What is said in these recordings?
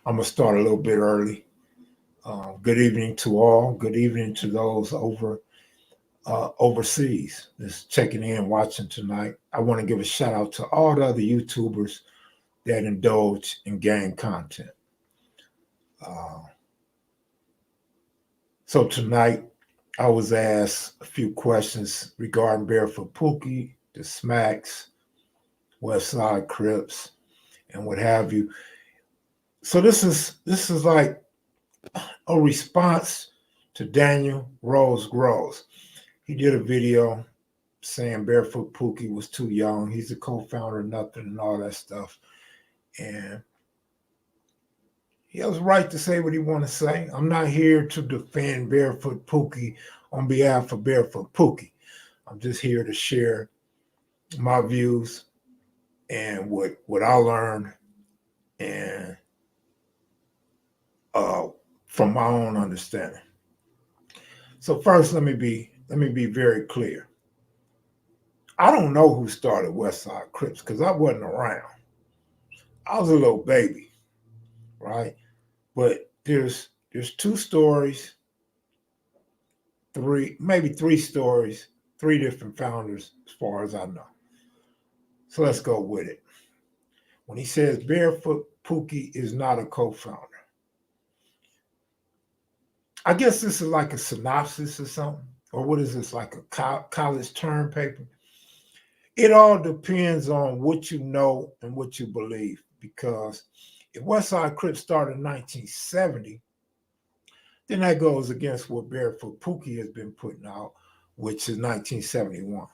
I'm gonna start a little bit early. Good evening to all. Good evening to those overseas that's checking in, watching tonight. I want to give a shout out to all the other YouTubers that indulge in gang content. Uh, so tonight, I was asked a few questions regarding Barefoot Pookie, the Smaks, West Side Crips, and what have you. So this is like a response to Daniel Rose Groves. He did a video saying Barefoot Pookie was too young. He's a co-founder of nothing and all that stuff. And he has a right to say what he want to say. I'm not here to defend Barefoot Pookie on behalf of Barefoot Pookie. I'm just here to share my views and what I learned and uh, from my own understanding. So first, let me be very clear. I don't know who started West Side Crips because I wasn't around. I was a little baby, right? But there's two stories, three maybe three stories, three different founders as far as I know. So let's go with it. When he says Barefoot Pookie is not a co-founder, I guess this is like a synopsis or something, or what is this like a college term paper? It all depends on what you know and what you believe. Because if West Side Crips started in 1970, then that goes against what Barefoot Pookie has been putting out, which is 1971.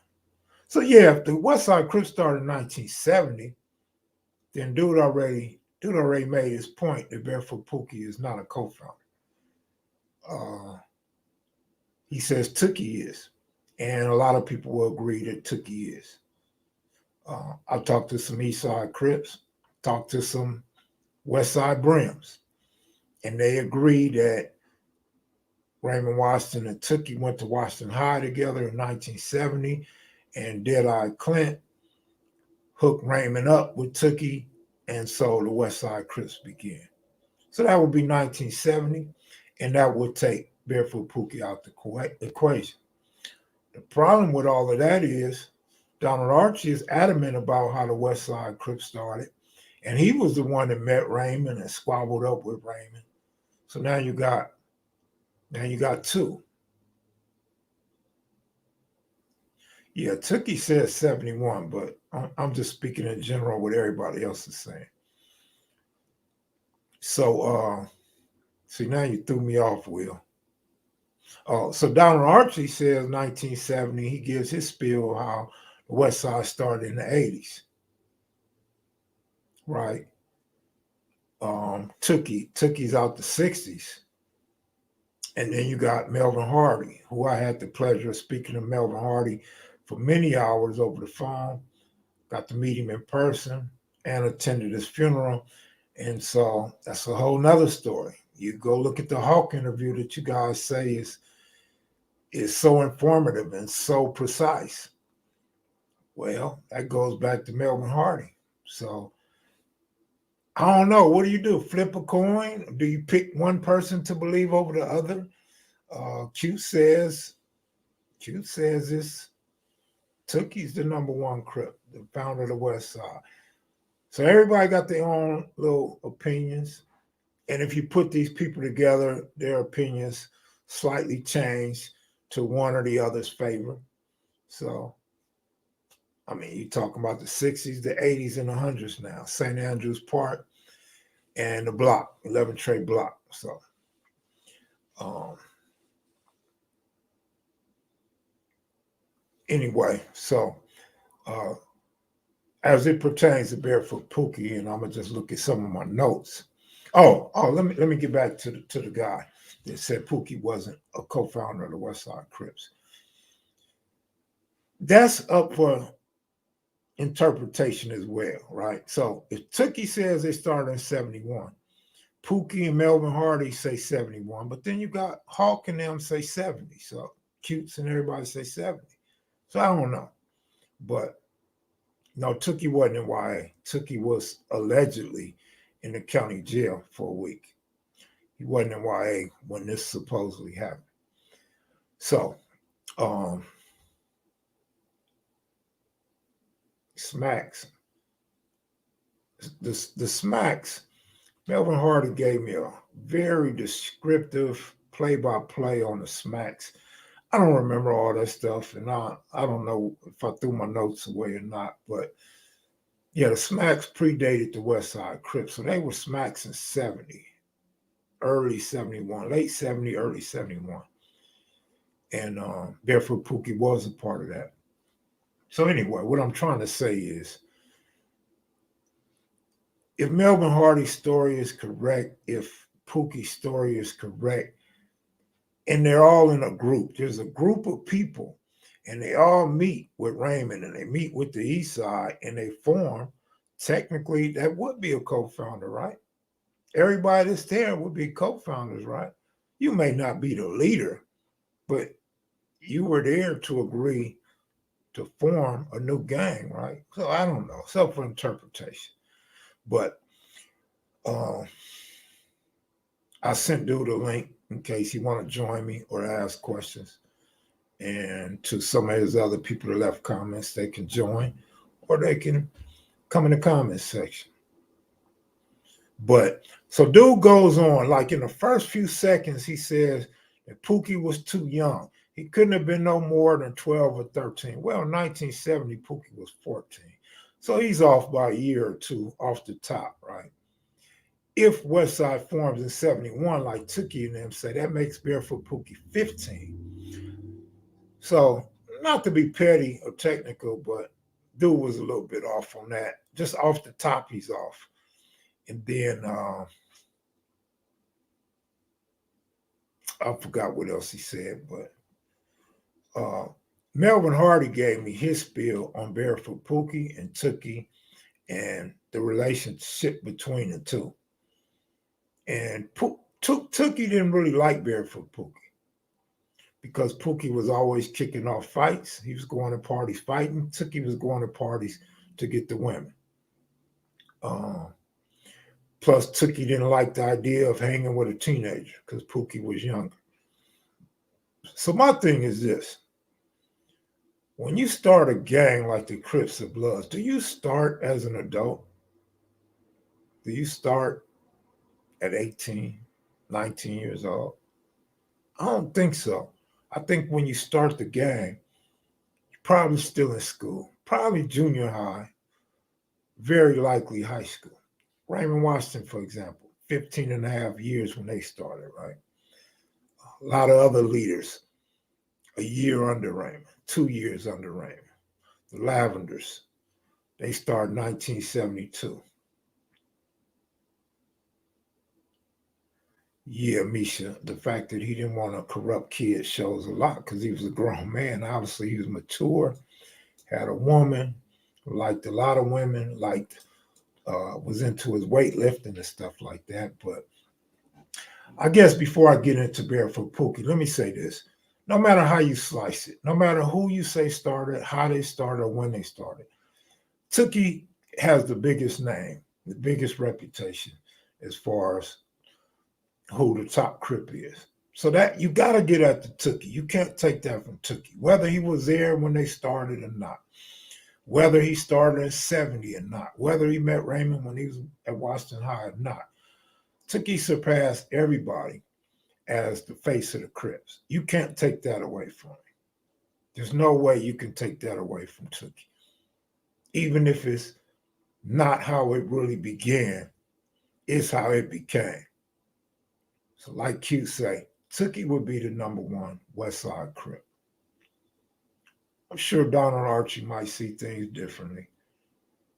So yeah, if the West Side Crips started in 1970, then dude already made his point that Barefoot Pookie is not a co-founder. Uh, he says Tookie is, and a lot of people will agree that Tookie is. I talked to some East Side Crips, talked to some West Side Brims, and they agree that Raymond Washington and Tookie went to Washington High together in 1970, and Deadeye Clint hooked Raymond up with Tookie, and so the West Side Crips began. So that would be 1970, and that would take Barefoot Pookie out the equation. The problem with all of that is Donald Archie is adamant about how the West Side Crips started, and he was the one that met Raymond and squabbled up with Raymond. So now you got two. Yeah, Tookie says 71, but I'm just speaking in general what everybody else is saying. So see, now you threw me off, Will. Oh, so Donald Archie says 1970. He gives his spiel how the West Side started in the 80s, right? Tookie's out the 60s. And then you got Melvin Hardy, who I had the pleasure of speaking to Melvin Hardy for many hours over the phone. Got to meet him in person and attended his funeral. And so that's a whole nother story. You go look at the Hawk interview that you guys say is so informative and so precise. Well, that goes back to Melvin Hardy. So I don't know. What do? Flip a coin? Do you pick one person to believe over the other? Q says this Tookie's the number one Crip, the founder of the West Side. So everybody got their own little opinions. And if you put these people together, their opinions slightly change to one or the other's favor. So, I mean, you're talking about the 60s, the 80s, and the 100s now. St. Andrews Park and the block, 11 Trey block. So, um, anyway, so uh, as it pertains to Barefoot Pookie, and I'm gonna just look at some of my notes. Let me get back to the guy that said Pookie wasn't a co-founder of the West Side Crips. That's up for interpretation as well, right? So if Tookie says they started in 71, Pookie and Melvin Hardy say 71, but then you got Hawk and them say 70. So Cutes and everybody say 70. So I don't know. But no, Tookie wasn't in YA. Tookie was allegedly in the county jail for a week. He wasn't in YA when this supposedly happened. So, Smaks, the Smaks, Melvin Hardy gave me a very descriptive play-by-play on the Smaks. I don't remember all that stuff, and I don't know if I threw my notes away or not, but yeah, the Smaks predated the West Side Crips, so they were Smaks in 70, early 71, late 70, early 71. And Barefoot Pookie was a part of that. So anyway, what I'm trying to say is, if Melvin Hardy's story is correct, if Pookie's story is correct, and they're all in a group, there's a group of people, and they all meet with Raymond, and they meet with the East Side, and they form, technically, that would be a co-founder, right? Everybody that's there would be co-founders, right? You may not be the leader, but you were there to agree to form a new gang, right? So I don't know, self-interpretation. But I sent Dude a link in case you want to join me or ask questions. And to some of his other people that left comments, they can join or they can come in the comments section. But so Dude goes on, like in the first few seconds, he says that Pookie was too young. He couldn't have been no more than 12 or 13. Well, in 1970, Pookie was 14. So he's off by a year or two off the top, right? If West Side forms in 71, like Tookie and them say, that makes Barefoot Pookie 15. So, not to be petty or technical, but Dude was a little bit off on that. Just off the top, he's off. And then I forgot what else he said, but Melvin Hardy gave me his spiel on Barefoot Pookie and Tookie and the relationship between the two. And Tookie didn't really like Barefoot Pookie because Pookie was always kicking off fights. He was going to parties fighting. Tookie was going to parties to get the women. Plus, Tookie didn't like the idea of hanging with a teenager because Pookie was younger. So my thing is this. When you start a gang like the Crips of Bloods, do you start as an adult? Do you start at 18, 19 years old? I don't think so. I think when you start the gang, you're probably still in school, probably junior high, very likely high school. Raymond Washington, for example, 15 and a half years when they started, right? A lot of other leaders, a year under Raymond, 2 years under Raymond. The Lavenders, they started 1972. Yeah, Misha, the fact that he didn't want to corrupt kids shows a lot because he was a grown man. Obviously, he was mature, had a woman, liked a lot of women, was into his weightlifting and stuff like that. But I guess before I get into Barefoot Pookie, let me say this. No matter how you slice it, no matter who you say started, how they started, or when they started, Tookie has the biggest name, the biggest reputation as far as who the top Crip is. So that you got to get at the Tookie. You can't take that from Tookie, whether he was there when they started or not, whether he started in 70 or not, whether he met Raymond when he was at Washington High or not. Tookie surpassed everybody as the face of the Crips. You can't take that away from him. There's no way you can take that away from Tookie. Even if it's not how it really began, it's how it became. So like Q say, Tookie would be the number one West Side Crip. I'm sure Donald Archie might see things differently.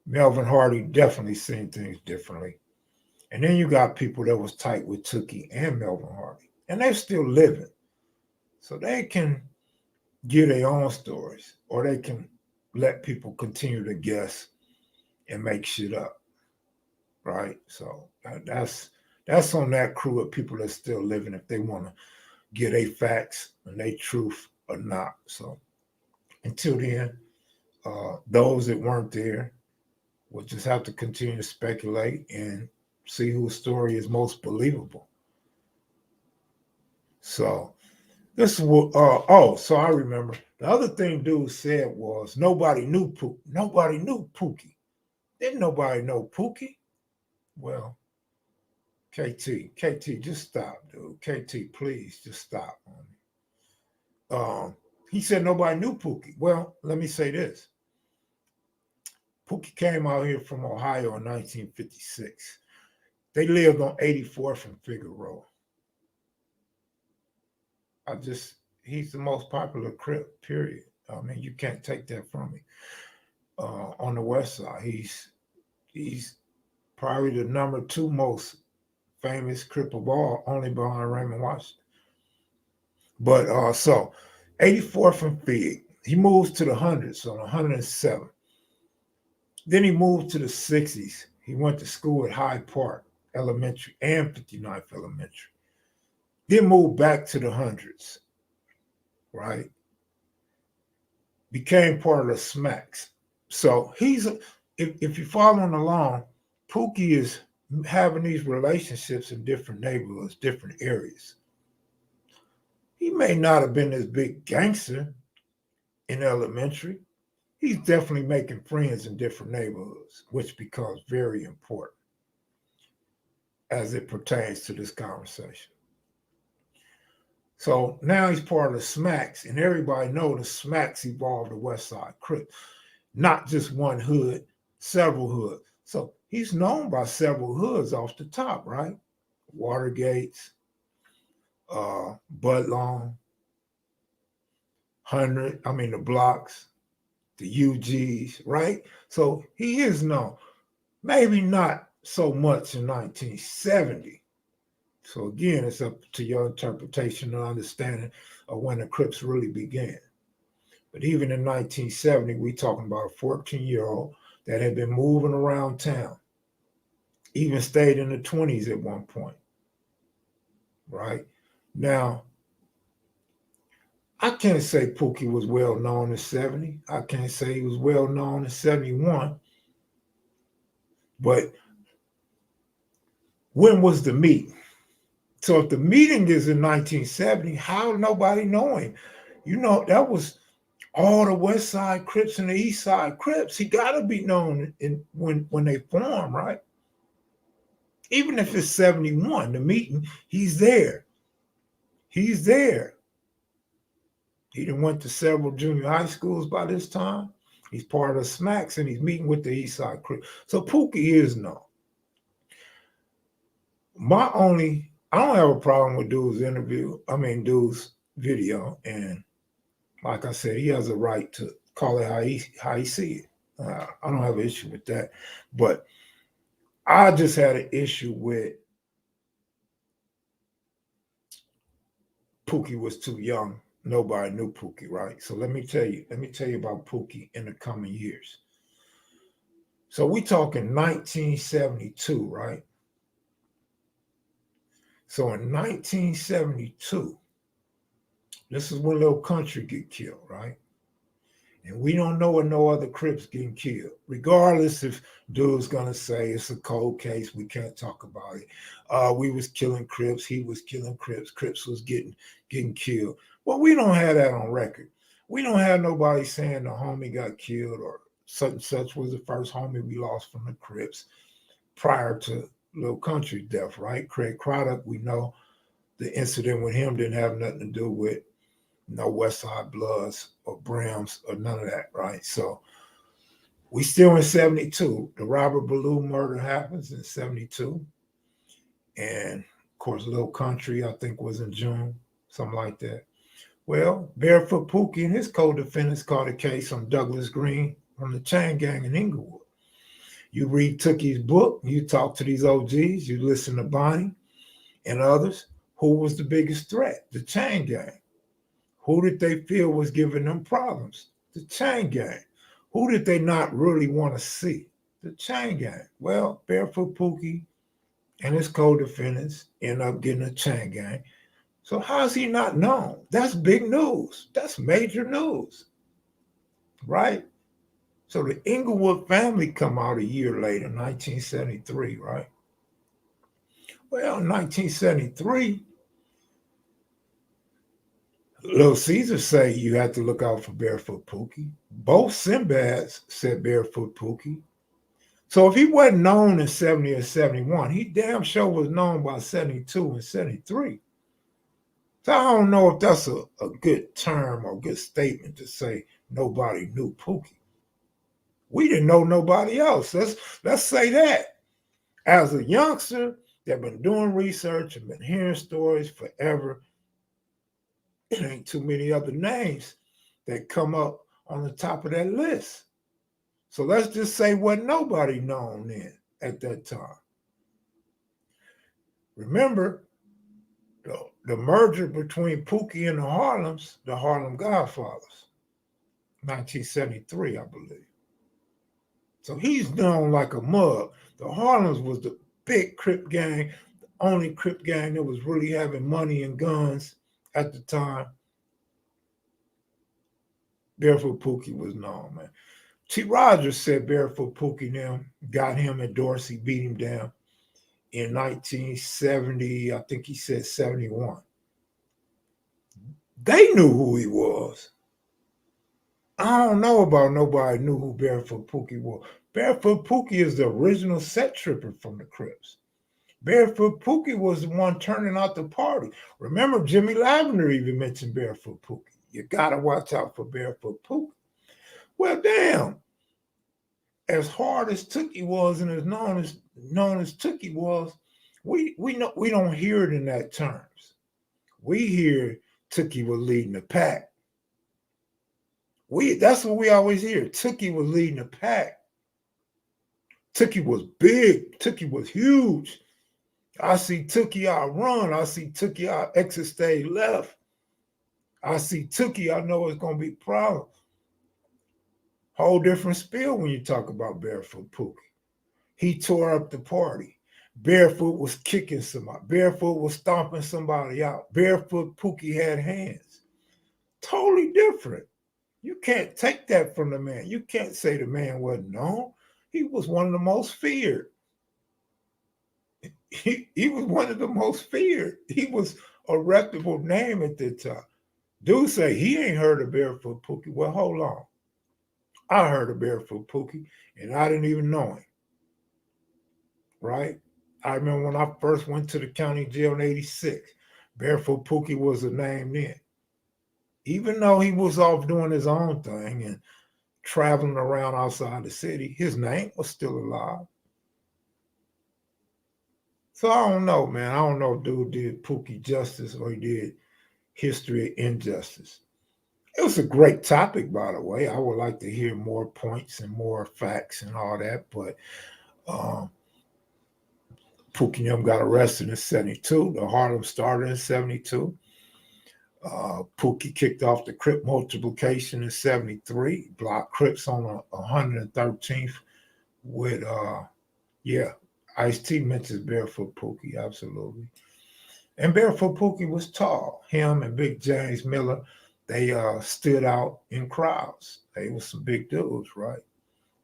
Melvin Hardy definitely seen things differently. And then you got people that was tight with Tookie and Melvin Hardy. And they're still living. So they can give their own stories or they can let people continue to guess and make shit up. Right? So that's on that crew of people that's still living if they want to get their facts and their truth or not. So until then, those that weren't there will just have to continue to speculate and see whose story is most believable. So this is what. So I remember the other thing dude said was nobody knew Pookie. Nobody knew Pookie. Didn't nobody know Pookie? Well, KT, just stop, dude. KT, please, just stop. He said nobody knew Pookie. Well, let me say this. Pookie came out here from Ohio in 1956. They lived on 84th and Figueroa. He's the most popular Crip, period. I mean, you can't take that from me. On the West Side, he's probably the number 2 most famous Crip of all, only behind Raymond Washington. But so 84th and Fig, he moves to the hundreds on 107. Then he moved to the 60s. He went to school at Hyde Park Elementary and 59th Elementary. Then moved back to the hundreds, right? Became part of the Smaks. So if you're following along, Pookie is having these relationships in different neighborhoods, different areas. He may not have been this big gangster in elementary. He's definitely making friends in different neighborhoods, which becomes very important as it pertains to this conversation. So now he's part of the Smaks, and everybody knows the Smaks evolved the West Side Crips. Not just one hood, several hoods. So he's known by several hoods off the top, right? Watergates, Budlong, the blocks, the UGs, right? So he is known. Maybe not so much in 1970. So again, it's up to your interpretation and understanding of when the Crips really began. But even in 1970, we're talking about a 14-year-old that had been moving around town, even stayed in the 20s at one point, right? Now, I can't say Pookie was well known in 70. I can't say he was well known in 71. But when was the meeting? So if the meeting is in 1970, how nobody know him? You know, that was all the West Side Crips and the East Side Crips. He got to be known when they form, right? Even if it's 71, the meeting, he's there. He's there. He done went to several junior high schools by this time. He's part of Smaks, and he's meeting with the East Side Crips. So Pookie is known. I don't have a problem with dude's video, and like I said, he has a right to call it how he see it. I don't have an issue with that, but I just had an issue with Pookie was too young. Nobody knew Pookie, right? So let me tell you about Pookie in the coming years. So we talking 1972, right? So in 1972, this is when Lil Country get killed, right? And we don't know of no other Crips getting killed. Regardless if dude's gonna say it's a cold case, we can't talk about it. We was killing Crips, he was killing Crips, Crips was getting killed. Well, we don't have that on record. We don't have nobody saying the homie got killed or such and such was the first homie we lost from the Crips prior to Lil Country death, right? Craig Craddock, we know the incident with him didn't have nothing to do with no West Side Bloods or Brams or none of that, right? So we still in 72. The Robert Ballou murder happens in 72. And of course, Lil Country, I think, was in June, something like that. Well, Barefoot Pookie and his co-defendants caught a case on Douglas Green from the Chain Gang in Inglewood. You read Tookie's book, you talk to these OGs, you listen to Bonnie and others. Who was the biggest threat? The Chain Gang. Who did they feel was giving them problems? The Chain Gang. Who did they not really want to see? The Chain Gang. Well, Barefoot Pookie and his co-defendants end up getting a Chain Gang. So how's he not known? That's big news. That's major news, right? So the Inglewood family come out a year later, 1973, right? Well, in 1973, Little Caesar say you have to look out for Barefoot Pookie. Both Sinbads said Barefoot Pookie. So if he wasn't known in 70 or 71, he damn sure was known by 72 and 73. So I don't know if that's a good term or good statement to say nobody knew Pookie. We didn't know nobody else. Let's say that. As a youngster that been doing research and been hearing stories forever, it ain't too many other names that come up on the top of that list. So let's just say wasn't nobody known then at that time. Remember, the merger between Pookie and the Harlem Godfathers, 1973, I believe. So he's known like a mug. The Harlems was the big Crip gang, the only Crip gang that was really having money and guns at the time. Barefoot Pookie was known, man. T. Rogers said Barefoot Pookie now got him and Dorsey, beat him down in 1970, I think he said 71. They knew who he was. I don't know about nobody knew who Barefoot Pookie was. Barefoot Pookie is the original set tripper from the Crips. Barefoot Pookie was the one turning out the party. Remember, Jimmy Lavender even mentioned Barefoot Pookie. You gotta watch out for Barefoot Pookie. Well, damn. As hard as Tookie was and as known as Tookie was, we don't hear it in that terms. We hear Tookie was leading the pack. That's what we always hear. Tookie was leading the pack. Tookie was big. Tookie was huge. I see Tookie outrun. I see Tookie out exit stage left. I see Tookie, I know it's going to be a problem. Whole different spiel when you talk about Barefoot Pookie. He tore up the party. Barefoot was kicking somebody. Barefoot was stomping somebody out. Barefoot Pookie had hands. Totally different. You can't take that from the man. You can't say the man wasn't known. He was one of the most feared. He was one of the most feared. He was a reputable name at that time. Dude say he ain't heard of Barefoot Pookie. Well, hold on. I heard of Barefoot Pookie, and I didn't even know him. Right? I remember when I first went to the county jail in 86, Barefoot Pookie was the name then. Even though he was off doing his own thing and traveling around outside the city, his name was still alive. So I don't know, man. I don't know if dude did Pookie justice or he did history of injustice. It was a great topic, by the way. I would like to hear more points and more facts and all that, but Pookie and them got arrested in 72. The Harlem started in 72. Pookie kicked off the Crip multiplication in 73. Block Crips on 113th with, Ice-T mentions Barefoot Pookie, absolutely. And Barefoot Pookie was tall. Him and Big James Miller, they stood out in crowds. They were some big dudes, right?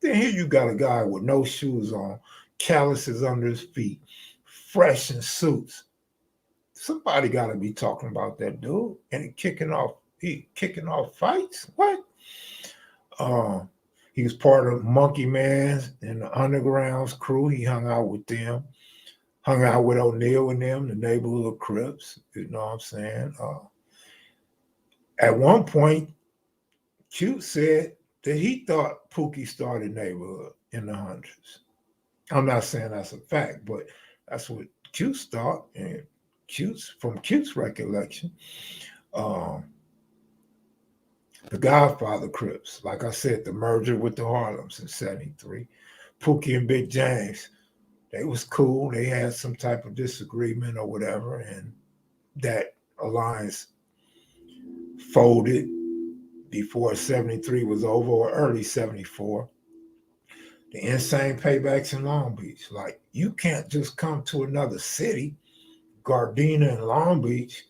Then here you got a guy with no shoes on, calluses under his feet, fresh in suits. Somebody got to be talking about that dude. And he kicking off fights. What? He was part of Monkey Man's and the Underground's crew. He hung out with them, hung out with O'Neal and them, the neighborhood Crips. You know what I'm saying? At one point, Q said that he thought Pookie started neighborhood in the hundreds. I'm not saying that's a fact, but that's what Q thought. And from Q's recollection, the Godfather Crips, like I said, the merger with the Harlems in 73. Pookie and Big James, they was cool. They had some type of disagreement or whatever, and that alliance folded before 73 was over or early 74. The insane paybacks in Long Beach. Like, you can't just come to another city, Gardena and Long Beach,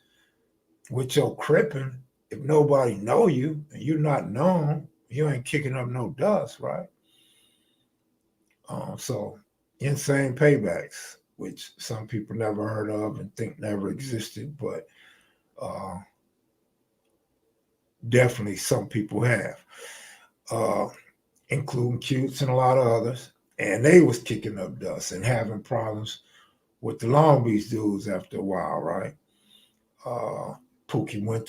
with your cripping. If nobody know you and you're not known, you ain't kicking up no dust, right? So insane paybacks which some people never heard of and think never existed, but uh, definitely some people have, uh, including Cutes and a lot of others. And they was kicking up dust and having problems with the Long Beach dudes after a while, right? Uh, Pookie went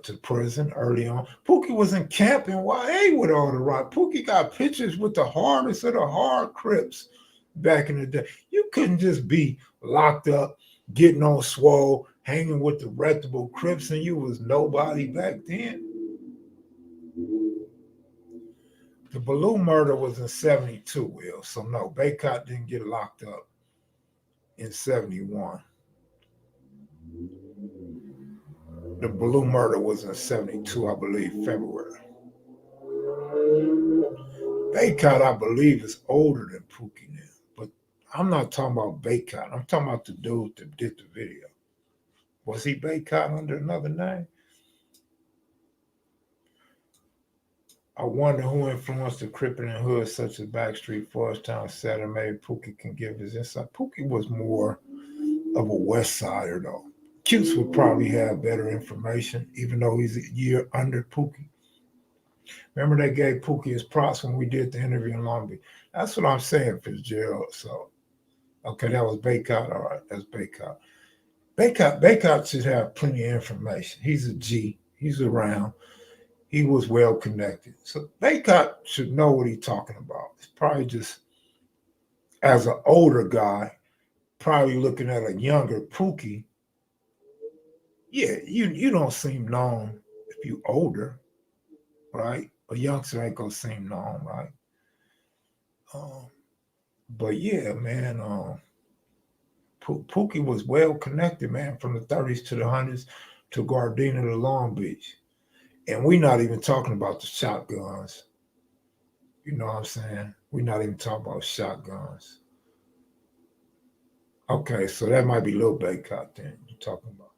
to prison early on. Pookie was in camp in YA with all the rock. Pookie got pictures with the hardest of the hard Crips back in the day. You couldn't just be locked up, getting on swole, hanging with the reputable Crips, and you was nobody back then. The Baloo murder was in 72, Will. So no, Baycott didn't get locked up in 71. The Baloo murder was in 72, I believe, February. Baycott, I believe, is older than Pookie now. But I'm not talking about Baycott. I'm talking about the dude that did the video. Was he Baycott under another name? I wonder who influenced the Crippin' and Hood such as Backstreet, Forest Town, Saturday. Maybe Pookie can give his insight. Pookie was more of a West Sider, though. Cutes would probably have better information, even though he's a year under Pookie. Remember they gave Pookie his props when we did the interview in Long Beach. That's what I'm saying, Fitzgerald. So, okay, that was Baycott. All right, that's Baycott. Baycott should have plenty of information. He's a G. He's around. He was well connected. So Baycott should know what he's talking about. It's probably just, as an older guy, probably looking at a younger Pookie. Yeah, you don't seem known if you older, right? A youngster ain't gonna seem known, right? Um, but yeah, man, Pookie was well connected, man, from the 30s to the hundreds to Gardena to Long Beach. And we're not even talking about the shotguns. You know what I'm saying? We're not even talking about shotguns. Okay, so that might be Lil Baycott then you're talking about.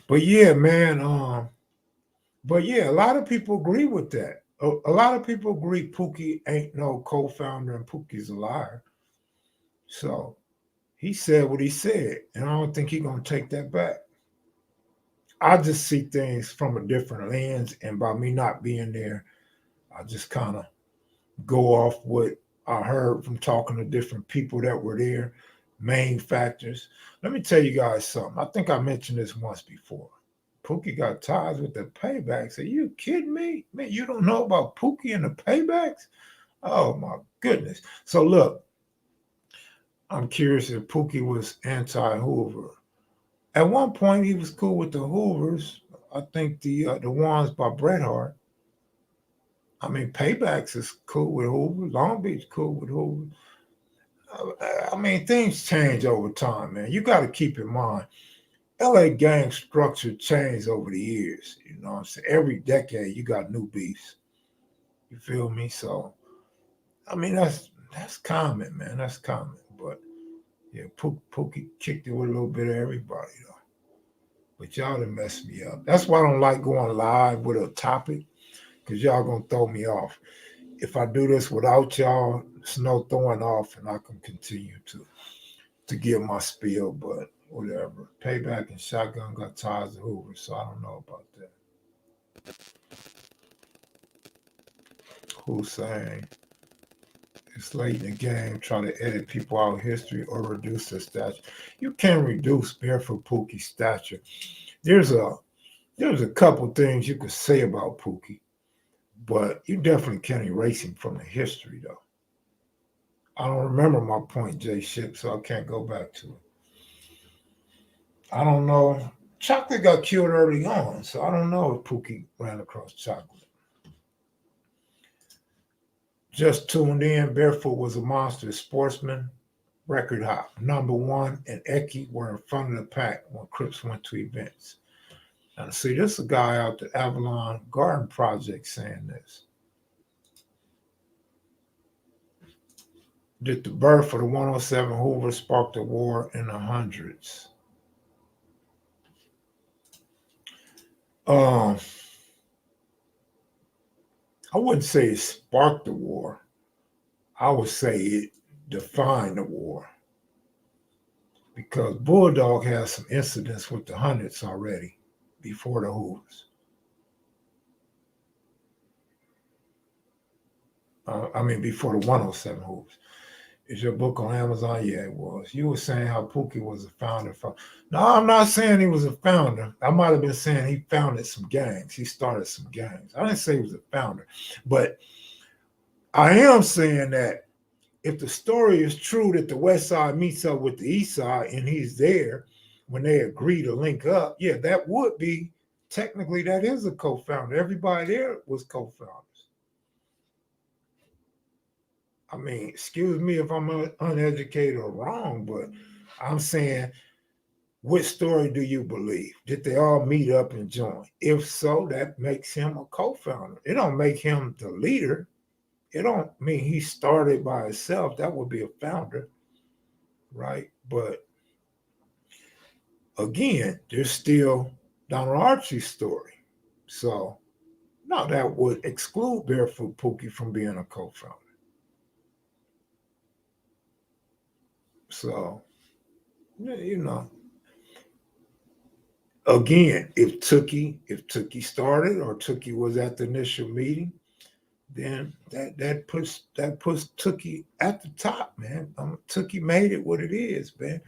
But yeah, man, but yeah, a lot of people agree with that. A lot of people agree Pookie ain't no co-founder and Pookie's a liar. So he said what he said, and I don't think he's gonna take that back. I just see things from a different lens, and by me not being there, I just kind of go off what I heard from talking to different people that were there, main factors. Let me tell you guys something. I think I mentioned this once before. Pookie got ties with the paybacks. Are you kidding me? Man, you don't know about Pookie and the paybacks? Oh my goodness. So look, I'm curious if Pookie was anti-Hoover. At one point, he was cool with the Hoovers. I think the ones by Bret Hart. I mean, Paybacks is cool with Hoover. Long Beach cool with Hoover. I mean, things change over time, man. You got to keep in mind, LA gang structure changed over the years. You know what I'm saying? Every decade, you got new beefs. You feel me? So, I mean, that's common, man. That's common. But yeah, Pookie kicked it with a little bit of everybody, though. But y'all done messed me up. That's why I don't like going live with a topic, because y'all gonna throw me off. If I do this without y'all, it's no throwing off, and I can continue to give my spiel, but whatever. Payback and Shotgun got ties to Hoover, so I don't know about that. Who's saying it's late in the game trying to edit people out of history or reduce their stature? You can't reduce Barefoot Pookie's stature. There's a couple things you could say about Pookie, but you definitely can't erase him from the history, though. I don't remember my point, J Ship, so I can't go back to it. I don't know. Chocolate got killed early on, so I don't know if Pookie ran across Chocolate. Just tuned in. Barefoot was a monster sportsman, record hop. Number one and Eki were in front of the pack when Crips went to events. Now, see, this is a guy out the Avalon Garden Project saying this. Did the birth of the 107 Hoover spark the war in the hundreds? I wouldn't say it sparked the war. I would say it defined the war because Bulldog has some incidents with the hundreds already before the Hoovers. I mean, before the 107 Hoovers. Is your book on Amazon? Yeah, it was. You were saying how Pookie was a founder. No, I'm not saying he was a founder. I might have been saying he founded some gangs. He started some gangs. I didn't say he was a founder. But I am saying that if the story is true that the West Side meets up with the East Side and he's there when they agree to link up, yeah, that would be technically that is a co-founder. Everybody there was co-founders. I mean, excuse me if I'm uneducated or wrong, but I'm saying, which story do you believe? Did they all meet up and join? If so, that makes him a co-founder. It don't make him the leader. It don't mean he started by himself. That would be a founder, right? But again, there's still Donald Archie's story. So now that would exclude Barefoot Pookie from being a co-founder. So, you know, again, if Tookie started or Tookie was at the initial meeting, then that puts Tookie at the top, man. Tookie made it what it is, man.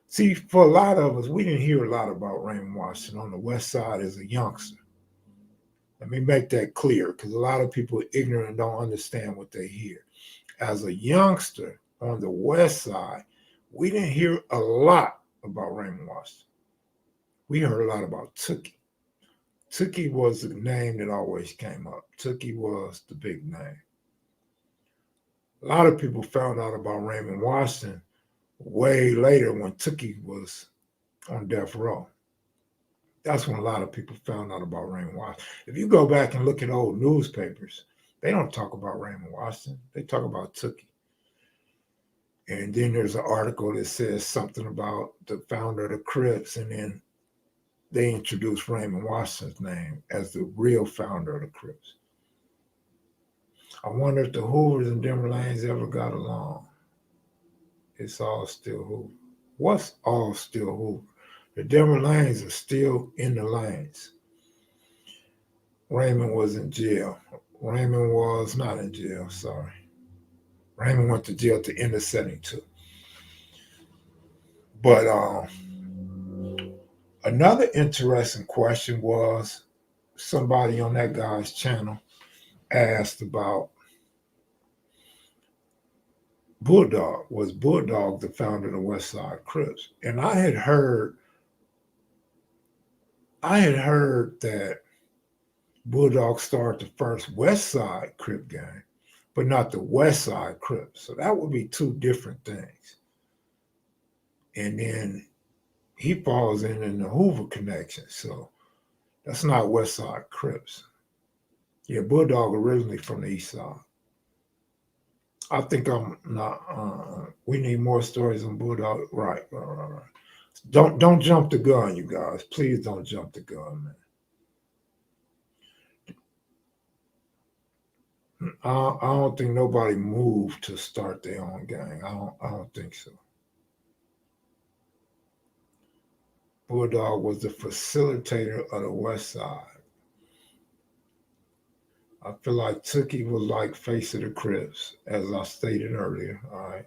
See, for a lot of us, we didn't hear a lot about Raymond Washington on the West Side as a youngster. Let me make that clear, because a lot of people are ignorant and don't understand what they hear. As a youngster on the West Side, we didn't hear a lot about Raymond Washington. We heard a lot about Tookie. Tookie was the name that always came up. Tookie was the big name. A lot of people found out about Raymond Washington way later when Tookie was on death row. That's when a lot of people found out about Raymond Washington. If you go back and look at old newspapers, they don't talk about Raymond Washington. They talk about Tookie. And then there's an article that says something about the founder of the Crips, and then they introduced Raymond Washington's name as the real founder of the Crips. I wonder if the Hoovers and Denver Lanes ever got along. It's all still Hoover. What's all still Hoover? The Denver Lanes are still in the lanes. Raymond was in jail. Raymond was not in jail, sorry. Raymond went to jail at the end of 72. But another interesting question was somebody on that guy's channel asked about Bulldog. Was Bulldog the founder of the West Side Crips? And I had heard that Bulldog started the first West Side Crip gang, but not the West Side Crips. So that would be two different things. And then he falls in the Hoover connection. So that's not West Side Crips. Yeah, Bulldog originally from the East Side. I think I'm not. We need more stories on Bulldog. Right. Don't jump the gun, you guys. Please don't jump the gun, man. I don't think nobody moved to start their own gang. I don't think so. Bulldog was the facilitator of the West Side. I feel like Tookie was like face of the Crips, as I stated earlier. All right.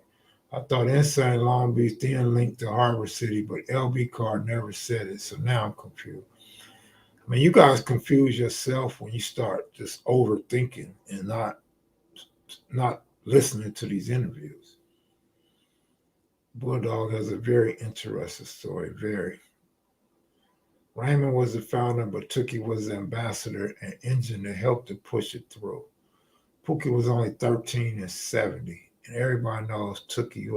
I thought Insane Long Beach then linked to Harbor City, but LB Card never said it, so now I'm confused. I mean, you guys confuse yourself when you start just overthinking and not listening to these interviews. Bulldog has a very interesting story, very. Raymond was the founder, but Tookie was the ambassador and engine that helped to push it through. Pookie was only 13 and 70, and everybody knows Tookie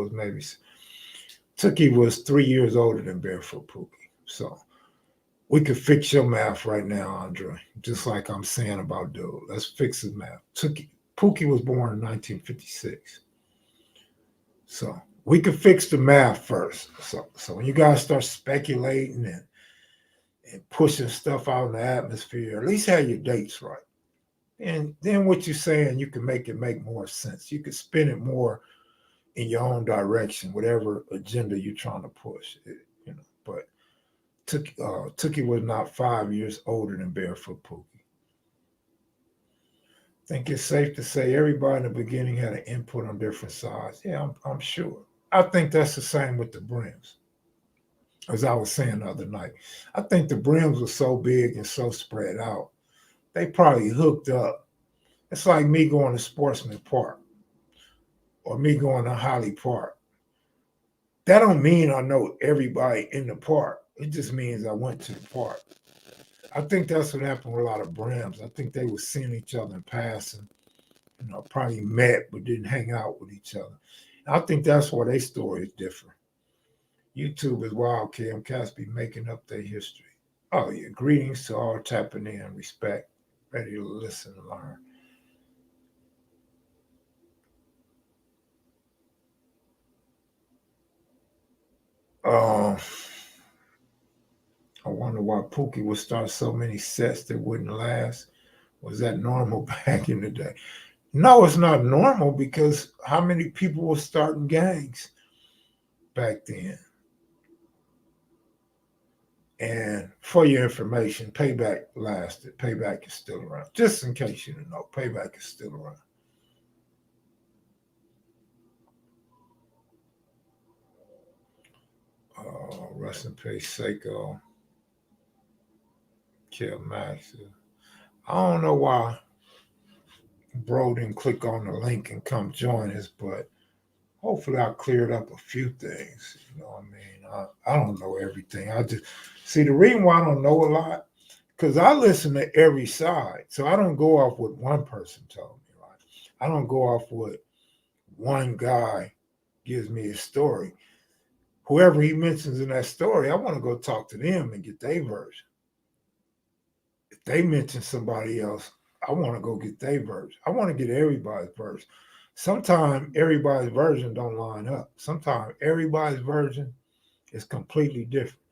was 3 years older than Barefoot Pookie. So we could fix your math right now, Andre, just like I'm saying about dude. Let's fix his math. Pookie was born in 1956. So we could fix the math first. So when you guys start speculating and pushing stuff out in the atmosphere, at least have your dates right. And then what you're saying, you can make it make more sense. You can spin it more in your own direction, whatever agenda you're trying to push. But Tookie was not 5 years older than Barefoot Pookie. I think it's safe to say everybody in the beginning had an input on different sides. Yeah, I'm sure. I think that's the same with the Brims. As I was saying the other night, I think the Brims were so big and so spread out. They probably hooked up. It's like me going to Sportsman Park or me going to Holly Park. That don't mean I know everybody in the park. It just means I went to the park. I think that's what happened with a lot of Brims. I think they were seeing each other in passing, probably met but didn't hang out with each other. I think that's why their story is different. YouTube is wild, Cam. Cats be making up their history. Oh, yeah. Greetings to all tapping in. Respect. Ready to listen and learn. I wonder why Pookie would start so many sets that wouldn't last. Was that normal back in the day? No, it's not normal because how many people were starting gangs back then? And for your information, Payback lasted. Payback is still around. Just in case you didn't know, Payback is still around. Rest in peace, Seiko. Max. I don't know why bro didn't click on the link and come join us, but hopefully I cleared up a few things. You know what I mean? I don't know everything. I just see the reason why I don't know a lot, because I listen to every side. So I don't go off what one person told me, right? I don't go off what one guy gives me a story. Whoever he mentions in that story, I want to go talk to them and get their version. If they mention somebody else, I want to go get their version. I want to get everybody's version. Sometimes everybody's version don't line up. Sometimes everybody's version is completely different.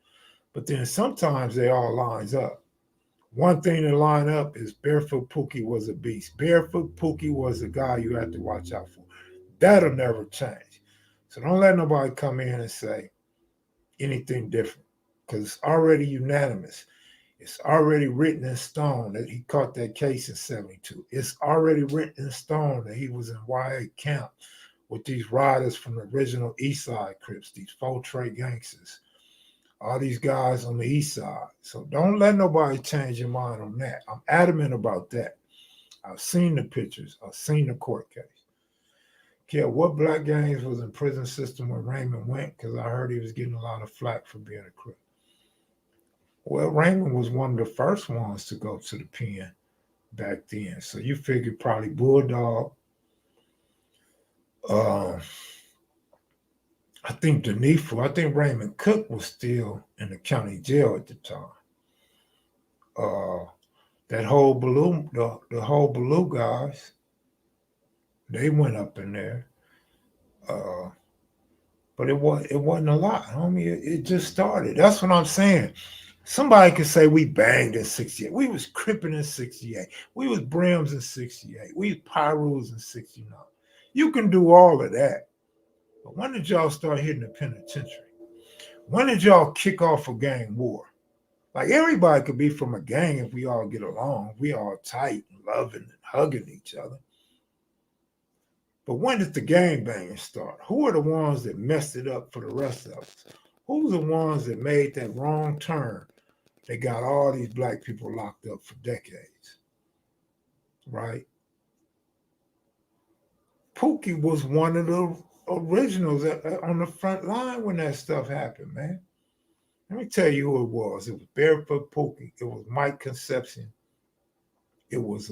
But then sometimes they all lines up. One thing that line up is Barefoot Pookie was a beast. Barefoot Pookie was a guy you have to watch out for. That'll never change. So don't let nobody come in and say anything different because it's already unanimous. It's already written in stone that he caught that case in 72. It's already written in stone that he was in YA camp with these riders from the original East Side Crips, these Trey gangsters, all these guys on the East Side. So don't let nobody change your mind on that. I'm adamant about that. I've seen the pictures. I've seen the court case. Yeah, what black gangs was in prison system when Raymond went? Because I heard he was getting a lot of flack for being a Crip. Well, Raymond was one of the first ones to go to the pen back then. So you figured probably Bulldog. I think I think Raymond Cook was still in the county jail at the time. That whole the whole Blue guys, they went up in there. Uh, but it wasn't a lot, homie. It just started. That's what I'm saying. Somebody could say we banged in 68. We was cripping in 68. We was brims in 68. We was pyrus in 69. You can do all of that. But when did y'all start hitting the penitentiary? When did y'all kick off a gang war? Like everybody could be from a gang if we all get along. We all tight and loving and hugging each other. But when did the gang banging start? Who are the ones that messed it up for the rest of us? Who's the ones that made that wrong turn? They got all these black people locked up for decades, right? Pookie was one of the originals on the front line when that stuff happened, man. Let me tell you who it was. It was Barefoot Pookie. It was Mike Concepcion. It was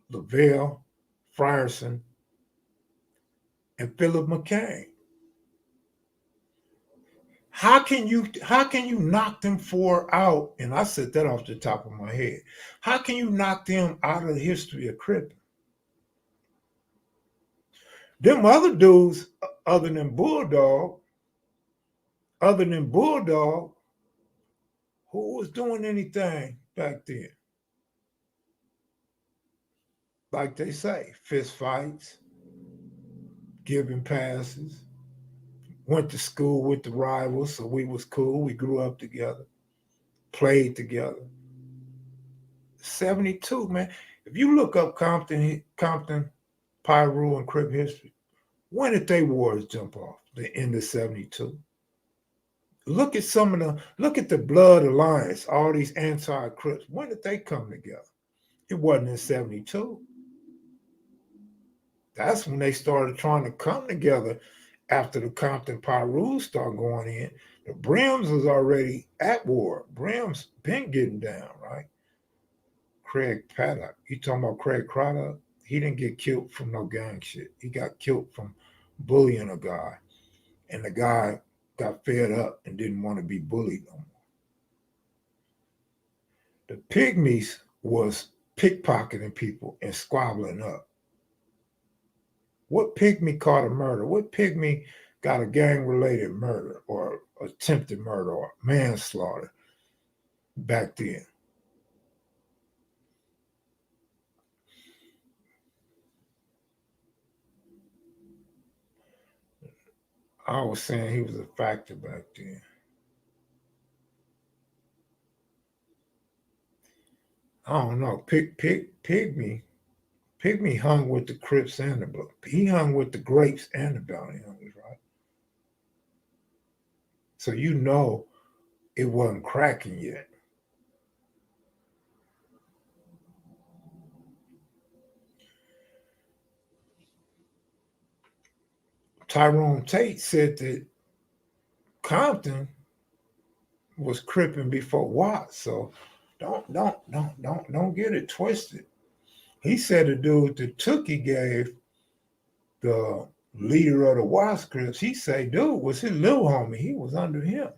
Lavelle, Frierson, and Philip McCain. How can you knock them four out? And I said that off the top of my head. How can you knock them out of the history of cripping? Them other dudes, other than Bulldog, who was doing anything back then? like they say, fist fights, giving passes. Went to school with the rivals, so we was cool. We grew up together, played together. 72, man. If you look up Compton, Pyru, and Crip history, when did they wars jump off? The end of 72. Look at the Blood Alliance, all these anti-Crips. When did they come together? It wasn't in 72. That's when they started trying to come together after the Compton Pyrus started going in. The Brims was already at war. Brims been getting down, right? Craig Paddock. You talking about Craig Craddock? He didn't get killed from no gang shit. He got killed from bullying a guy. And the guy got fed up and didn't want to be bullied no more. The pygmies was pickpocketing people and squabbling up. What pygmy caught a murder? What pygmy got a gang-related murder or attempted murder or manslaughter back then? I was saying he was a factor back then. I don't know. Pygmy hung with the Crips and the Blood. He hung with the Grapes and the Bounty Hunters, right? So you know it wasn't cracking yet. Tyrone Tate said that Compton was cripping before Watts. So don't get it twisted. He said the dude that Tookie gave the leader of the Watts Crips, he say dude was his little homie. He was under him.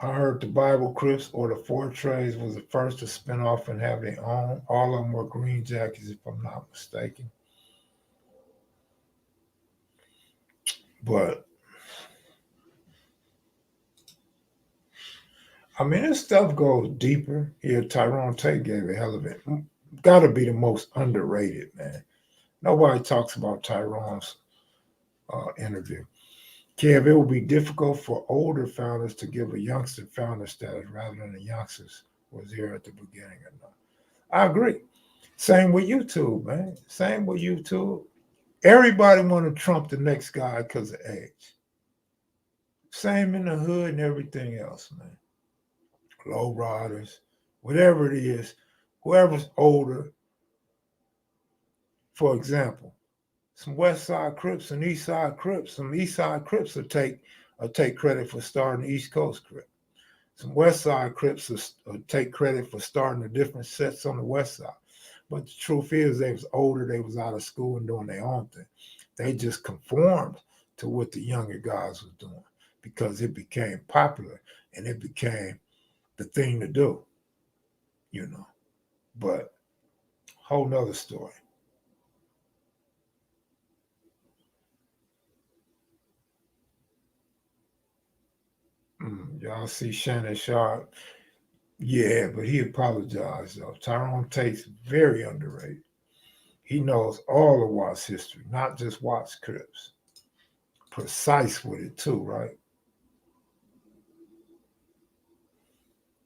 I heard the Bible Crips or the Four Trays was the first to spin off and have their own. All of them were green jackets, if I'm not mistaken. But I mean, this stuff goes deeper. Yeah, Tyrone Tate gave a hell of it. Got to be the most underrated, man. Nobody talks about Tyrone's interview. Kev, it will be difficult for older founders to give a youngster founder status rather than the youngsters was here at the beginning or not. I agree. Same with YouTube, man. Same with YouTube. Everybody want to trump the next guy because of age. Same in the hood and everything else, man. Low riders, whatever it is, whoever's older. For example, some West Side Crips and East Side Crips. Some East Side Crips will take credit for starting the East Coast Crip. Some West Side Crips will take credit for starting the different sets on the West Side. But the truth is, they was older, they was out of school and doing their own thing. They just conformed to what the younger guys was doing because it became popular and it became the thing to do, you know. But whole nother story. Y'all see Shannon Sharp. Yeah, but he apologized though. Tyrone Tate's very underrated. He knows all of Watts history, not just Watts Crips. Precise with it too, right?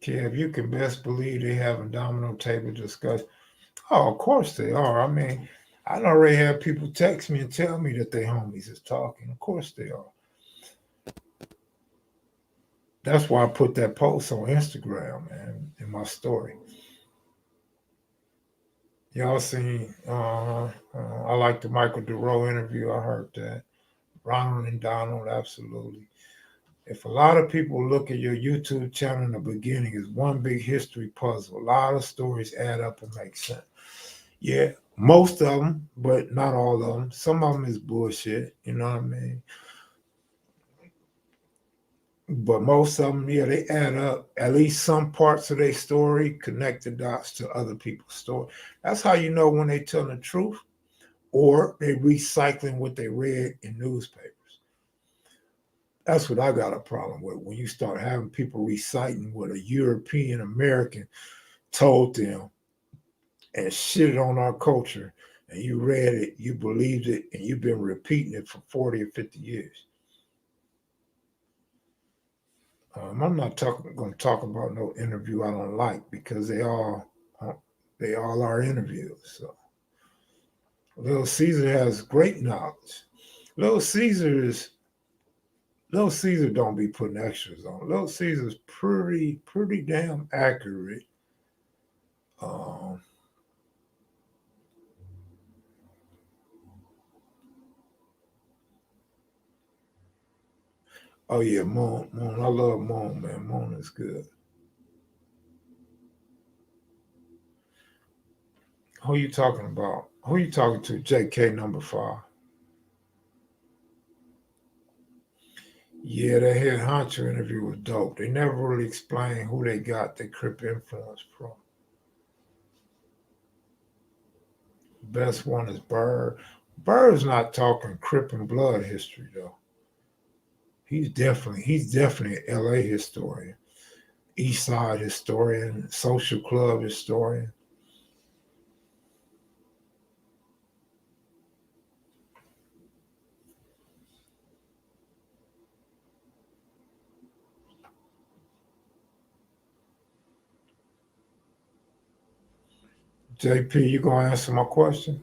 Kev, you can best believe they have a domino table discussion. Oh, of course they are. I mean, I already have people text me and tell me that their homies is talking. Of course they are. That's why I put that post on Instagram, man, in my story. Y'all seen? I like the Michael DeRoe interview. I heard that. Ronald and Donald, absolutely. If a lot of people look at your YouTube channel in the beginning as one big history puzzle, a lot of stories add up and make sense. Yeah, most of them, but not all of them. Some of them is bullshit. You know what I mean? But most of them, yeah, they add up. At least some parts of their story connect the dots to other people's story. That's how you know when they tell the truth or they recycling what they read in newspapers. That's what I got a problem with when you start having people reciting what a European American told them and shitted on our culture, and you read it, you believed it, and you've been repeating it for 40 or 50 years. I'm not going to talk about no interview I don't like because they all are interviews. So Little Caesar has great knowledge. Little Caesar is Little Caesar don't be putting extras on. Little Caesar's pretty damn accurate. Um, oh yeah, Moon. I love Moon, man. Moon is good. Who you talking about? Who you talking to? JK number 5. Yeah, that head honcho interview was dope. They never really explained who they got their Crip influence from. Best one is Bird. Bird's not talking Crip and Blood history though. He's definitely an LA historian, East Side historian, social club historian. JP, you gonna answer my question?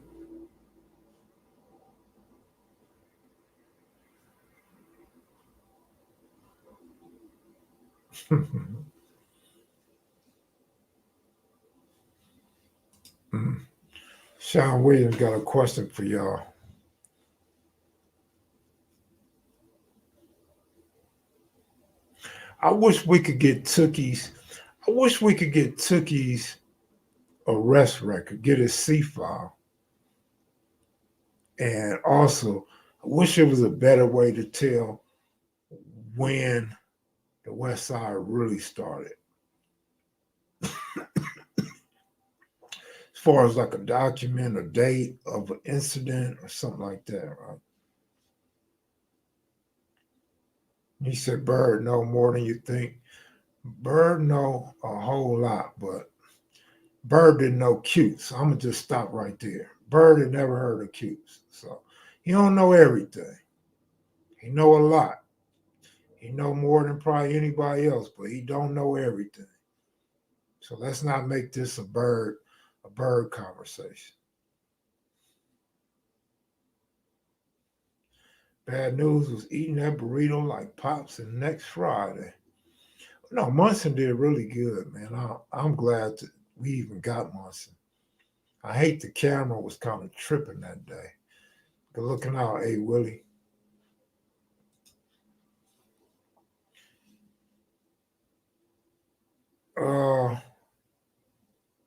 Sean Williams got a question for y'all. I wish we could get Tookie's. I wish we could get Tookie's arrest record, get his C file, and also I wish there was a better way to tell when the West Side really started, as far as like a document, a date of an incident, or something like that. Right? He said, "Bird know more than you think." Bird know a whole lot, but Bird didn't know cute, so I'm gonna just stop right there. Bird had never heard of cutes, so he don't know everything. He know a lot. He know more than probably anybody else, but he don't know everything. So let's not make this a bird conversation. Bad news was eating that burrito like pops and next Friday. No, Munson did really good, man. I'm glad that we even got Munson. I hate the camera was kind of tripping that day. Good looking out, hey Willie. Uh,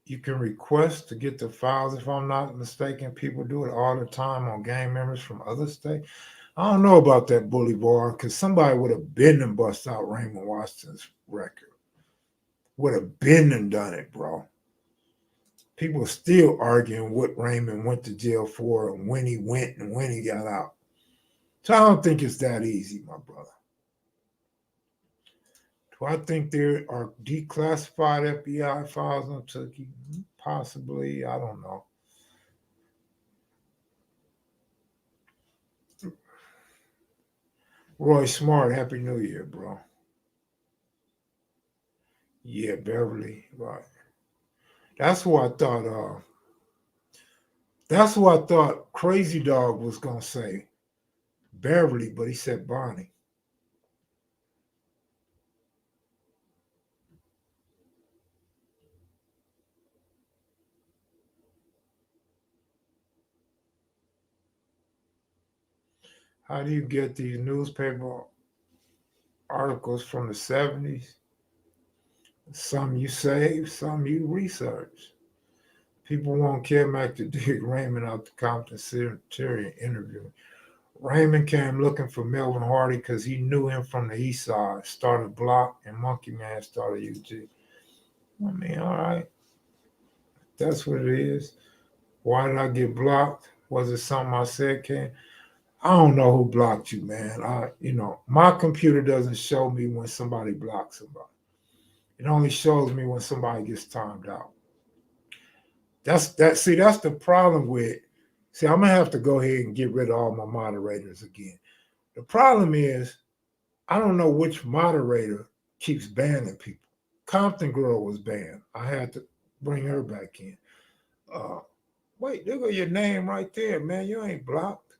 you can request to get the files if I'm not mistaken. People do it all the time on gang members from other states. I don't know about that Bolivar because somebody would have been and bust out Raymond Washington's record. Would have been and done it, bro. People are still arguing what Raymond went to jail for and when he went and when he got out. So I don't think it's that easy, my brother. Do I think there are declassified FBI files on Tookie? Possibly. I don't know. Roy Smart, Happy New Year, bro. Yeah, Beverly, right. That's who I thought. That's who I thought Crazy Dog was gonna say Beverly, but he said Bonnie. How do you get these newspaper articles from the 70s? Some you save, some you research. People want Mac to dig Raymond out the Compton Cemetery interview. Raymond came looking for Melvin Hardy because he knew him from the east side, started Block, and Monkey Man started UG. I mean, all right, that's what it is. Why did I get blocked? Was it something I said, Ken? I don't know who blocked you, man. My computer doesn't show me when somebody blocks somebody. It only shows me when somebody gets timed out. That's the problem with. See, I'm gonna have to go ahead and get rid of all my moderators again. The problem is I don't know which moderator keeps banning people. Compton Girl was banned. I had to bring her back in. Uh, Wait, look at your name right there, man. You ain't blocked.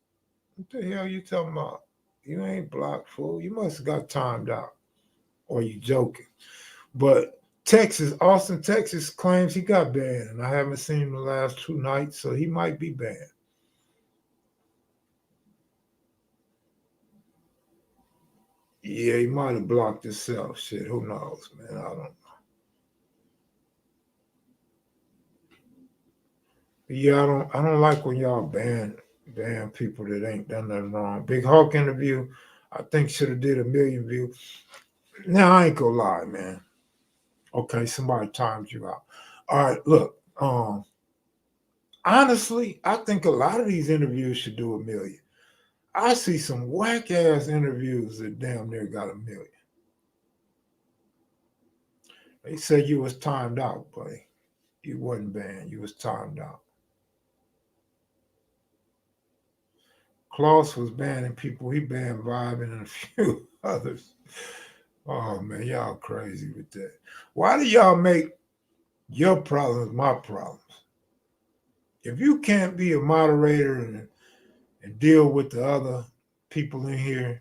What the hell you talking about? You ain't blocked, fool. You must have got timed out. Or you joking. But Austin, Texas claims he got banned. And I haven't seen him the last 2 nights, so he might be banned. Yeah, he might have blocked himself. Shit, who knows, man? I don't know. But yeah, I don't like when y'all ban people that ain't done nothing wrong. Big Hawk interview, I think should have did 1 million views. Now I ain't gonna lie, man. Okay, somebody timed you out. All right, look. Honestly, I think a lot of these interviews should do 1 million. I see some whack ass interviews that damn near got 1 million. They said you was timed out, buddy. You wasn't banned. You was timed out. Klaus was banning people. He banned Vibing and a few others. Oh man, y'all crazy with that. Why do y'all make your problems my problems? If you can't be a moderator and deal with the other people in here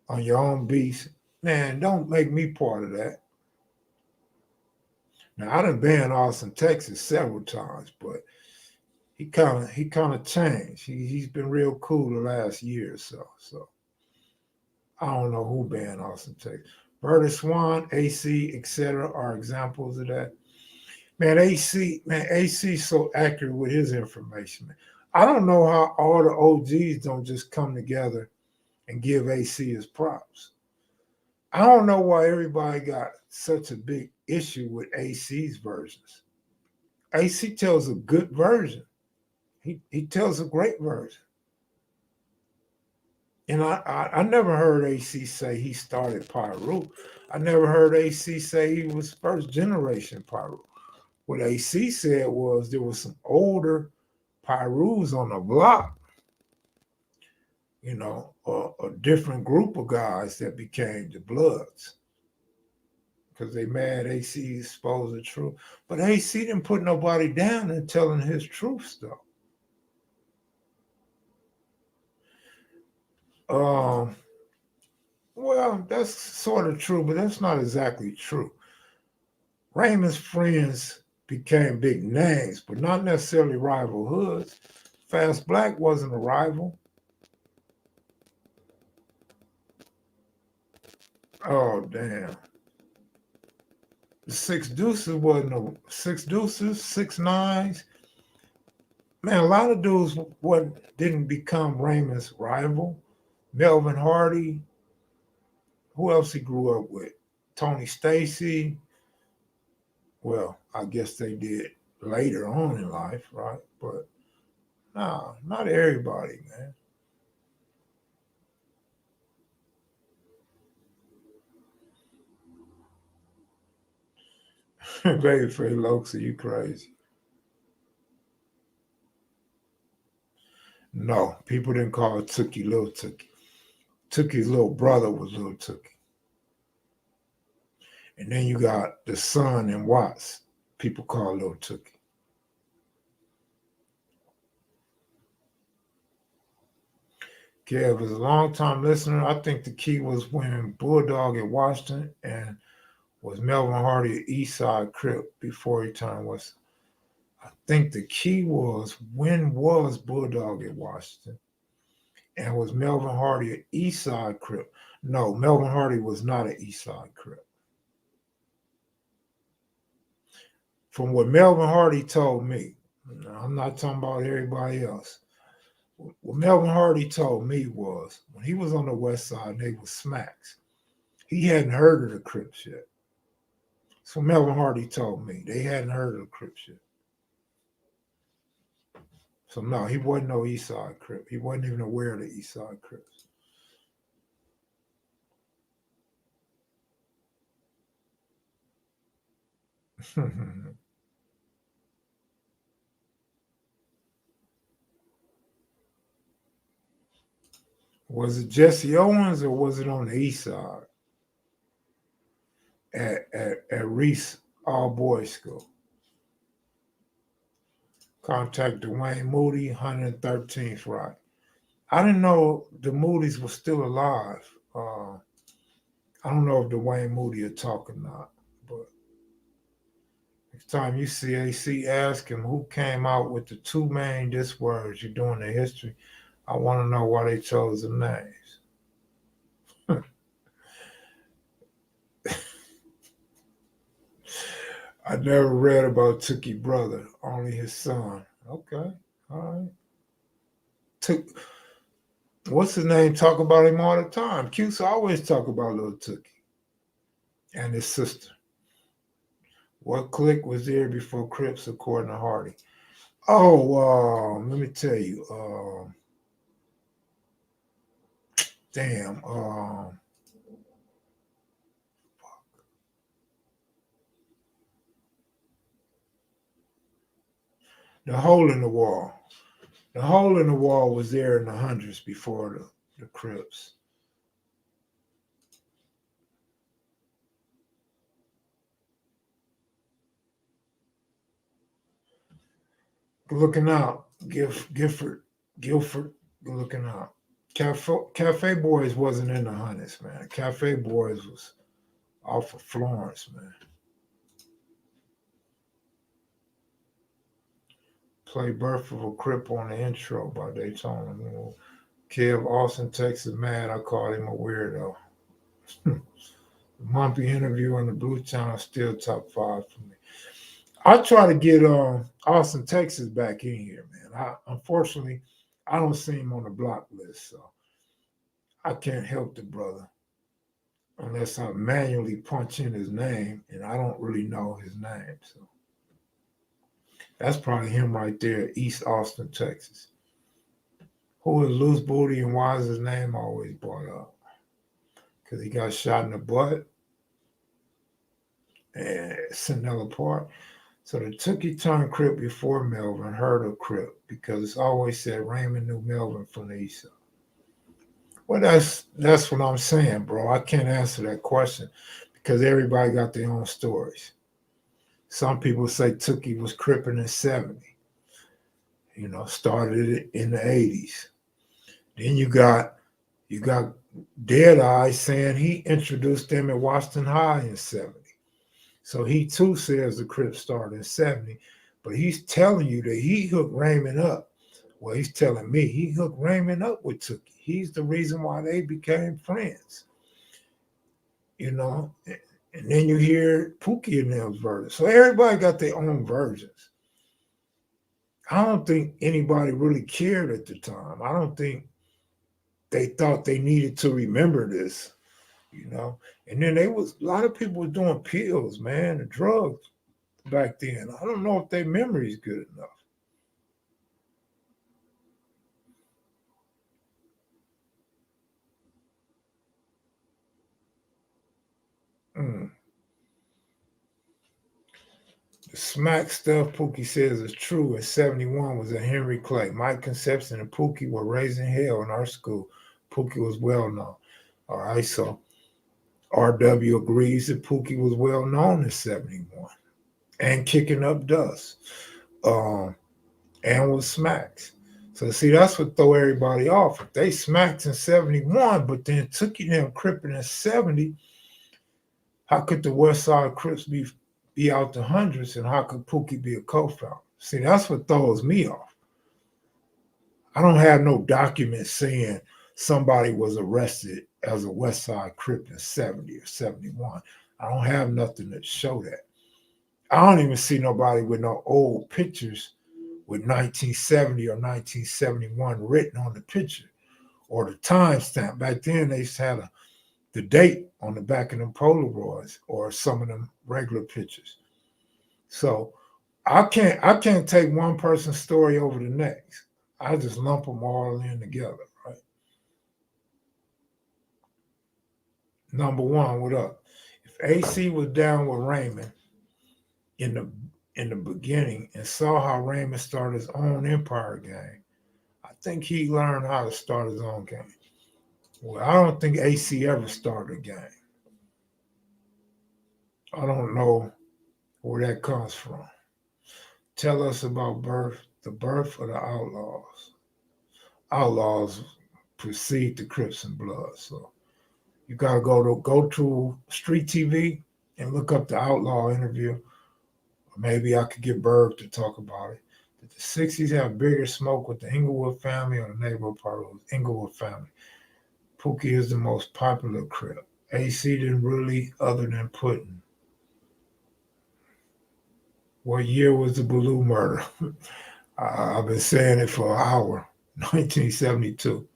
on your own beats, man, don't make me part of that. Now I done banned Austin, Texas several times, but he kind of changed. He's been real cool the last year or so. So I don't know who banned Austin, Texas. Berta Swan, AC, etc. are examples of that. Man, AC's so accurate with his information. Man. I don't know how all the OGs don't just come together and give AC his props. I don't know why everybody got such a big issue with AC's versions. AC tells a good version. He tells a great version. And I never heard AC say he started Pyru. I never heard AC say he was first generation Pyru. What AC said was there was some older Pyrus on the block, a different group of guys that became the Bloods because they mad AC exposed the truth. But AC didn't put nobody down in telling his truth though. Well, that's sort of true, but that's not exactly true. Raymond's friends became big names, but not necessarily rival hoods. Fast Black wasn't a rival. Oh damn. The Six Deuces wasn't a Six Deuces, 6 9s. Man, a lot of dudes didn't become Raymond's rival. Melvin Hardy. Who else he grew up with? Tony Stacy. Well, I guess they did later on in life, right? But nah, not everybody, man. Babyface Lokes, are you crazy? No, people didn't call Tookie Little Tookie. Tookie's little brother was Little Tookie. And then you got the son and Watts. People call Little Tookie. Kev is a long-time listener. I think the key was when Bulldog at Washington and was Melvin Hardy at East Side Crip before he turned West. I think the key was when was Bulldog at Washington and was Melvin Hardy at East Side Crip. No, Melvin Hardy was not at East Side Crip. From what Melvin Hardy told me, I'm not talking about everybody else. What Melvin Hardy told me was when he was on the West Side and they was Smaks, he hadn't heard of the Crips yet. So Melvin Hardy told me they hadn't heard of the Crips yet. So no, he wasn't no East Side Crip. He wasn't even aware of the East Side Crips. Was it Jesse Owens or was it on the east side at Reese All Boys School? Contact Dwayne Moody, 113th right. I didn't know the Moody's was still alive. I don't know if Dwayne Moody will talk or not, but next time you see AC, ask him who came out with the two main diss words you're doing the history. I want to know why they chose the names. I never read about Tookie brother, only his son. Okay, all right. Took what's his name? Talk about him all the time. Cuse always talk about little Tookie and his sister. What clique was there before Crips, according to Hardy? Oh, let me tell you. Damn. The hole in the wall. The hole in the wall was there in the hundreds before the Crips. Looking out. Guilford, looking out. Cafe Boys wasn't in the hundreds, man. Cafe Boys was off of Florence, man. Play Barefoot Crip on the intro by Daytona. Kev Austin, Texas, mad. I called him a weirdo. The Mumpy interview on the Blue Channel still top 5 for me. I try to get Austin, Texas back in here, man. Unfortunately, I don't see him on the block list, so I can't help the brother unless I manually punch in his name, and I don't really know his name. So that's probably him right there, East Austin, Texas. Who is Loose Booty and why is his name always brought up? Because he got shot in the butt and Cinella Park. So the Tookie turned Crip before Melvin heard of Crip because it's always said Raymond knew Melvin from the East Side. Well, that's what I'm saying, bro. I can't answer that question because everybody got their own stories. Some people say Tookie was Crippin' in 70. Started it in the 80s. Then you got Dead Eye saying he introduced them at Washington High in 70. So he too says the Crips started in 70, but he's telling you that he hooked Raymond up. Well, he's telling me he hooked Raymond up with Tookie. He's the reason why they became friends. And then you hear Pookie and them's versions. So everybody got their own versions. I don't think anybody really cared at the time. I don't think they thought they needed to remember this. And then a lot of people were doing pills, man, and drugs back then. I don't know if their memory is good enough. Mm. The Smaks stuff Pookie says is true. In 71 was a Henry Clay. Mike Conception and Pookie were raising hell in our school. Pookie was well known. All right, so RW agrees that Pookie was well known in 71 and kicking up dust. And with Smaks. So see, that's what throw everybody off. If they Smaks in 71, but then Tookie them Crippin' in 70, how could the West Side Crips be out the hundreds and how could Pookie be a co-founder? See, that's what throws me off. I don't have no documents saying somebody was arrested as a West Side Crip in 70 or 71. I don't have nothing to show that. I don't even see nobody with no old pictures with 1970 or 1971 written on the picture or the timestamp. Back then, they used to have the date on the back of them Polaroids or some of them regular pictures. So I can't take one person's story over the next. I just lump them all in together, right? Number one, what up? If AC was down with Raymond in the beginning and saw how Raymond started his own empire game. I think he learned how to start his own game. Well, I don't think AC ever started a game. I don't know where that comes from. Tell us about the birth of the Outlaws. Outlaws precede the Crips and Bloods. So you gotta go to Street TV and look up the Outlaw interview. Or maybe I could get Berg to talk about it. Did the 60s have bigger smoke with the Inglewood family or the neighborhood part of the Inglewood family? Pookie is the most popular Crip. AC didn't really, other than Puddin'. What year was the Baloo murder? I've been saying it for an hour. 1972.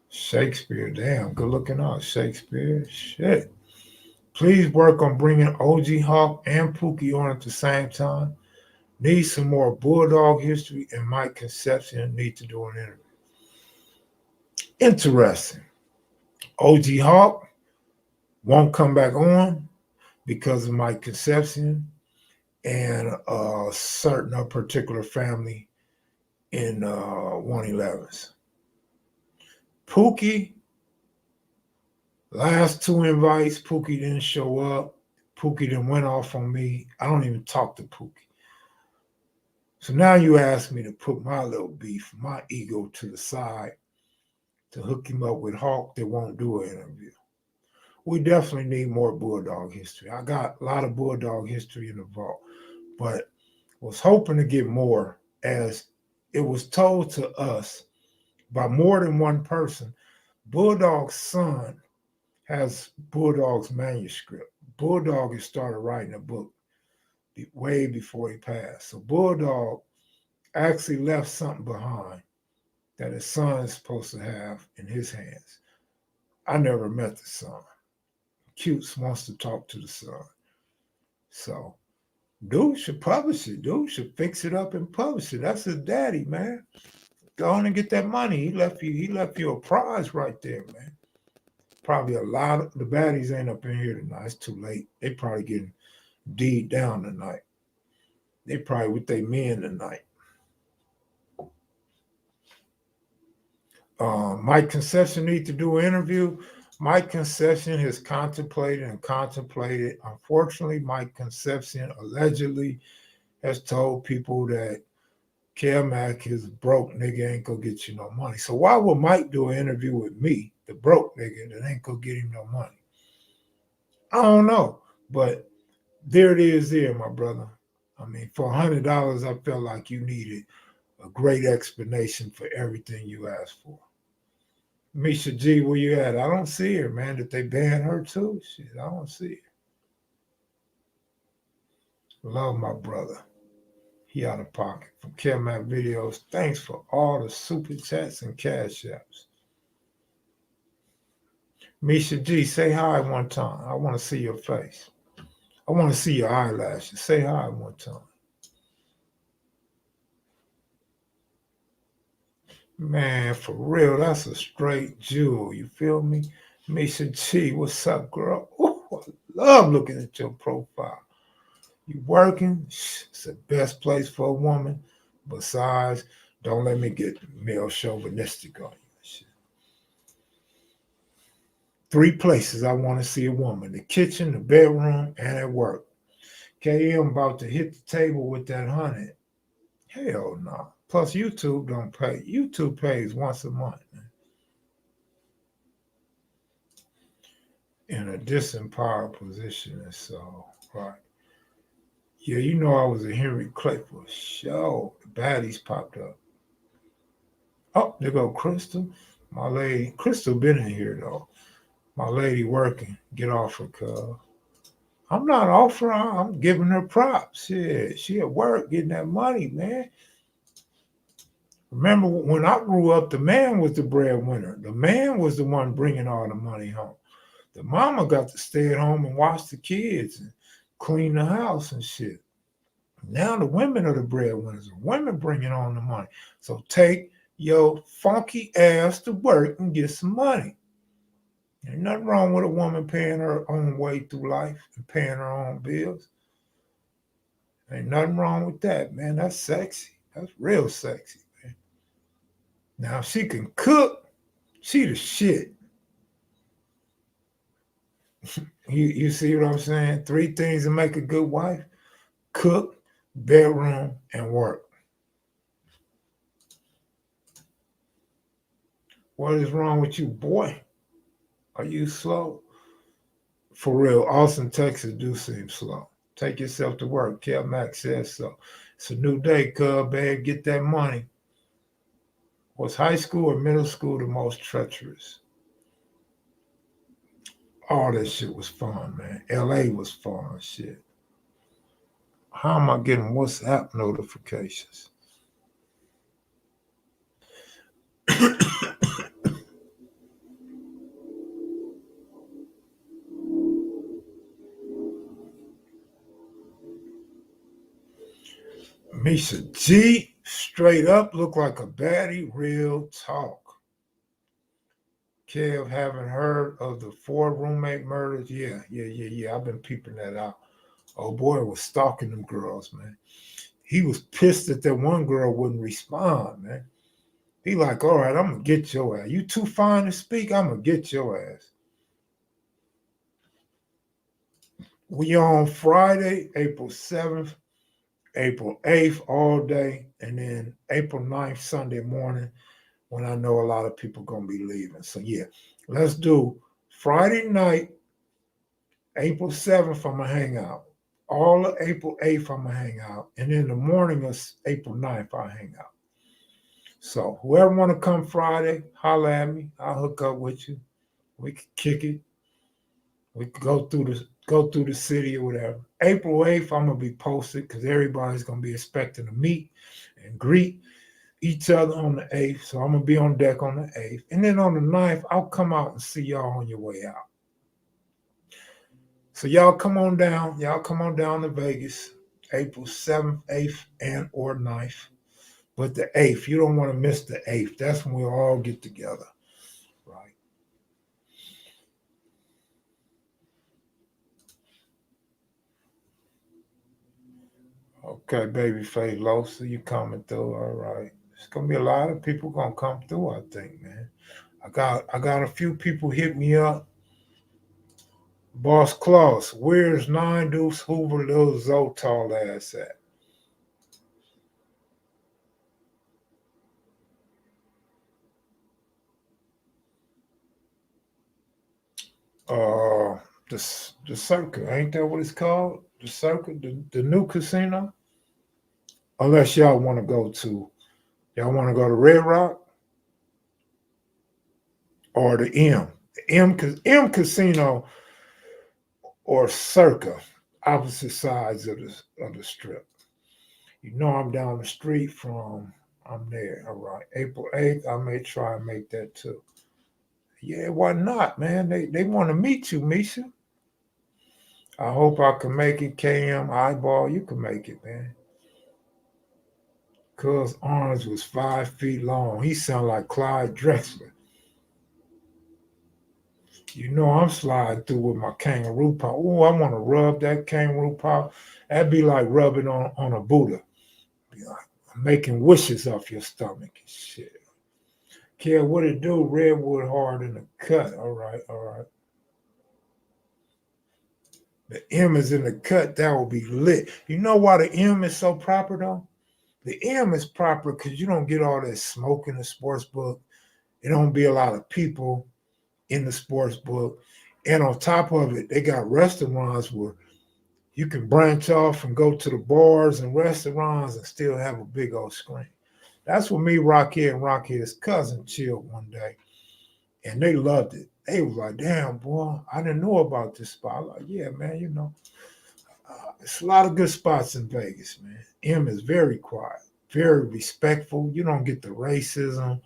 Shakespeare, damn, good looking out. Shakespeare, shit. Please work on bringing OG Hawk and Pookie on at the same time. Need some more Bulldog history, and Mike Concepcion need to do an interview. Interesting. OG Hawk won't come back on because of Mike Concepcion and a certain particular family in 111s. Pookie, last two invites, Pookie didn't show up. Pookie then went off on me. I don't even talk to Pookie. So now you ask me to put my little beef, my ego to the side to hook him up with Hawk that won't do an interview. We definitely need more Bulldog history. I got a lot of Bulldog history in the vault, but was hoping to get more, as it was told to us by more than one person. Bulldog's son has Bulldog's manuscript. Bulldog had started writing a book way before he passed. So Bulldog actually left something behind that his son is supposed to have in his hands. I never met the son. Cutes wants to talk to the son. So dude should publish it. Dude should fix it up and publish it. That's his daddy, man. Go on and get that money. He left you a prize right there, man. Probably a lot of the baddies ain't up in here tonight. It's too late. They probably getting D'd down tonight. They probably with their men tonight. Mike Concession need to do an interview. Mike Concession has contemplated. Unfortunately, Mike Concepcion allegedly has told people that Kev is broke nigga, ain't gonna get you no money. So why would Mike do an interview with me, the broke nigga, that ain't gonna get him no money? I don't know, but there it is there, my brother. I mean, for $100, I felt like you needed a great explanation for everything you asked for. Misha G, where you at? I don't see her, man. Did they ban her too? Shit, I don't see her. Love my brother. He out of pocket. From kevmacvideos, thanks for all the super chats and cash apps. Misha G, say hi one time. I want to see your face. I want to see your eyelashes. Say hi one time. Man, for real, that's a straight jewel. You feel me? Misha G, what's up, girl? Ooh, I love looking at your profile. You working? It's the best place for a woman. Besides, don't let me get male chauvinistic on you. 3 places I want to see a woman: the kitchen, the bedroom, and at work. KM about to hit the table with that 100. Hell no. Plus, YouTube don't pay. YouTube pays once a month. Man. In a disempowered position, and so, right. Yeah, you know I was a Henry Clay for sure. The baddies popped up. Oh, there go Crystal. My lady. Crystal been in here, though. My lady working. Get off her, cuz. I'm not offering her. I'm giving her props. Shit, she at work getting that money, man. Remember when I grew up, the man was the breadwinner. The man was the one bringing all the money home. The mama got to stay at home and watch the kids and clean the house and shit. Now the women are the breadwinners. The women bringing on the money. So take your funky ass to work and get some money. Ain't nothing wrong with a woman paying her own way through life and paying her own bills. Ain't nothing wrong with that, man. That's sexy. That's real sexy, man. Now, if she can cook, she the shit. You see what I'm saying? 3 things to make a good wife: cook, bedroom, and work. What is wrong with you, boy? Are you slow? For real, Austin, Texas do seem slow. Take yourself to work. Kev Max says so. It's a new day, cub, babe. Get that money. Was high school or middle school the most treacherous? All that shit was fun, man. LA was fun, shit. How am I getting WhatsApp notifications? Misha G, straight up, look like a baddie, real talk. Kev, haven't heard of the 4 roommate murders? Yeah. I've been peeping that out. Oh boy, was stalking them girls, man. He was pissed that that one girl wouldn't respond, man. He like, all right, I'm gonna get your ass. You too fine to speak, I'm gonna get your ass. We on Friday, April 7th, April 8th all day, and then April 9th, Sunday morning, when I know a lot of people gonna be leaving. So yeah, let's do Friday night, April 7th, I'm gonna hang out. All of April 8th, I'm gonna hang out. And in the morning of April 9th, I'll hang out. So whoever wanna come Friday, holla at me. I'll hook up with you. We can kick it. We could go through the city or whatever. April 8th, I'm gonna be posted because everybody's gonna be expecting to meet and greet each other on the 8th. So I'm gonna be on deck on the 8th. And then on the 9th, I'll come out and see y'all on your way out. So y'all come on down. Y'all come on down to Vegas, April 7th, 8th, and or 9th. But the 8th, you don't want to miss the 8th. That's when we'll all get together. Right. Okay, Babyface Losa, you coming through. All right. It's gonna be a lot of people gonna come through, I think, man. I got a few people hit me up. Boss Claus, where's Nine Deuce Hoover little Zotall ass at? Uh the Circle, ain't that what it's called? The Circle, the new casino? Unless y'all want to go to Red Rock or the M Casino or Circa, opposite sides of the strip. You know I'm down the street from. I'm there. All right, April 8th. I may try and make that too. Yeah, why not, man? They want to meet you, Misha. I hope I can make it. KM Eyeball, you can make it, man. Cuz arms was 5 feet long. He sound like Clyde Drexler. You know I'm sliding through with my kangaroo paw. Oh, I want to rub that kangaroo paw. That'd be like rubbing on a Buddha. Be like making wishes off your stomach and shit. Care what it do? Redwood hard in the cut. All right, all right. The M is in the cut. That will be lit. You know why the M is so proper though? The M is proper because you don't get all that smoke in the sports book. It don't be a lot of people in the sports book. And on top of it, they got restaurants where you can branch off and go to the bars and restaurants and still have a big old screen. That's what me, Rockhead, and Rockhead's cousin chilled one day. And they loved it. They was like, damn, boy, I didn't know about this spot. I'm like, yeah, man, it's a lot of good spots in Vegas, man. M is very quiet, very respectful. You don't get the racism,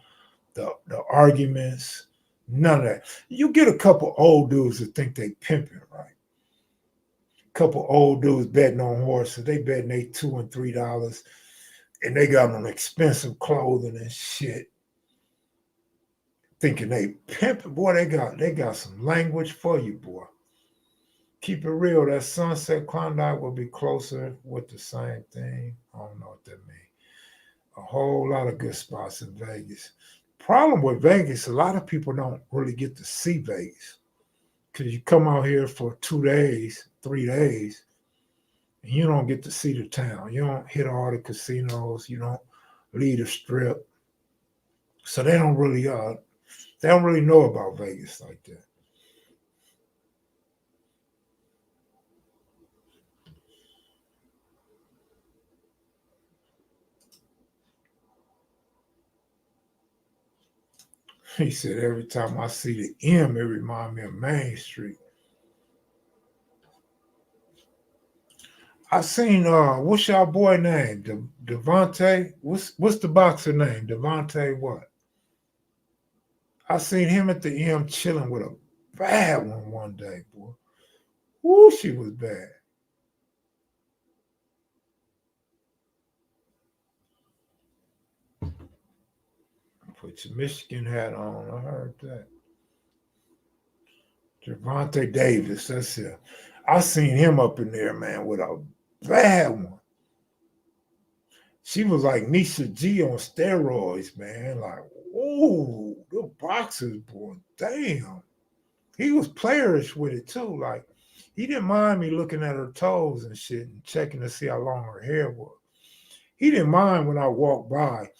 the arguments, none of that. You get a couple old dudes that think they pimping, right? Couple old dudes betting on horses. They betting they $2 and $3, and they got on expensive clothing and shit. thinking they pimping. Boy, they got some language for you, boy. Keep it real. That Sunset Klondike will be closer with the same thing. I don't know what that means. A whole lot of good spots in Vegas. Problem with Vegas, a lot of people don't really get to see Vegas because you come out here for 2 days, 3 days, and you don't get to see the town. You don't hit all the casinos. You don't leave the strip. So they don't really know about Vegas like that. He said every time I see the M, it reminds me of Main Street. I seen what's y'all boy name? Devontae? What's the boxer name? Devontae what? I seen him at the M chilling with a bad one day, boy. Woo, she was bad. Put your Michigan hat on. I heard that. Javante Davis, that's it. I seen him up in there, man, with a bad one. She was like Nisha G on steroids, man. Like, ooh, the boxers, boy, damn. He was playerish with it too. Like, he didn't mind me looking at her toes and shit and checking to see how long her hair was. He didn't mind when I walked by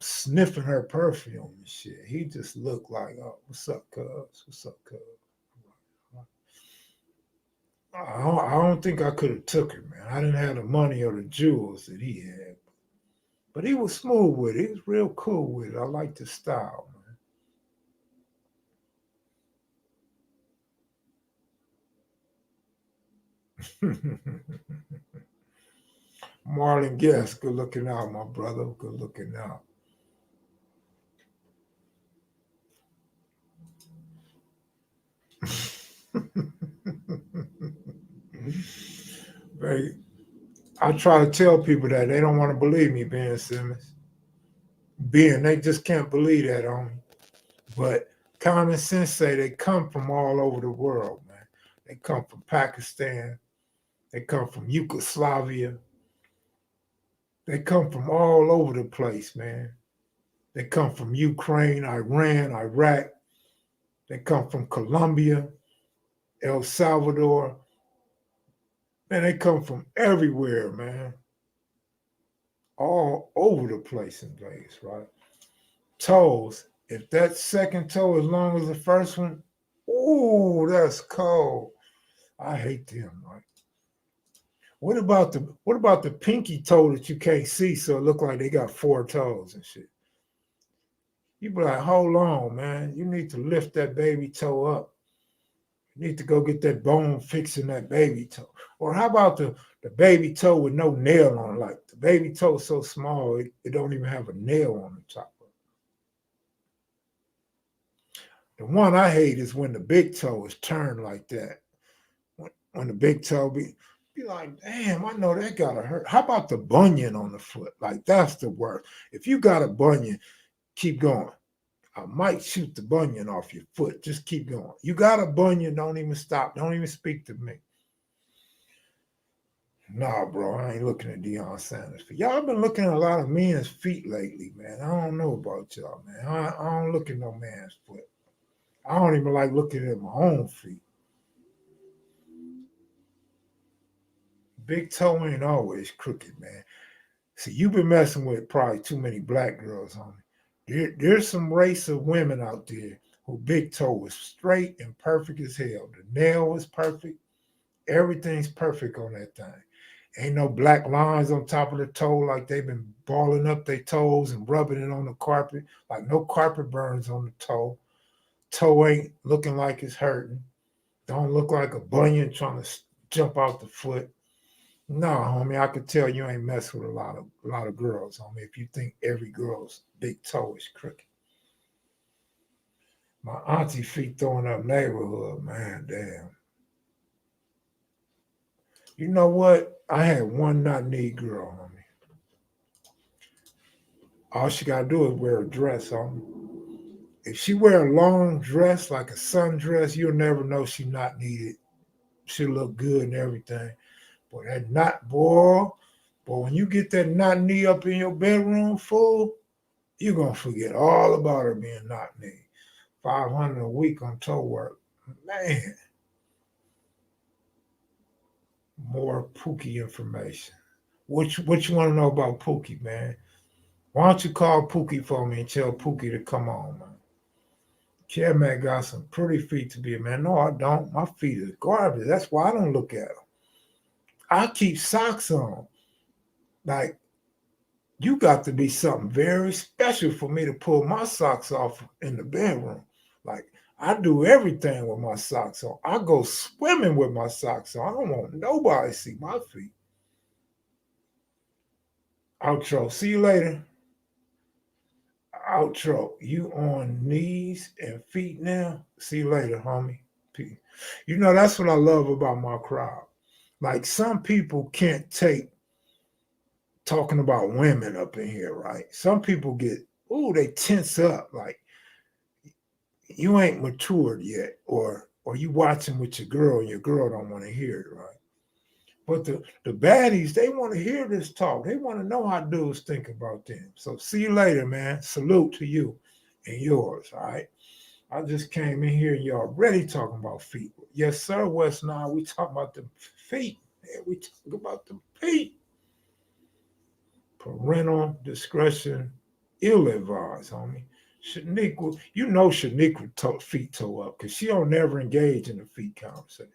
sniffing her perfume and shit. He just looked like, oh, what's up, cuz? What's up, cuz? I don't think I could have took her, man. I didn't have the money or the jewels that he had. But he was smooth with it. He was real cool with it. I liked his style, man. Marlon Guest, good looking out, my brother. Good looking out. Very, I try to tell people that they don't want to believe me, Ben Simmons. They just can't believe that on me. But common sense say they come from all over the world, man. They come from Pakistan. They come from Yugoslavia. They come from all over the place, man. They come from Ukraine, Iran, Iraq. They come from Colombia, El Salvador. Man, they come from everywhere, man. All over the place in Vegas, right? Toes. If that second toe is long as the first one, ooh, that's cold. I hate them, right? What about the pinky toe that you can't see so it look like they got four toes and shit? You be like, hold on, man. You need to lift that baby toe up. You need to go get that bone fixing that baby toe. Or how about the baby toe with no nail on it? Like the baby toe so small it don't even have a nail on the top of it. The one I hate is when the big toe is turned like that. When the big toe be like, damn, I know that gotta hurt. How about the bunion on the foot? Like that's the worst. If you got a bunion, keep going. I might shoot the bunion off your foot. Just keep going. You got a bunion, don't even stop. Don't even speak to me. Nah, bro, I ain't looking at Deion Sanders' feet. Y'all been looking at a lot of men's feet lately, man. I don't know about y'all, man. I don't look at no man's foot. I don't even like looking at my own feet. Big toe ain't always crooked, man. See, you've been messing with probably too many black girls, homie. There's some race of women out there who big toe is straight and perfect as hell. The nail is perfect. Everything's perfect on that thing. Ain't no black lines on top of the toe like they've been balling up their toes and rubbing it on the carpet. Like no carpet burns on the toe. Toe ain't looking like it's hurting. Don't look like a bunion trying to jump out the foot. No, homie, I could tell you ain't mess with a lot of girls, homie. If you think every girl's big toe is crooked. My auntie feet throwing up neighborhood, man, damn. You know what? I had one not need girl, homie. All she gotta do is wear a dress, homie. If she wear a long dress like a sundress, you'll never know she not needed. She look good and everything. But that knot, boy, when you get that knot knee up in your bedroom full, you're gonna forget all about her being knot knee. 500 a week on toe work. Man, more Pookie information. What you want to know about Pookie, man? Why don't you call Pookie for me and tell Pookie to come on, man? Kevmac got some pretty feet to be a man. No, I don't. My feet is garbage. That's why I don't look at them. I keep socks on. Like, you got to be something very special for me to pull my socks off in the bedroom. Like, I do everything with my socks on. I go swimming with my socks on. I don't want nobody to see my feet. Outro. See you later. Outro. You on knees and feet now? See you later, homie. Peace. You know, that's what I love about my crowd. Like, some people can't take talking about women up in here, right? Some people get, they tense up. Like, you ain't matured yet, or you watching with your girl and your girl don't want to hear it, right? But the baddies, they want to hear this talk. They want to know how dudes think about them. So see you later, man. Salute to you and yours, all right? I just came in here and y'all already talking about feet. Yes, sir, West Nile. We talking about the feet. Man. We talking about the feet. Parental discretion ill-advised, homie. Shaniqua, you know Shaniqua feet toe up because she don't never engage in the feet conversation.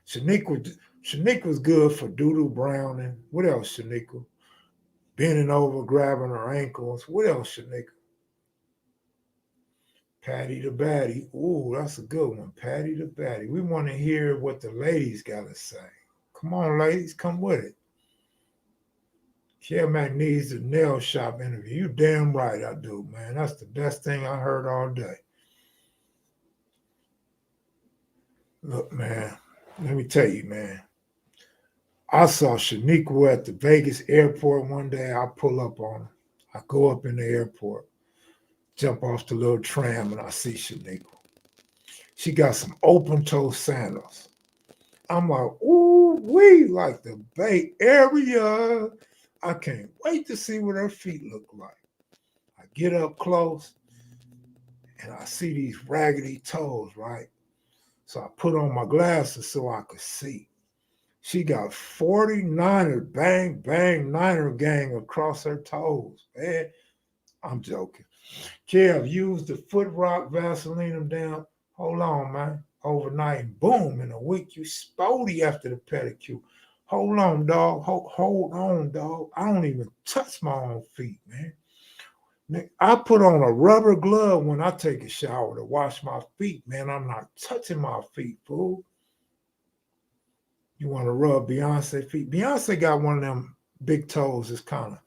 Shaniqua's good for doodle browning. What else, Shaniqua? Bending over, grabbing her ankles. What else, Shaniqua? Patty the Batty. Ooh, that's a good one. Patty the Batty. We want to hear what the ladies got to say. Come on, ladies, come with it. Kevmac needs a nail shop interview. You damn right I do, man. That's the best thing I heard all day. Look, man, let me tell you, man. I saw Shaniqua at the Vegas airport one day. I pull up on her. I go up in the airport, jump off the little tram, and I see Shaniqua. She got some open-toe sandals. I'm like, ooh, we like the Bay Area. I can't wait to see what her feet look like. I get up close, and I see these raggedy toes, right? So I put on my glasses so I could see. She got 49er bang, bang, niner gang across her toes, man. I'm joking. Kev used the foot rock, Vaseline them down. Hold on, man. Overnight, and boom, in a week, you spotty after the pedicure. Hold on, dog. Hold on, dog. I don't even touch my own feet, man. I put on a rubber glove when I take a shower to wash my feet, man. I'm not touching my feet, fool. You want to rub Beyonce feet? Beyonce got one of them big toes that's kind of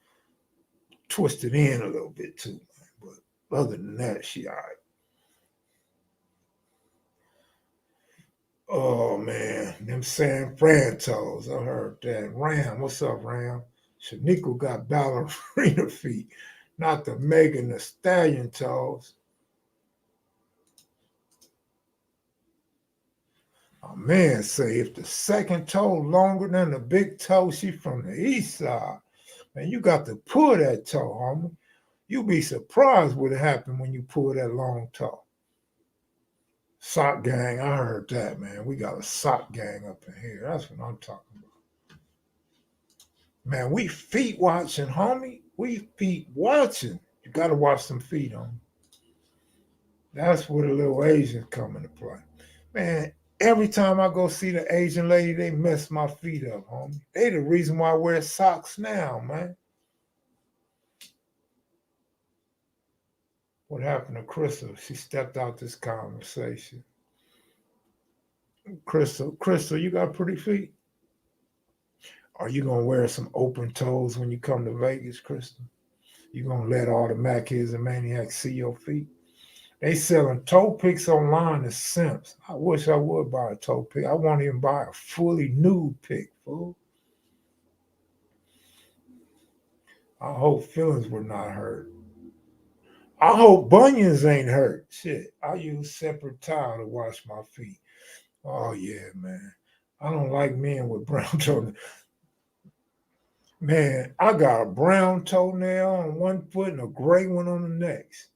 twisted in a little bit too, man. But other than that, she all right. Oh man, them San Fran toes. I heard that. Ram, what's up, Ram? Shaniqua got ballerina feet, not the Megan Thee Stallion toes. A man say if the second toe longer than the big toe, she from the east side. Man, you got to pull that toe, homie. You be surprised what happened when you pull that long toe. Sock gang, I heard that, man. We got a sock gang up in here. That's what I'm talking about. Man, we feet watching, homie. We feet watching. You got to watch some feet, homie. That's where the little Asians come into play. Man, every time I go see the Asian lady, they mess my feet up, homie. They the reason why I wear socks now, man. What happened to Crystal? She stepped out this conversation. Crystal, you got pretty feet? Are you gonna wear some open toes when you come to Vegas, Crystal? You gonna let all the Mackids and Maniacs see your feet? They selling toe picks online as simps. I wish I would buy a toe pick. I won't even buy a fully nude pick, fool. I hope feelings were not hurt. I hope bunions ain't hurt. Shit, I use separate towel to wash my feet. Oh yeah, man. I don't like men with brown toenails. Man, I got a brown toenail on one foot and a gray one on the next.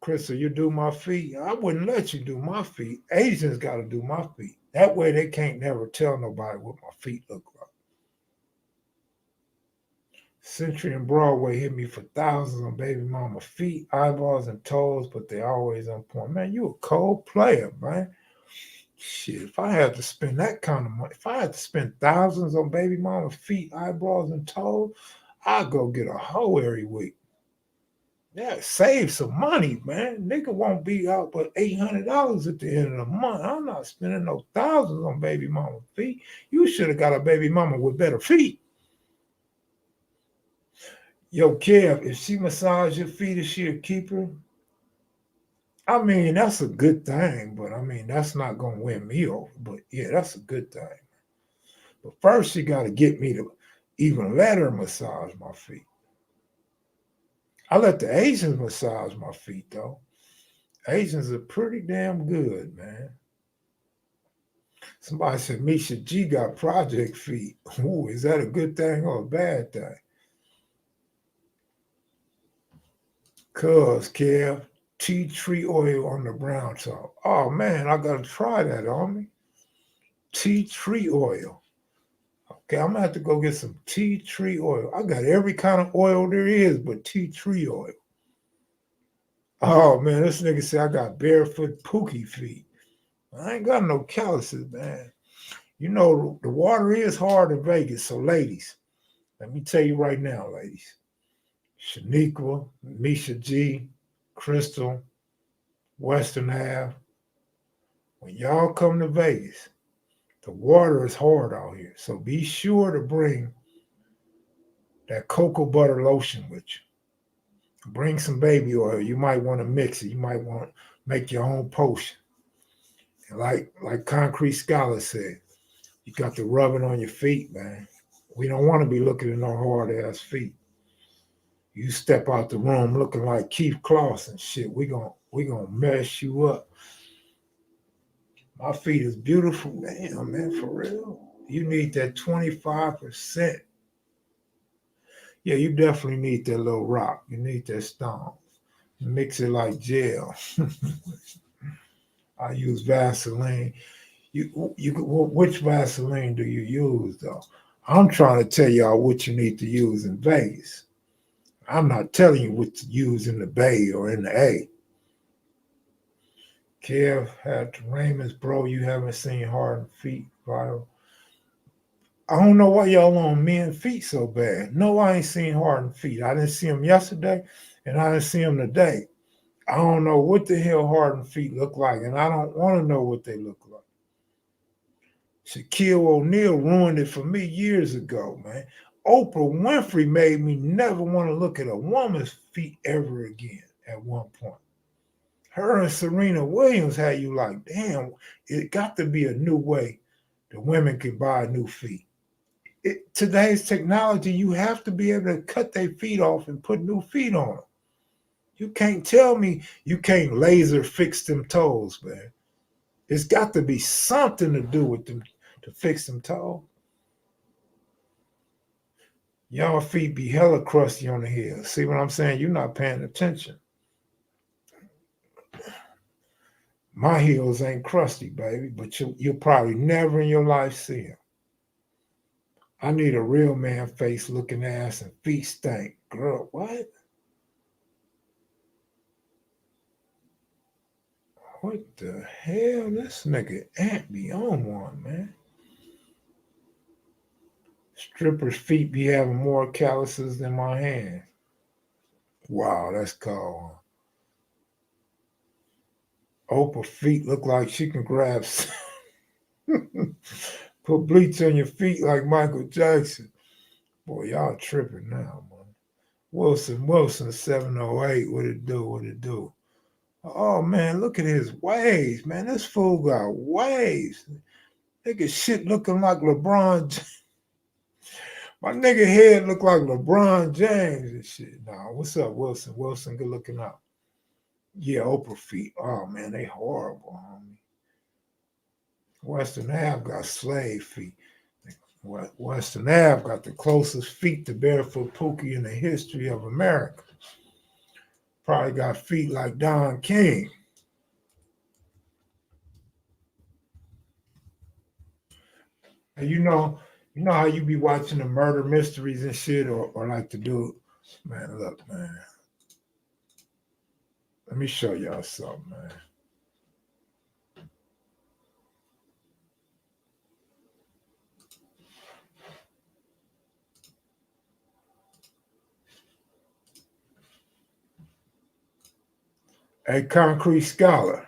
Crystal, you do my feet? I wouldn't let you do my feet. Asians got to do my feet. That way they can't never tell nobody what my feet look like. Century and Broadway hit me for thousands on baby mama feet, eyeballs, and toes, but they always on point. Man, you a cold player, man. Shit, if I had to spend that kind of money, if I had to spend thousands on baby mama feet, eyeballs, and toes, I'd go get a hoe every week. Yeah, save some money, man. Nigga won't be out but $800 at the end of the month. I'm not spending no thousands on baby mama feet. You should have got a baby mama with better feet. Yo, Kev, if she massage your feet, is she a keeper? I mean, that's a good thing, but I mean, that's not gonna win me over. But yeah, that's a good thing. But first, she got to get me to even let her massage my feet. I let the Asians massage my feet though. Asians are pretty damn good, man. Somebody said Misha G got project feet. Ooh, is that a good thing or a bad thing? Cuz, Kev, tea tree oil on the brown top. Oh man, I gotta try that on me. Tea tree oil. Okay, I'm gonna have to go get some tea tree oil. I got every kind of oil there is, but tea tree oil. Oh man, this nigga said I got barefoot pookie feet. I ain't got no calluses, man. You know the water is hard in Vegas, so ladies, let me tell you right now, ladies. Shaniqua, Misha G, Crystal, Western Ave. When y'all come to Vegas, the water is hard out here. So be sure to bring that cocoa butter lotion with you. Bring some baby oil. You might want to mix it. You might want to make your own potion. And like Concrete Scholar said, you got to rub it on your feet, man. We don't want to be looking at no hard ass feet. You step out the room looking like Keith Claus and shit. We gonna mess you up. My feet is beautiful. Damn, man, for real. You need that 25%. Yeah, you definitely need that little rock. You need that stone. Mix it like gel. I use Vaseline. Which Vaseline do you use though? I'm trying to tell y'all what you need to use in Vegas. I'm not telling you what to use in the Bay or in the A. Kev had Raymond's bro. You haven't seen Harden feet viral. I don't know why y'all on men feet so bad. No, I ain't seen Harden feet. I didn't see him yesterday, and I didn't see him today. I don't know what the hell Harden feet look like, and I don't want to know what they look like. Shaquille O'Neal ruined it for me years ago, man. Oprah Winfrey made me never want to look at a woman's feet ever again at one point. Her and Serena Williams had you like, damn, it got to be a new way that women can buy new feet. Today's technology, you have to be able to cut their feet off and put new feet on them. You can't tell me you can't laser fix them toes, man. It's got to be something to do with them to fix them toes. Y'all feet be hella crusty on the heel. See what I'm saying? You're not paying attention. My heels ain't crusty, baby, but you'll probably never in your life see them. I need a real man face looking ass and feet stank. Girl, what? What the hell? This nigga Ant be on one, man. Strippers' feet be having more calluses than my hands. Wow, that's cold. Oprah feet look like she can grab. Put bleach on your feet like Michael Jackson. Boy, y'all tripping now, man. Wilson 708. What it do? What it do? Oh man, look at his waves, man. This fool got waves. Nigga shit looking like LeBron. My nigga head look like LeBron James and shit. Nah, what's up, Wilson? Wilson, good looking out. Yeah, Oprah feet. Oh man, they horrible, homie. Western Ave got slave feet. Western Ave got the closest feet to Barefoot Pookie in the history of America. Probably got feet like Don King. And you know how you be watching the murder mysteries and shit, or like the dude, man, look, man. Let me show y'all something, man. A concrete scholar.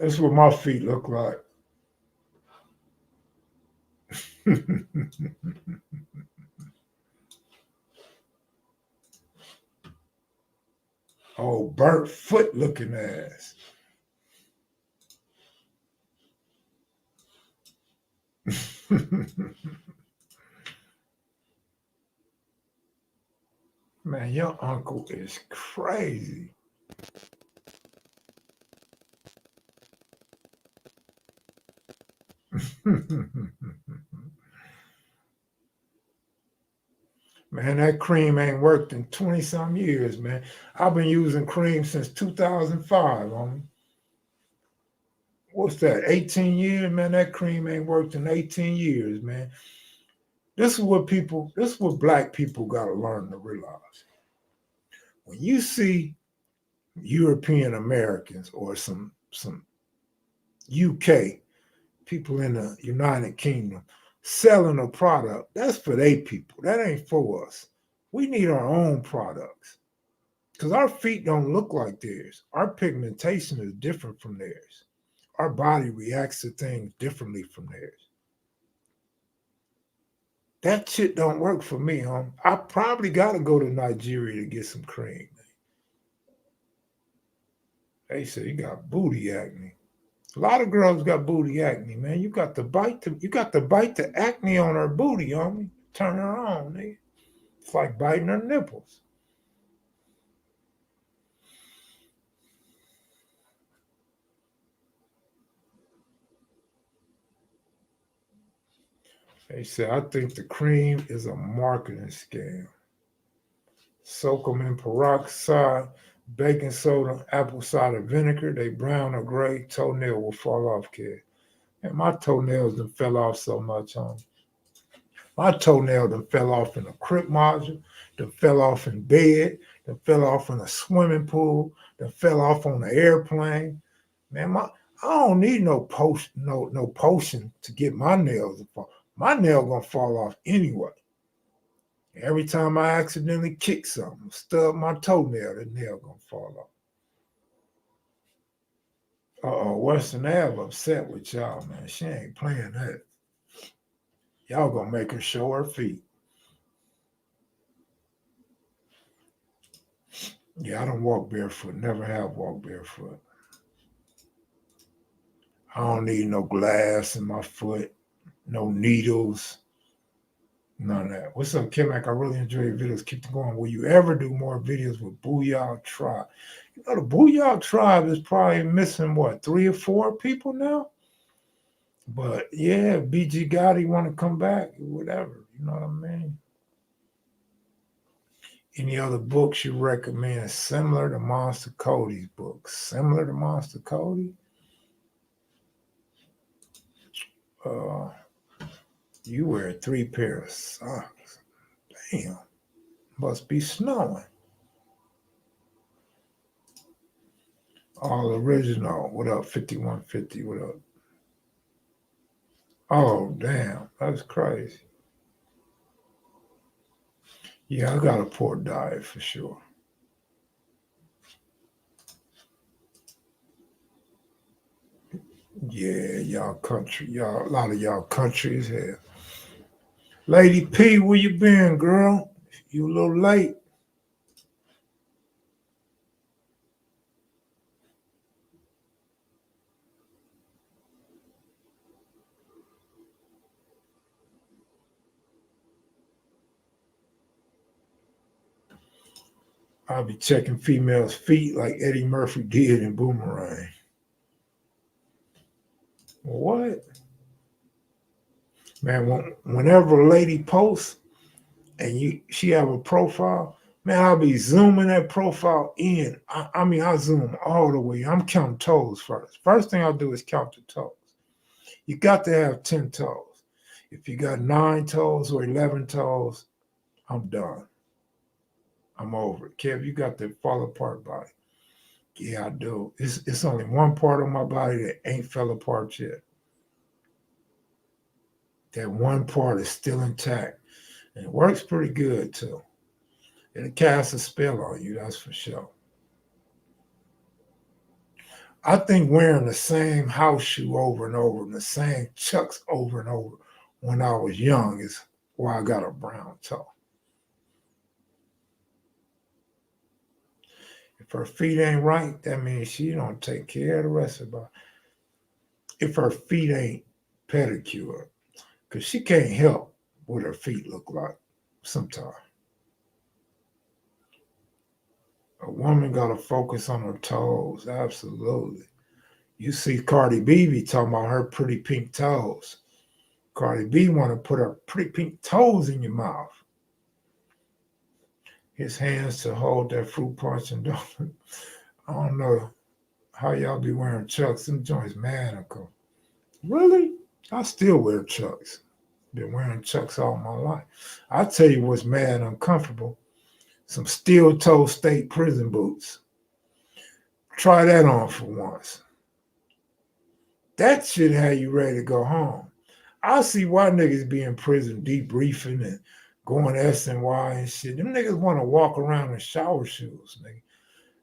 That's what my feet look like. Oh, burnt foot looking ass. Man, your uncle is crazy. Man, that cream ain't worked in 20 some years, man. I've been using cream since 2005, homie. What's that, 18 years, man? That cream ain't worked in 18 years, man. This is what black people gotta learn to realize. When you see European Americans or some UK people in the United Kingdom selling a product, that's for they people. That ain't for us. We need our own products because our feet don't look like theirs. Our pigmentation is different from theirs. Our body reacts to things differently from theirs. That shit don't work for me, home. I probably got to go to Nigeria to get some cream. They say you got booty acne. A lot of girls got booty acne, man. You got to bite the acne on her booty, homie. Turn her on, nigga. It's like biting her nipples. They say I think the cream is a marketing scam. Soak them in peroxide, baking soda, apple cider vinegar. They brown or gray. Toenail will fall off, kid. And my toenails done fell off so much, homie. My toenail done fell off in a crip module, done fell off in bed, done fell off in a swimming pool, done fell off on an airplane. Man, I don't need no potion to get my nails to fall. My nail gonna fall off anyway. Every time I accidentally kick something, stub my toenail, the nail gonna fall off. Western Ave upset with y'all, man. She ain't playing that. Y'all gonna make her show her feet. Yeah, I don't walk barefoot. Never have walked barefoot. I don't need no glass in my foot, no needles, none of that. What's up, Kim? I really enjoy your videos. Keep them going. Will you ever do more videos with Booyah Tribe? You know, the Booyah Tribe is probably missing what, 3 or 4 people now? But yeah, BG Gotti want to come back, whatever. You know what I mean? Any other books you recommend similar to Monster Cody's books? Similar to Monster Cody? Uh, you wear 3 pair of socks. Damn. Must be snowing. All original. What up, 5150? What up? Oh, damn. That's crazy. Yeah, I got a poor diet for sure. Yeah, y'all country. Y'all, a lot of y'all country as hell. Lady P, where you been, girl? You a little late. I'll be checking females' feet like Eddie Murphy did in Boomerang. What? Man, whenever a lady posts and she have a profile, man, I'll be zooming that profile in. I mean, I zoom all the way. I'm counting toes first. First thing I'll do is count the toes. You got to have 10 toes. If you got 9 toes or 11 toes, I'm done. I'm over it. Kev, you got that fall apart body. Yeah, I do. It's only one part of my body that ain't fell apart yet. That one part is still intact. And it works pretty good too. It'll cast a spell on you, that's for sure. I think wearing the same house shoe over and over and the same chucks over and over when I was young is why I got a brown toe. If her feet ain't right, that means she don't take care of the rest of her. If her feet ain't pedicured, because she can't help what her feet look like sometimes. A woman got to focus on her toes, absolutely. You see Cardi B be talking about her pretty pink toes. Cardi B want to put her pretty pink toes in your mouth. His hands to hold that fruit punch and don't. I don't know how y'all be wearing chucks. Them joints mad uncomfortable. Really? I still wear chucks. Been wearing chucks all my life. I tell you what's mad uncomfortable. Some steel toe state prison boots. Try that on for once. That shit have you ready to go home. I see why niggas be in prison debriefing and going SNY and shit. Them niggas want to walk around in shower shoes,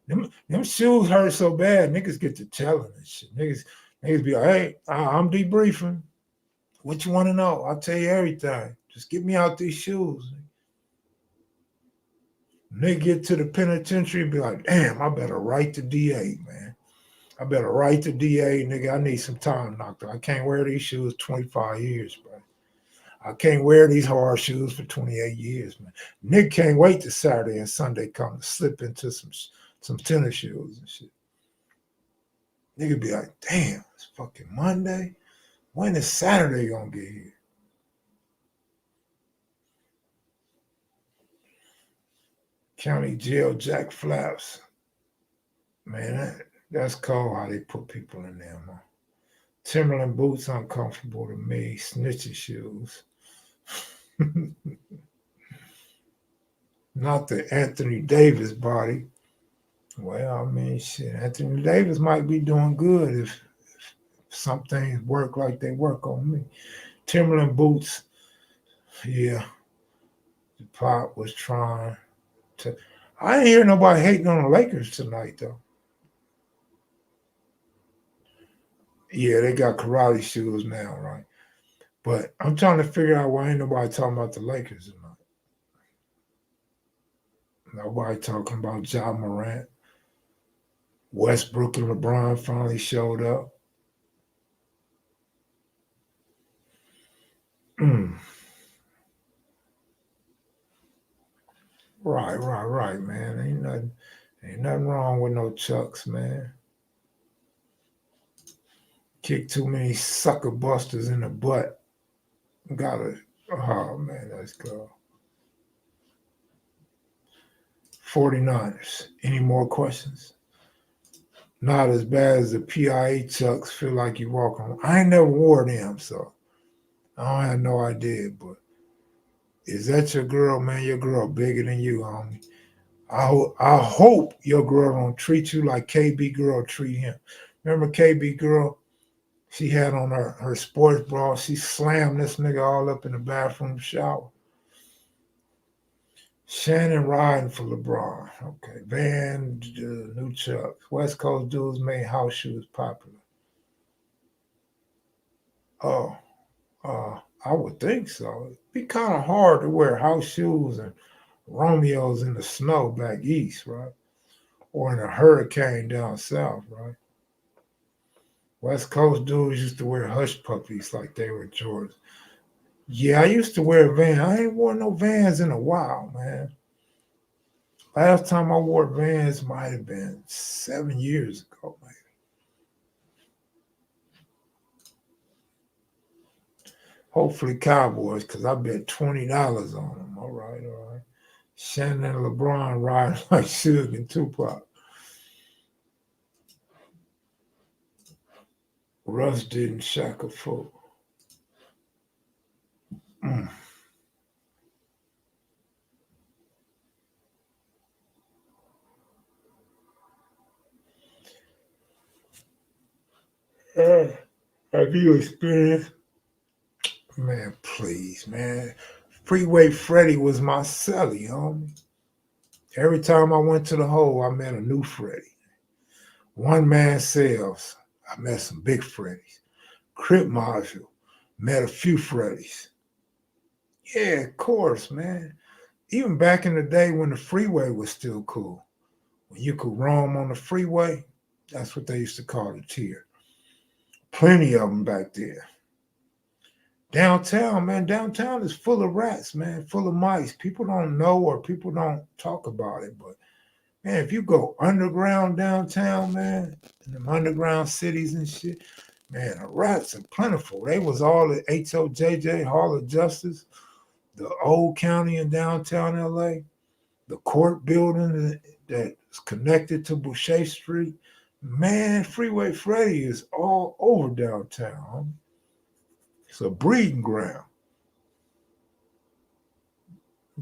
nigga. Them shoes hurt so bad, niggas get to telling and shit. Niggas be like, hey, I'm debriefing. What you want to know? I'll tell you everything. Just get me out these shoes. Nigga get to the penitentiary and be like, damn, I better write the DA, man. I better write the DA, nigga. I need some time knocked out. I can't wear these shoes 25 years, bro. I can't wear these hard shoes for 28 years, man. Nick can't wait till Saturday and Sunday come to slip into some tennis shoes and shit. Nigga be like, damn, it's fucking Monday. When is Saturday gonna get here? County jail jack flaps. Man, that's cold how they put people in there, man. Timberland boots uncomfortable to me. Snitchy shoes. Not the Anthony Davis body. Well, I mean, shit, Anthony Davis might be doing good if some things work like they work on me. Timberland boots, yeah, the pot was trying to. I didn't hear nobody hating on the Lakers tonight, though. Yeah, they got karate shoes now, right? But I'm trying to figure out why ain't nobody talking about the Lakers tonight. Nobody talking about Ja Morant. Westbrook and LeBron finally showed up. Mm. Right, man. Ain't nothing wrong with no chucks, man. Kick too many sucker busters in the butt. Gotta, oh man, let's go. 49ers. Any more questions? Not as bad as the PIA chucks. Feel like you walk on. I ain't never wore them, so I don't have no idea. But is that your girl, man? Your girl bigger than you, homie. I hope your girl don't treat you like KB girl treat him. Remember KB girl? She had on her sports bra. She slammed this nigga all up in the bathroom shower. Shannon riding for LeBron. Okay. Van, new Chucks. West Coast dudes made house shoes popular. Oh, I would think so. It'd be kind of hard to wear house shoes and Romeos in the snow back east, right? Or in a hurricane down south, right? West Coast dudes used to wear hush puppies like they were Jordans. Yeah, I used to wear Vans. I ain't worn no Vans in a while, man. Last time I wore Vans might have been 7 years ago, man. Hopefully Cowboys, because I bet $20 on them. All right, all right. Shannon and LeBron riding like Suge and Tupac. Russ didn't shack a fool. Mm. Uh, have you experienced? Man, please, man. Freeway Freddy was my celly, homie. Every time I went to the hole, I met a new Freddy. One man sales, I met some big Freddys. Crip module, met a few Freddys. Yeah, of course, man. Even back in the day when the freeway was still cool, when you could roam on the freeway, that's what they used to call the tier. Plenty of them back there. Downtown, man, downtown is full of rats, man, full of mice. People don't know or people don't talk about it, but man, if you go underground downtown, man, in them underground cities and shit, man, the rats are plentiful. They was all at HOJJ, Hall of Justice, the old county in downtown LA, the court building that's connected to Boucher Street. Man, Freeway Freddy is all over downtown. It's a breeding ground.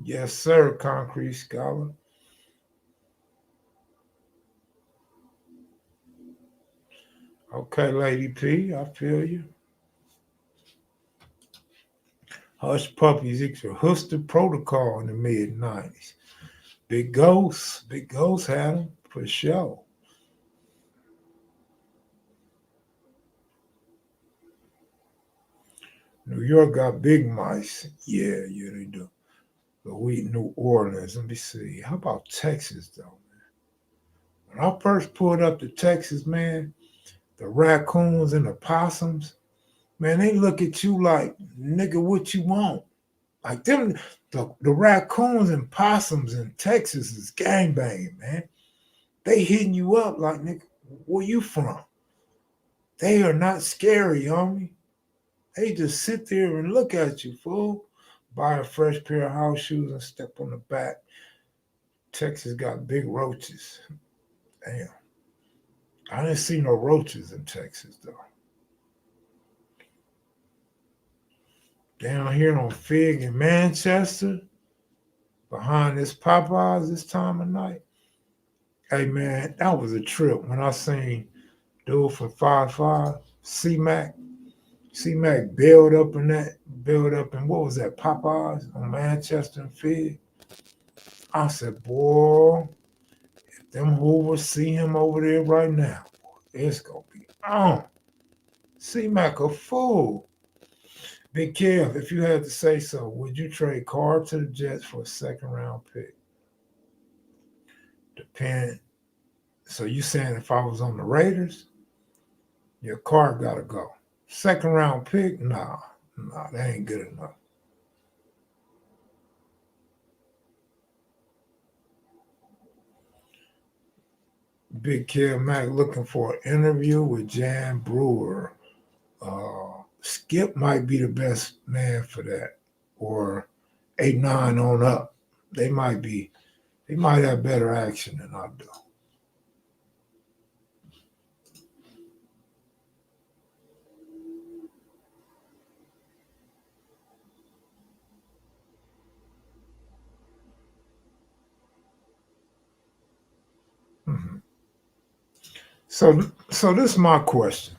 Yes, sir, Concrete Scholar. Okay, Lady P, I feel you. Hush Puppies equal Huster Protocol in the mid 90s. Big Ghost had them for sure. New York got big mice. Yeah, yeah, they do. But we New Orleans. Let me see. How about Texas though? When I first pulled up to Texas, man, the raccoons and the possums, man, they look at you like, nigga, what you want? Like them, the raccoons and possums in Texas is gangbanging, man. They hitting you up like, nigga, where you from? They are not scary, homie. They just sit there and look at you, fool. Buy a fresh pair of house shoes and step on the back. Texas got big roaches. Damn. I didn't see no roaches in Texas, though. Down here on Fig in Manchester, behind this Popeyes this time of night. Hey, man, that was a trip when I seen dude from 5'5", C-Mac. C-Mac built up in what was that, Popeyes on Manchester and Fig. I said, boy, if them Hoovers see him over there right now, boy, it's going to be on. C-Mac a fool. Big Kev, if you had to say so, would you trade Carr to the Jets for a second round pick? Depend. So you saying if I was on the Raiders, your Carr got to go. Second round pick? Nah, that ain't good enough. Big Kev Mac looking for an interview with Jan Brewer. Skip might be the best man for that, or 8-9 on up. They might be. They might have better action than I do. Mhm. So this is my question: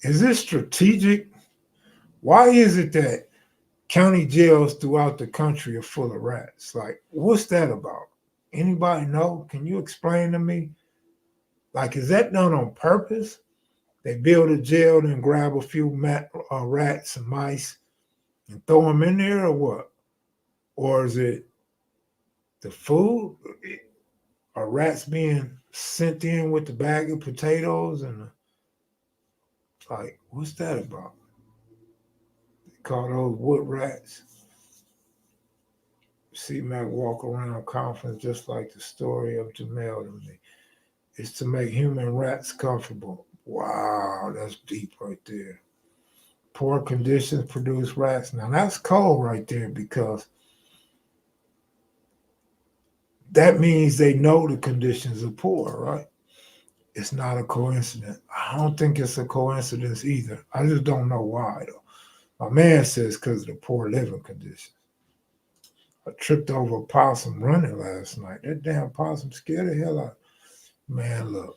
is this strategic? Why is it that county jails throughout the country are full of rats? Like, what's that about? Anybody know? Can you explain to me? Like, is that done on purpose? They build a jail and grab a few rats and mice and throw them in there, or what? Or is it the food? Are rats being sent in with the bag of potatoes and like, what's that about? They call those wood rats. See Mac walk around confident just like the story of Jamel to me. It's to make human rats comfortable. Wow, that's deep right there. Poor conditions produce rats. Now that's cold right there because that means they know the conditions are poor, right? It's not a coincidence. I don't think it's a coincidence either. I just don't know why though. My man says because of the poor living conditions. I tripped over a possum running last night. That damn possum scared the hell out. Man, look.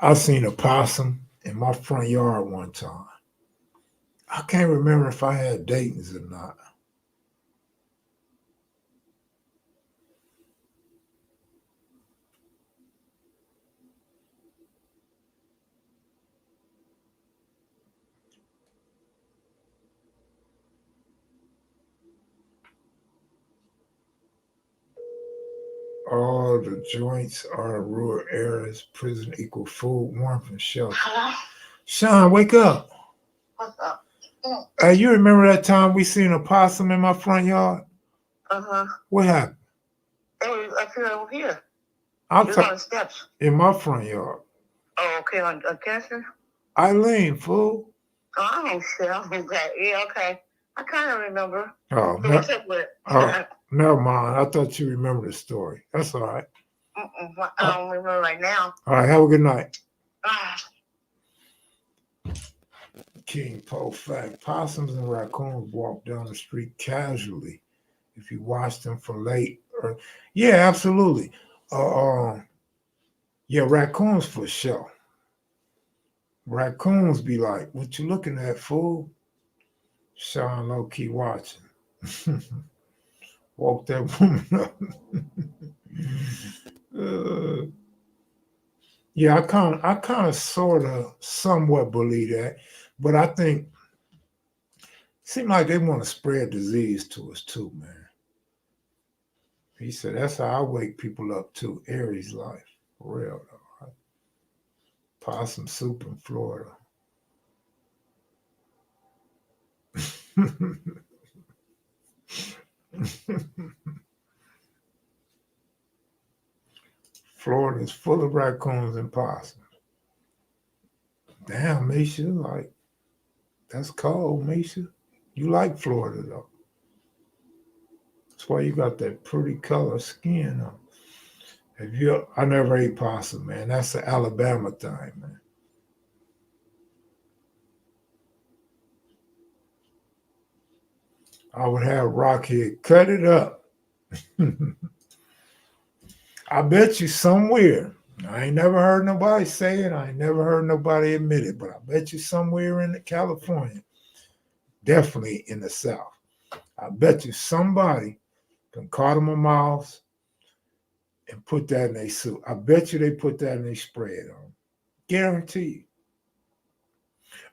I seen a possum in my front yard one time. I can't remember if I had Dayton's or not. All the joints are rural areas. Prison equal food, warmth, and shelter. Hello? Sean, wake up. What's up? You remember that time we seen a possum in my front yard? Uh-huh. What happened? It was up here over here. I'm on the steps. In my front yard. Oh, okay, on Cancer? Eileen, fool. Oh, I don't know. Okay. Yeah, okay. I kind of remember. Oh, never mind. I thought you remember the story. That's all right. I don't remember right now. All right, have a good night. King Poe fact. Possums and raccoons walk down the street casually if you watch them for late. Yeah, absolutely. Yeah, raccoons for sure. Raccoons be like, what you looking at, fool? Sean low-key watching. Woke that woman up. Yeah, I kind of sort of somewhat believe that, but I think it seems like they want to spread disease to us too, man. He said that's how I wake people up too. Aries life, for real though. Right? Possum soup in Florida. Florida is full of raccoons and possums. Damn, Misha, like, that's cold, Misha. You like Florida, though. That's why you got that pretty color skin on. I never ate possum, man. That's the Alabama thing, man. I would have Rockhead cut it up. I bet you somewhere, I ain't never heard nobody say it, I ain't never heard nobody admit it, but I bet you somewhere in California, definitely in the South, I bet you somebody can cardamom mouse and put that in their soup. I bet you they put that in their spread on. Guarantee you.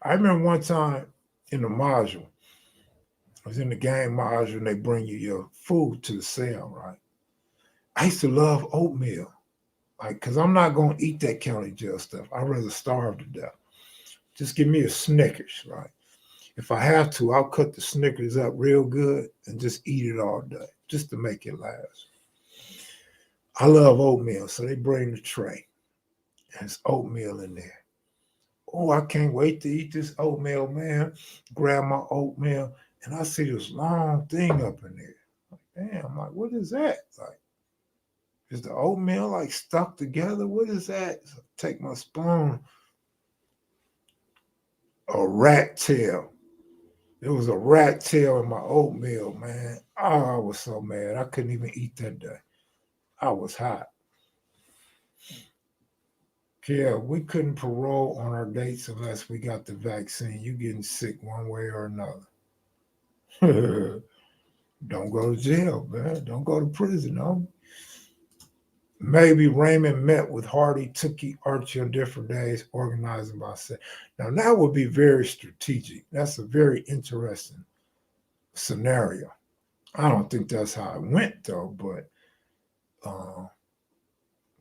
I remember one time in the module, I was in the game module and they bring you your food to the cell, right? I used to love oatmeal. Like, because I'm not going to eat that county jail stuff. I'd rather starve to death. Just give me a Snickers, right? If I have to, I'll cut the Snickers up real good and just eat it all day, just to make it last. I love oatmeal, so they bring the tray. And it's oatmeal in there. Oh, I can't wait to eat this oatmeal, man. Grab my oatmeal, and I see this long thing up in there. Like, damn, I'm like, what is that? Like, is the oatmeal like stuck together? What is that? So I take my spoon. A rat tail. There was a rat tail in my oatmeal, man. Oh, I was so mad. I couldn't even eat that day. I was hot. Yeah, we couldn't parole on our dates unless we got the vaccine. You getting sick one way or another. Don't go to jail, man. Don't go to prison, homie. Maybe Raymond met with Hardy, Tookie, Archie on different days, organizing by set. Now that would be very strategic. That's a very interesting scenario. I don't think that's how it went though, but uh,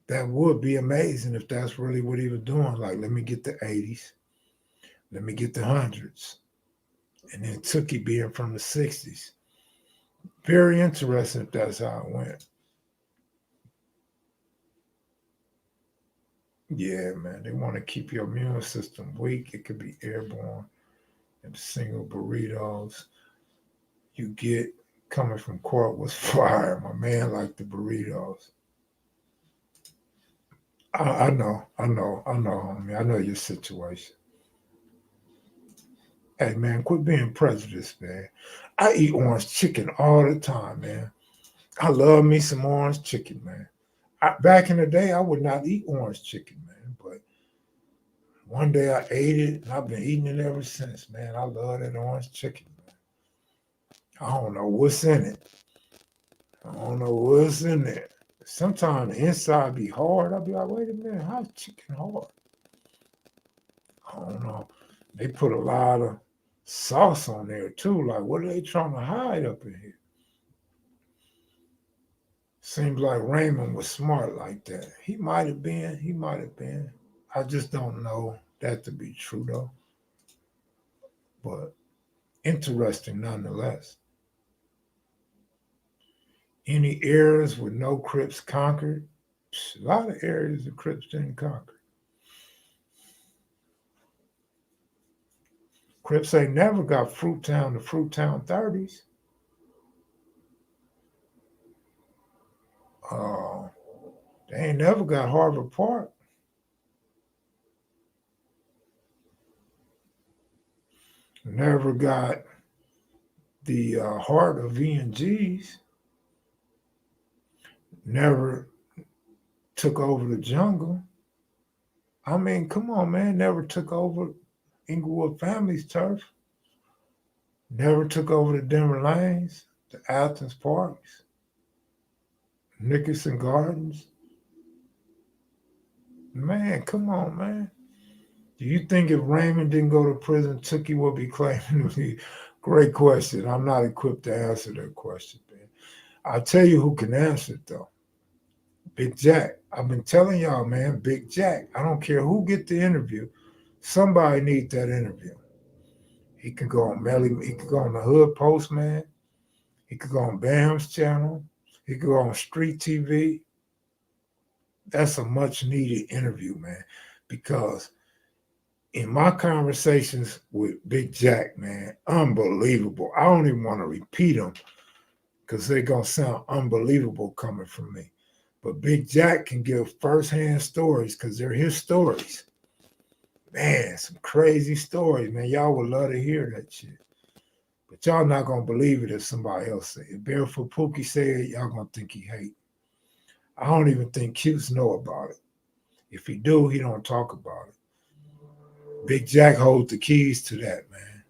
that would be amazing if that's really what he was doing. Like, let me get the 80s, let me get the hundreds, and then Tookie being from the 60s. Very interesting if that's how it went. Yeah, man, they want to keep your immune system weak. It could be airborne. And single burritos you get coming from court was fire. My man liked the burritos. I know, homie. I know your situation. Hey, man, quit being prejudiced, man. I eat orange chicken all the time, man. I love me some orange chicken, man. Back in the day, I would not eat orange chicken, man. But one day I ate it, and I've been eating it ever since, man. I love that orange chicken, man. I don't know what's in it. I don't know what's in there. Sometimes the inside be hard. I'll be like, wait a minute, how's chicken hard? I don't know. They put a lot of sauce on there too. Like, what are they trying to hide up in here? Seems like Raymond was smart like that. He might have been. He might have been. I just don't know that to be true though. But interesting nonetheless. Any areas with no Crips conquered? A lot of areas the Crips didn't conquer. Crips ain't never got Fruittown to Fruittown 30s. Uh, they ain't never got Harvard Park. Never got the heart of V&Gs. Never took over the jungle. I mean, come on, man. Never took over Inglewood family's turf. Never took over the Denver Lanes, the Athens Parks, Nickerson Gardens. Man, come on, man. Do you think if Raymond didn't go to prison, Tookie would be claiming to be? Great question. I'm not equipped to answer that question, man. I'll tell you who can answer it, though. Big Jack. I've been telling y'all, man, Big Jack. I don't care who get the interview. Somebody needs that interview. He could go on Melly. He could go on the Hood Postman. He could go on Bam's channel. He could go on Street TV. That's a much needed interview, man, because in my conversations with Big Jack, man, unbelievable. I don't even want to repeat them because they're going to sound unbelievable coming from me. But Big Jack can give firsthand stories because they're his stories. Man, some crazy stories, man. Y'all would love to hear that shit. But y'all not going to believe it if somebody else say it. If Barefoot Pookie say it, y'all going to think he hate. I don't even think Cutes know about it. If he do, he don't talk about it. Big Jack holds the keys to that, man.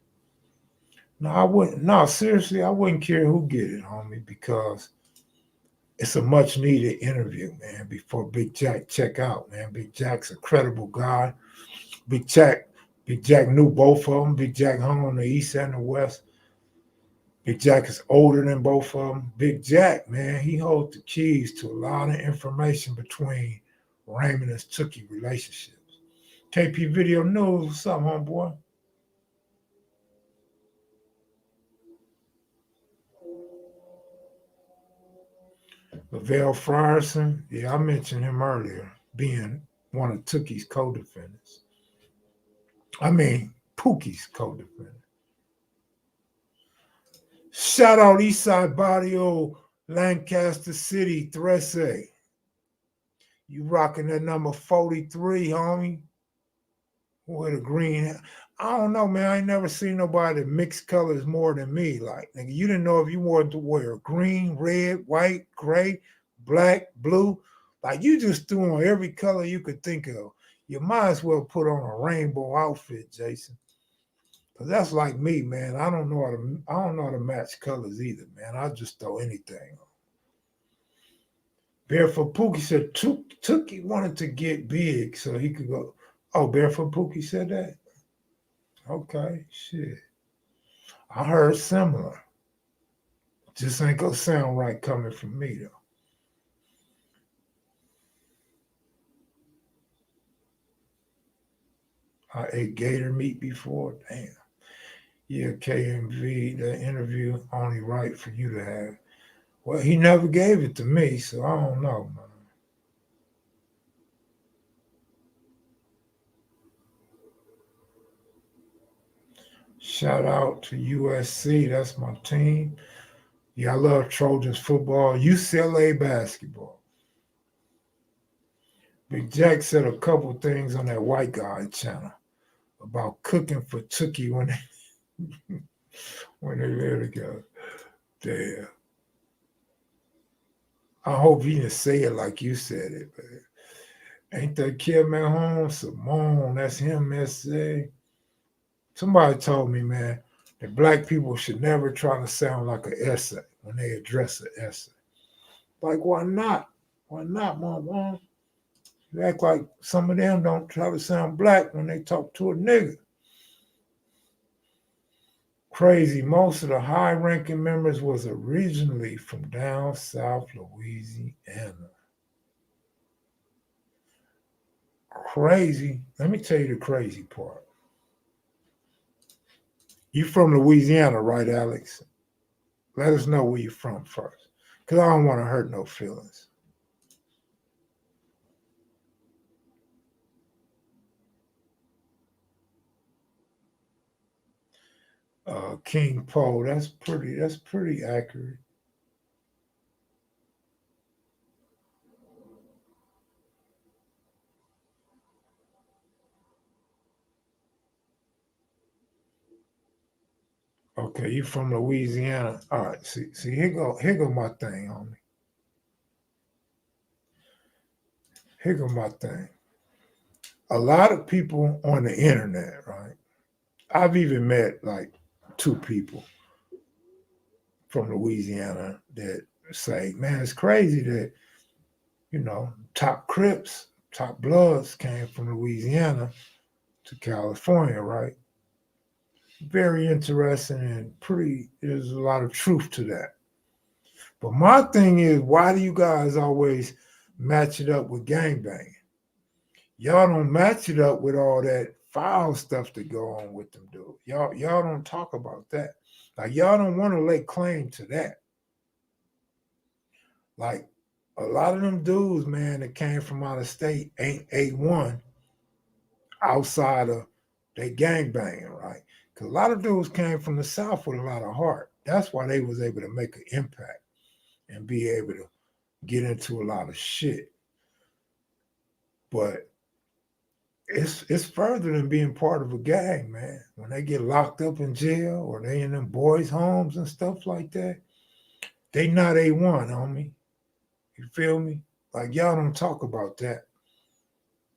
No, I wouldn't. No, seriously, I wouldn't care who get it, homie, because it's a much needed interview, man, before Big Jack check out, man. Big Jack's a credible guy. Big Jack knew both of them. Big Jack hung on the east and the west. Big Jack is older than both of them. Big Jack, man, he holds the keys to a lot of information between Raymond and Tookie relationships. KP Video News, what's up, homeboy? Lavelle Frierson, yeah, I mentioned him earlier, being one of Tookie's co-defendants. I mean, Pookie's co-defendant. Shout out Eastside Barrio, Lancaster City, Threse. You rocking that number 43, homie. With a green. I don't know, man. I ain't never seen nobody that mix colors more than me. Like, nigga, you didn't know if you wanted to wear green, red, white, gray, black, blue. Like, you just threw on every color you could think of. You might as well put on a rainbow outfit, Jason. Cause that's like me, man. I don't know how to match colors either, man. I just throw anything on. Barefoot Pookie said Tookie wanted to get big so he could go. Oh, Barefoot Pookie said that? Okay, shit. I heard similar. Just ain't gonna sound right coming from me though. I ate gator meat before. Damn. Yeah, KMV, that interview only right for you to have. Well, he never gave it to me, so I don't know, man. Shout out to USC. That's my team. Yeah, I love Trojans football. UCLA basketball. Big Jack said a couple things on that white guy channel about cooking for Tookie when they there together. Damn. I hope he didn't say it like you said it, man. Ain't that kid man home? Simone, that's him, S.A. Somebody told me, man, that black people should never try to sound like an essay when they address an essay. Like, why not? Why not, mom? You act like some of them don't try to sound black when they talk to a nigga. Crazy. Most of the high-ranking members was originally from down south Louisiana. Crazy. Let me tell you the crazy part. You from Louisiana, right, Alex? Let us know where you're from first, because I don't want to hurt no feelings. King Poe, that's pretty accurate. Okay, you from Louisiana. All right, see, here go my thing on me. Here go my thing. A lot of people on the internet, right? I've even met like two people from Louisiana that say, man, it's crazy that, top Crips, top Bloods came from Louisiana to California, right? Very interesting and there's a lot of truth to that. But my thing is, why do you guys always match it up with gangbanging? Y'all don't match it up with all that foul stuff that go on with them dudes. Y'all don't talk about that. Like y'all don't want to lay claim to that. Like a lot of them dudes, man, that came from out of state ain't A1 outside of they gangbanging, right? Because a lot of dudes came from the South with a lot of heart. That's why they was able to make an impact and be able to get into a lot of shit. But it's further than being part of a gang, man. When they get locked up in jail or they in them boys' homes and stuff like that, they not A1, homie. You feel me? Like y'all don't talk about that.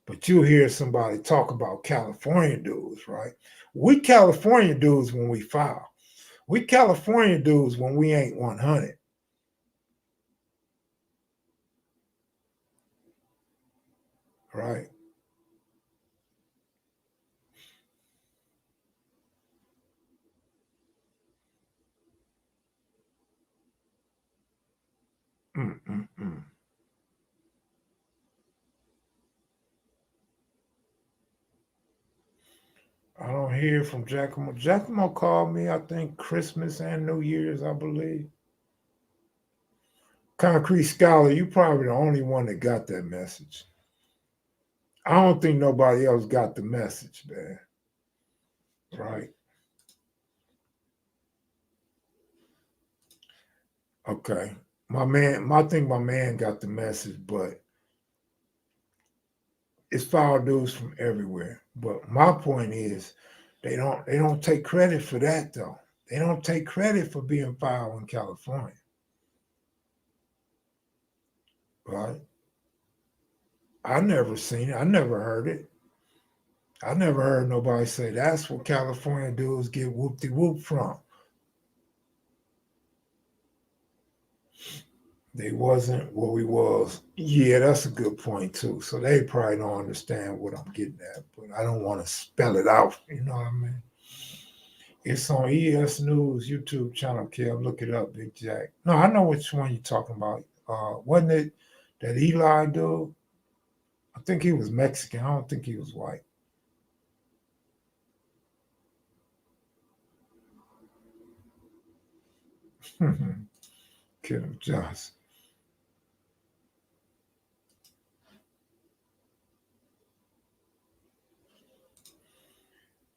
But you hear somebody talk about California dudes, right? We California dudes when we foul. We California dudes when we ain't 100. Right? Mm-mm-mm. I don't hear from Giacomo. Giacomo called me, I think, Christmas and New Year's, I believe. Concrete Scholar, you probably the only one that got that message. I don't think nobody else got the message, man. Right? Okay. My man got the message, but it's foul dudes from everywhere. But my point is they don't take credit for that though. They don't take credit for being foul in California. Right? I never seen it. I never heard it. I never heard nobody say that's what California dudes get whoop de whoop from. They wasn't what we was. Yeah, that's a good point too. So they probably don't understand what I'm getting at, but I don't want to spell it out. You know what I mean? It's on ES News YouTube channel, Kev. Look it up, Big Jack. No, I know which one you're talking about. Wasn't it that Eli dude? I think he was Mexican. I don't think he was white. Kevin Johnson.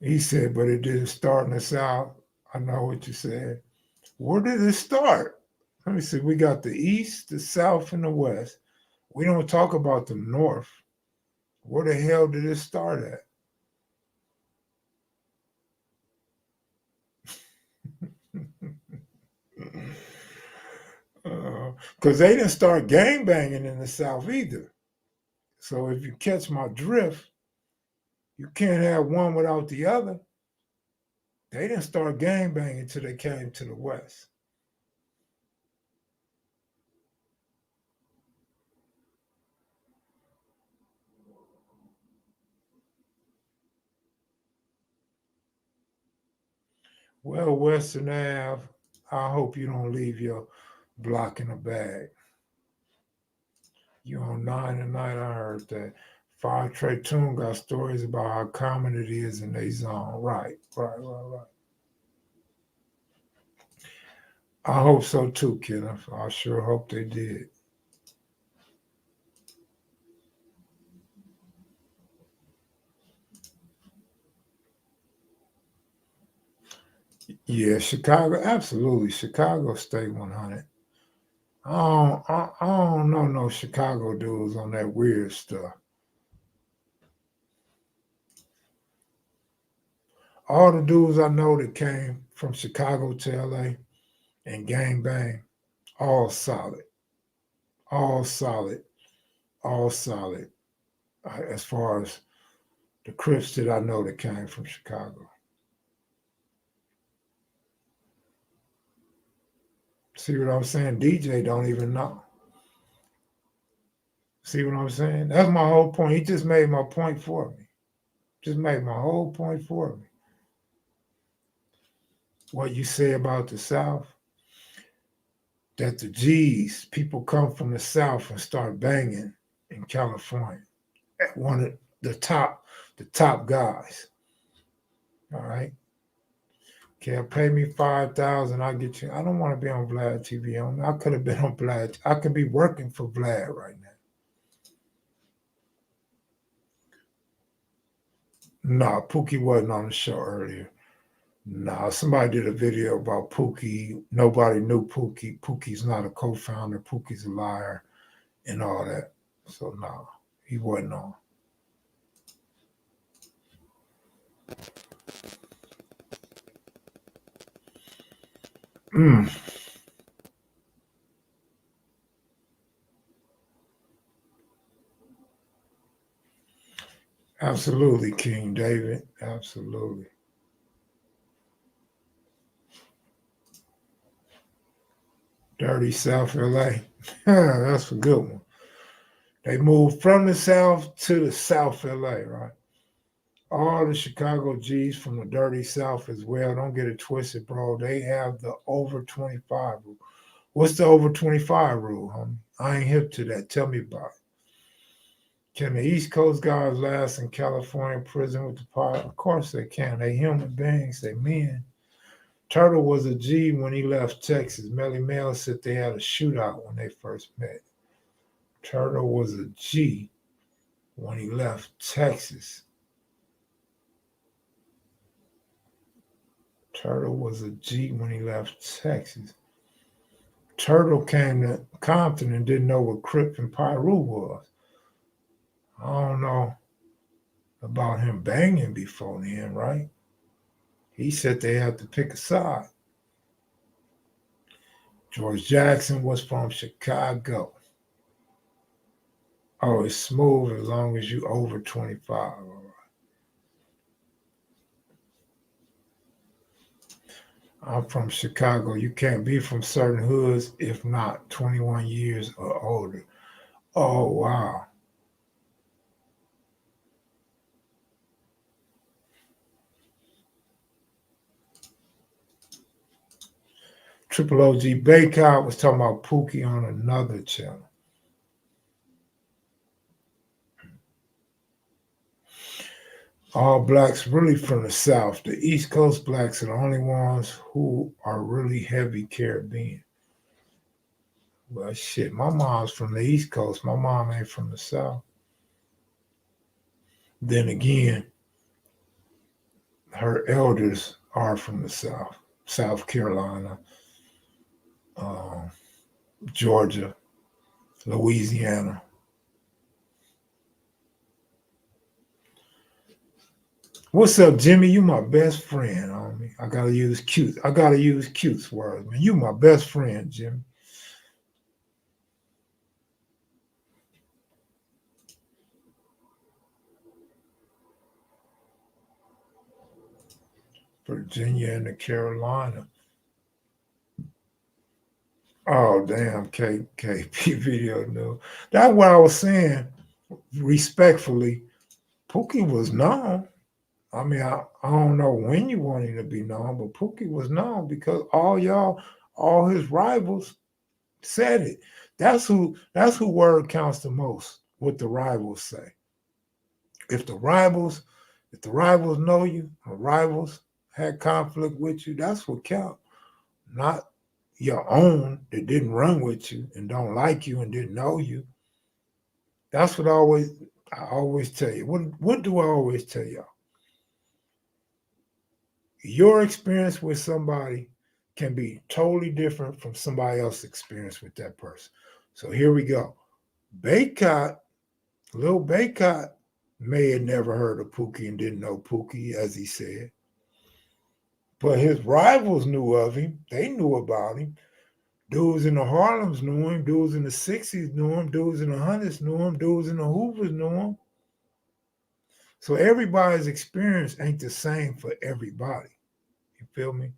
He said, but it didn't start in the South. I know what you said. Where did it start? Let me see. We got the East, the South, and the West. We don't talk about the North. Where the hell did it start at? Because they didn't start gang banging in the South either. So if you catch my drift, you can't have one without the other. They didn't start gang banging until they came to the West. Well, Western Ave, I hope you don't leave your block in a bag. You on 9 and 9, I heard that. Five Trey Tune got stories about how common it is in their zone. Right. I hope so too, Kenneth. I sure hope they did. Yeah, Chicago, absolutely. Chicago stay 100. I don't know no Chicago dudes on that weird stuff. All the dudes I know that came from Chicago to LA and gang bang, all solid, all solid, all solid. As far as the Crips that I know that came from Chicago. See what I'm saying? DJ don't even know. See what I'm saying? That's my whole point. He just made my point for me. Just made my whole point for me. What you say about the South, that the G's, people come from the South and start banging in California. One of the top guys. All right. Okay, pay me 5,000. I'll get you. I don't want to be on Vlad TV. I could have been on Vlad. I could be working for Vlad right now. No, Pookie wasn't on the show earlier. No, somebody did a video about Pookie. Nobody knew Pookie. Pookie's not a co-founder. Pookie's a liar and all that. So no, he wasn't on. Mm, absolutely, King David. Absolutely. Dirty South LA. That's a good one. They moved from the South to the South LA, right? All the Chicago G's from the dirty South as well. Don't get it twisted, bro. They have the over 25 rule. What's the over 25 rule, homie? I ain't hip to that. Tell me about it. Can the East Coast guys last in California prison with the pot? Of course they can. They human beings. They men. Turtle was a G when he left Texas. Melly Mel said they had a shootout when they first met. Turtle was a G when he left Texas. Turtle was a G when he left Texas. Turtle came to Compton and didn't know what Crip and Pyru was. I don't know about him banging before then, right? He said they had to pick a side. George Jackson was from Chicago. Oh, it's smooth as long as you over 25. I'm from Chicago. You can't be from certain hoods if not 21 years or older. Oh, wow. Triple OG Bakeout was talking about Pookie on another channel. All blacks really from the South. The East Coast blacks are the only ones who are really heavy Caribbean. Well, shit, my mom's from the East Coast. My mom ain't from the South. Then again, her elders are from the South, South Carolina, um, Georgia, Louisiana. What's up, Jimmy? You my best friend, homie. I gotta use cute. I gotta use cute words, man. You my best friend, Jimmy. Virginia and the Carolina. Oh damn, KP video no. That's what I was saying. Respectfully, Pookie was known. I mean, I don't know when you want him to be known, but Pookie was known because all his rivals said it. That's who word counts the most, what the rivals say. If the rivals, if the rivals know you, or rivals had conflict with you, that's what count. Not your own that didn't run with you and don't like you and didn't know you. That's what I always tell you. What do I always tell y'all? Your experience with somebody can be totally different from somebody else's experience with that person. So here we go. Baycott, Lil Baycott may have never heard of Pookie and didn't know Pookie, as he said. But his rivals knew of him. They knew about him. Dudes in the Harlems knew him. Dudes in the 60s knew him. Dudes in the hundreds knew him. Dudes in the Hoovers knew him. So everybody's experience ain't the same for everybody. You feel me?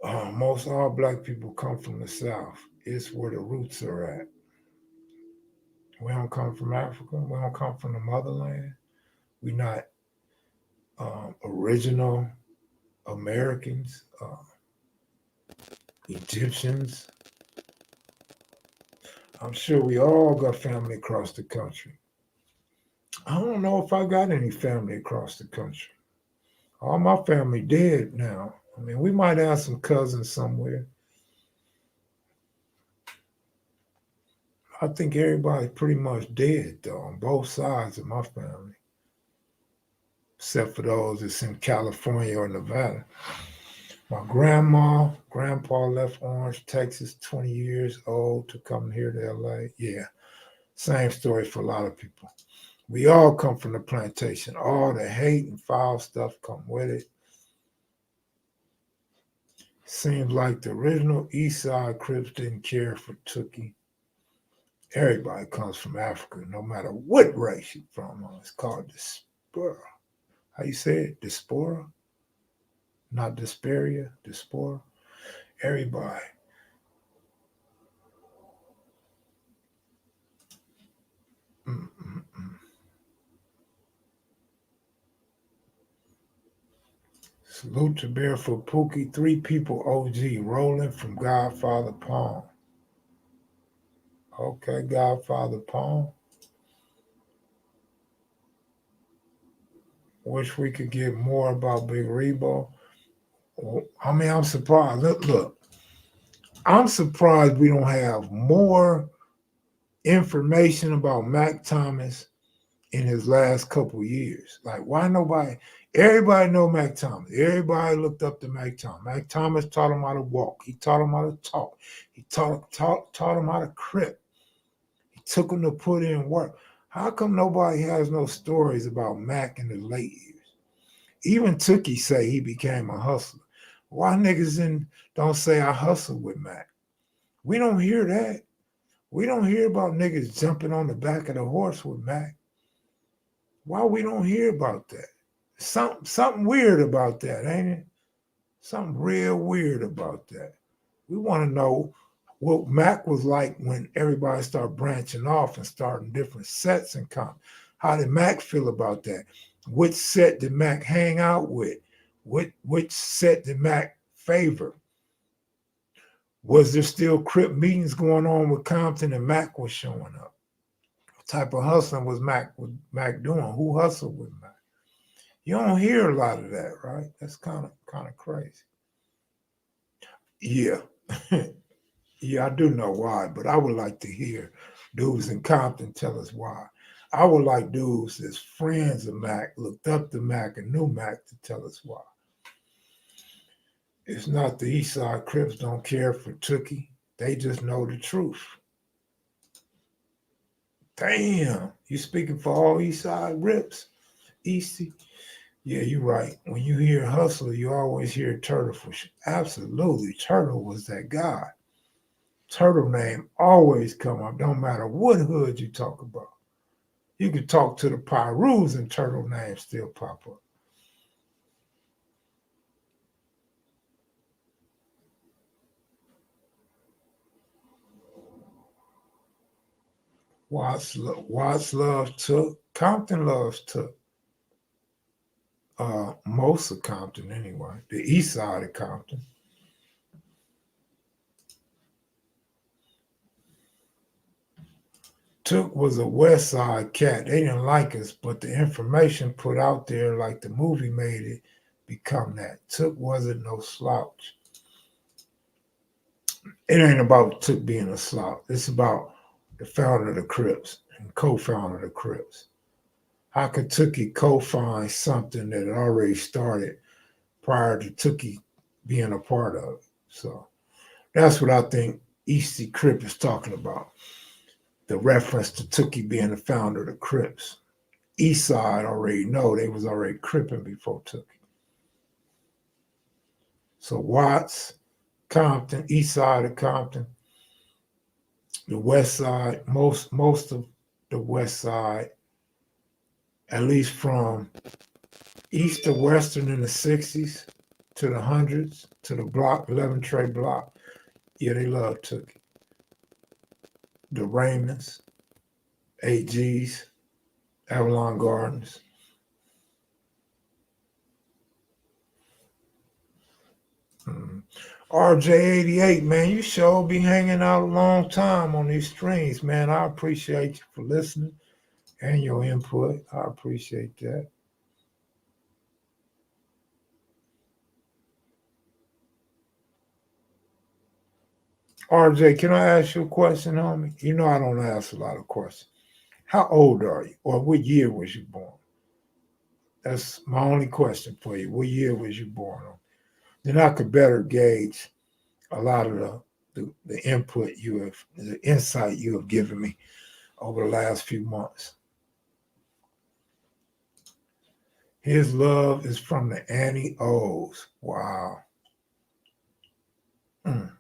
Most all black people come from the South. It's where the roots are at. We don't come from Africa. We don't come from the motherland. We're not original Americans, Egyptians. I'm sure we all got family across the country. I don't know if I got any family across the country. All my family dead now. I mean, we might have some cousins somewhere. I think everybody's pretty much dead, though, on both sides of my family, except for those that's in California or Nevada. My grandpa left Orange, Texas, 20 years old to come here to LA. Yeah, same story for a lot of people. We all come from the plantation. All the hate and foul stuff come with it. Seems like the original East Side Crips didn't care for Tookie. Everybody comes from Africa, no matter what race you're from. It's called diaspora. How you say it? Diaspora? Not Desperia, Diaspora. Everybody. Mm-mm-mm. Salute to Barefoot Pookie. 3 people OG rolling from Godfather Palm. Okay, Godfather Palm. Wish we could get more about Big Rebo. I mean, I'm surprised. Look, I'm surprised we don't have more information about Mac Thomas in his last couple of years. Like, why nobody? Everybody know Mac Thomas. Everybody looked up to Mac Thomas. Mac Thomas taught him how to walk. He taught him how to talk. He taught him how to crip. He took him to put in work. How come nobody has no stories about Mac in the late years? Even Tookie say he became a hustler. Why niggas don't say I hustled with Mac? We don't hear that. We don't hear about niggas jumping on the back of the horse with Mac. Why we don't hear about that? Something weird about that, ain't it? Something real weird about that. We want to know what Mac was like when everybody started branching off and starting different sets and come. How did Mac feel about that? Which set did Mac hang out with? Which set did Mac favor? Was there still Crip meetings going on with Compton and Mac was showing up? What type of hustling was Mac doing? Who hustled with Mac? You don't hear a lot of that, right? That's kind of crazy. Yeah. Yeah, I do know why, but I would like to hear dudes in Compton tell us why. I would like dudes as friends of Mac, looked up to Mac and knew Mac to tell us why. It's not the East Side Crips don't care for Tookie. They just know the truth. Damn, you speaking for all East Side Rips? Easty? Yeah, you're right. When you hear Hustler, you always hear Turtle for sure. Absolutely. Turtle was that guy. Turtle name always come up, don't matter what hood you talk about. You could talk to the Pyrus and Turtle name still pop up. Watts love Took. Compton loves Took. Most of Compton anyway. The east side of Compton. Took was a West Side cat. They didn't like us, but the information put out there, like the movie made it become that. Took wasn't no slouch. It ain't about Took being a slouch. It's about the founder of the Crips and co-founder of the Crips. How could Tookie co-found something that had already started prior to Tookie being a part of it? So that's what I think Easty Crip is talking about. The reference to Tookie being the founder of the Crips. East Side already know they was already cripping before Tookie. So Watts, Compton, East Side of Compton, the West Side, most of the West Side, at least from east to western in the 60s to the hundreds to the block, 11 Trey block, yeah, they love Tookie. The Raymonds, AGs, Avalon Gardens. RJ88, man, you sure be hanging out a long time on these streams, man. I appreciate you for listening and your input. I appreciate that. RJ, can I ask you a question, homie? You know I don't ask a lot of questions. How old are you? Or what year was you born? That's my only question for you. What year was you born on? Then I could better gauge a lot of the input you have, the insight you have given me over the last few months. His love is from the Annie O's. Wow. Mm.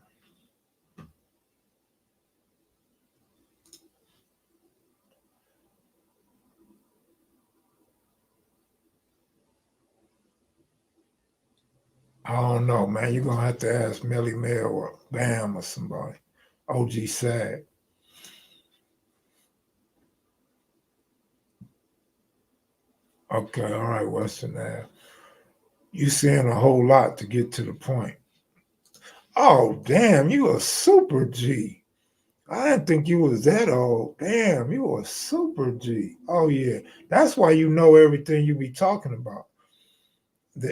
I don't know, man. You're going to have to ask Melly Mel or Bam or somebody. OG Sag. Okay, all right, Western Ave. You saying a whole lot to get to the point. Oh, damn, you a super G. I didn't think you was that old. Damn, you a super G. Oh, yeah. That's why you know everything you be talking about.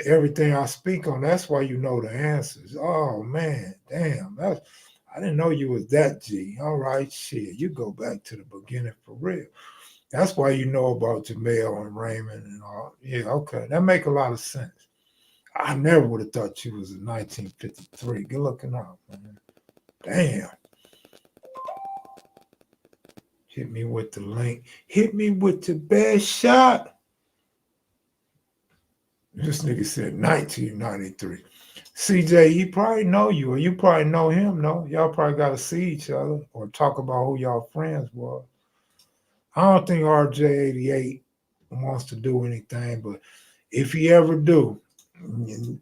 Everything I speak on, that's why you know the answers. Oh, man, damn. I didn't know you was that G. All right, shit. You go back to the beginning for real. That's why you know about Jamel and Raymond and all. Yeah, okay. That make a lot of sense. I never would have thought you was in 1953. Good looking out, man. Damn. Hit me with the link. Hit me with the best shot. This nigga said 1993. CJ, he probably know you, or you probably know him, no? Y'all probably got to see each other or talk about who y'all friends were. I don't think RJ88 wants to do anything, but if he ever do,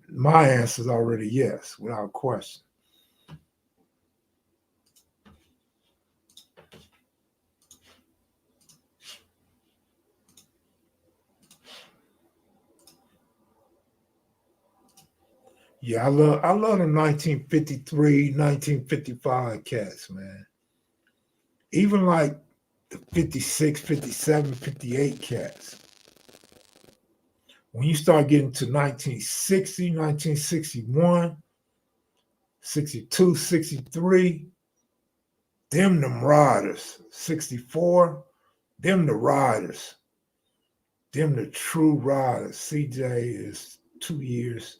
My answer is already yes, without question. Yeah, I love the 1953, 1955 cats, man. Even like the 56, 57, 58 cats. When you start getting to 1960, 1961, 62, 63, them riders. 64, them the riders. Them the true riders. CJ is 2 years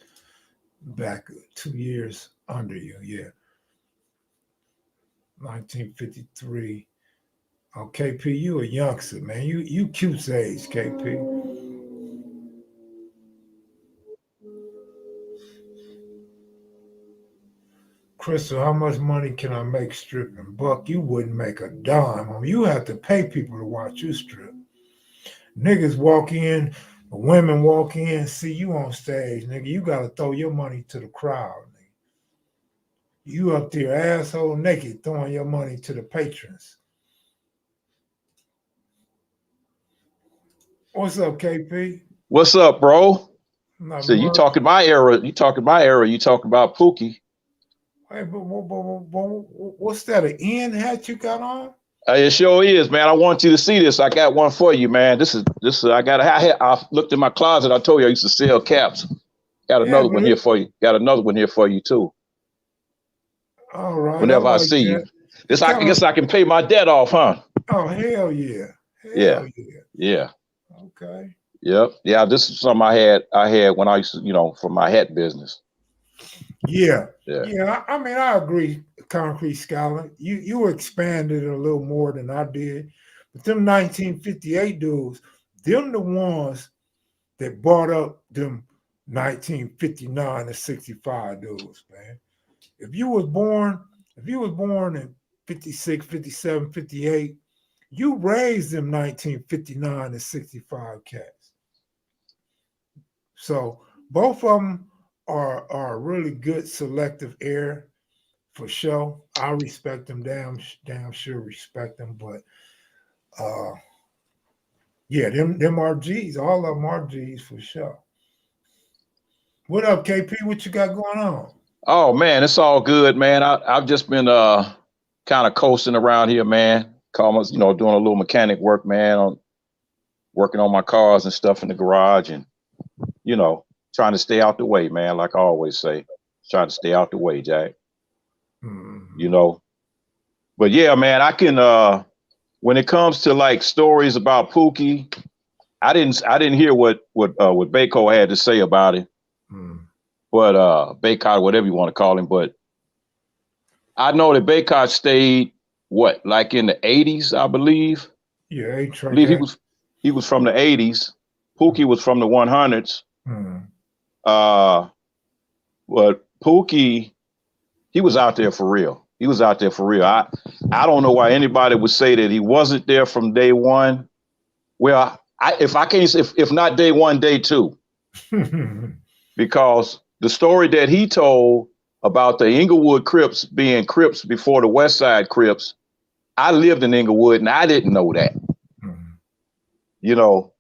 back, 2 years under you, yeah. 1953. Oh, KP, you a youngster, man. You Cute's age, KP. Crystal, how much money can I make stripping? Buck, you wouldn't make a dime. I mean, you have to pay people to watch you strip. Niggas walk in, women walk in, see you on stage, nigga. You gotta throw your money to the crowd, nigga. You up there asshole naked throwing your money to the patrons. What's up, KP? What's up, bro? Not So you much. talking my era? You talking my era? You talking about Pookie? Hey, but what's that? An N hat you got on? It sure is, man. I want you to see this. I got one for you, man. This is. I got. I looked in my closet. I told you I used to sell caps. Got Yeah, another one here for you. Got another one here for you too. all right. I Whenever I like see that. you, this It I kind of. guess I can pay my debt off, huh? Oh hell yeah, Yeah, hell yeah. yeah, Okay. yep, yeah. This is something I had. I had when I used to, for my hat business. Yeah, Yeah. yeah. I mean, I agree, Concrete Scholar. You expanded it a little more than I did, but them 1958 dudes, them the ones that brought up them 1959 to 65 dudes, man. If you was born, if you was born in 56, 57, 58, you raised them 1959 to 65 cats. So both of them are really good selective air for sure. I respect them, damn sure respect them. But uh yeah, them RGs, all of them RGs for sure. What up, KP? What you got going on? Oh man, it's all good, man. I've just been kind of coasting around here, man. Doing a little mechanic work, man, on working on my cars and stuff in the garage and you know, trying to stay out the way, man, like I always say. Trying to stay out the way, Jack. Mm-hmm. You know. But yeah, man, I can when it comes to like stories about Pookie, I didn't hear what Bako had to say about it. Mm-hmm. But Baycott, whatever you want to call him, but I know that Baycott stayed like in the 80s, I believe. Yeah, A I Train believe gang. he was from the 80s. Pookie was from the 100s. Mm-hmm. Uh, but Pookie, he was out there for real. He was out there for real. I don't know why anybody would say that he wasn't there from day one. Well, if not day one, day two, because the story that he told about the Inglewood Crips being Crips before the West Side Crips, I lived in Inglewood and I didn't know that. Mm-hmm. You know,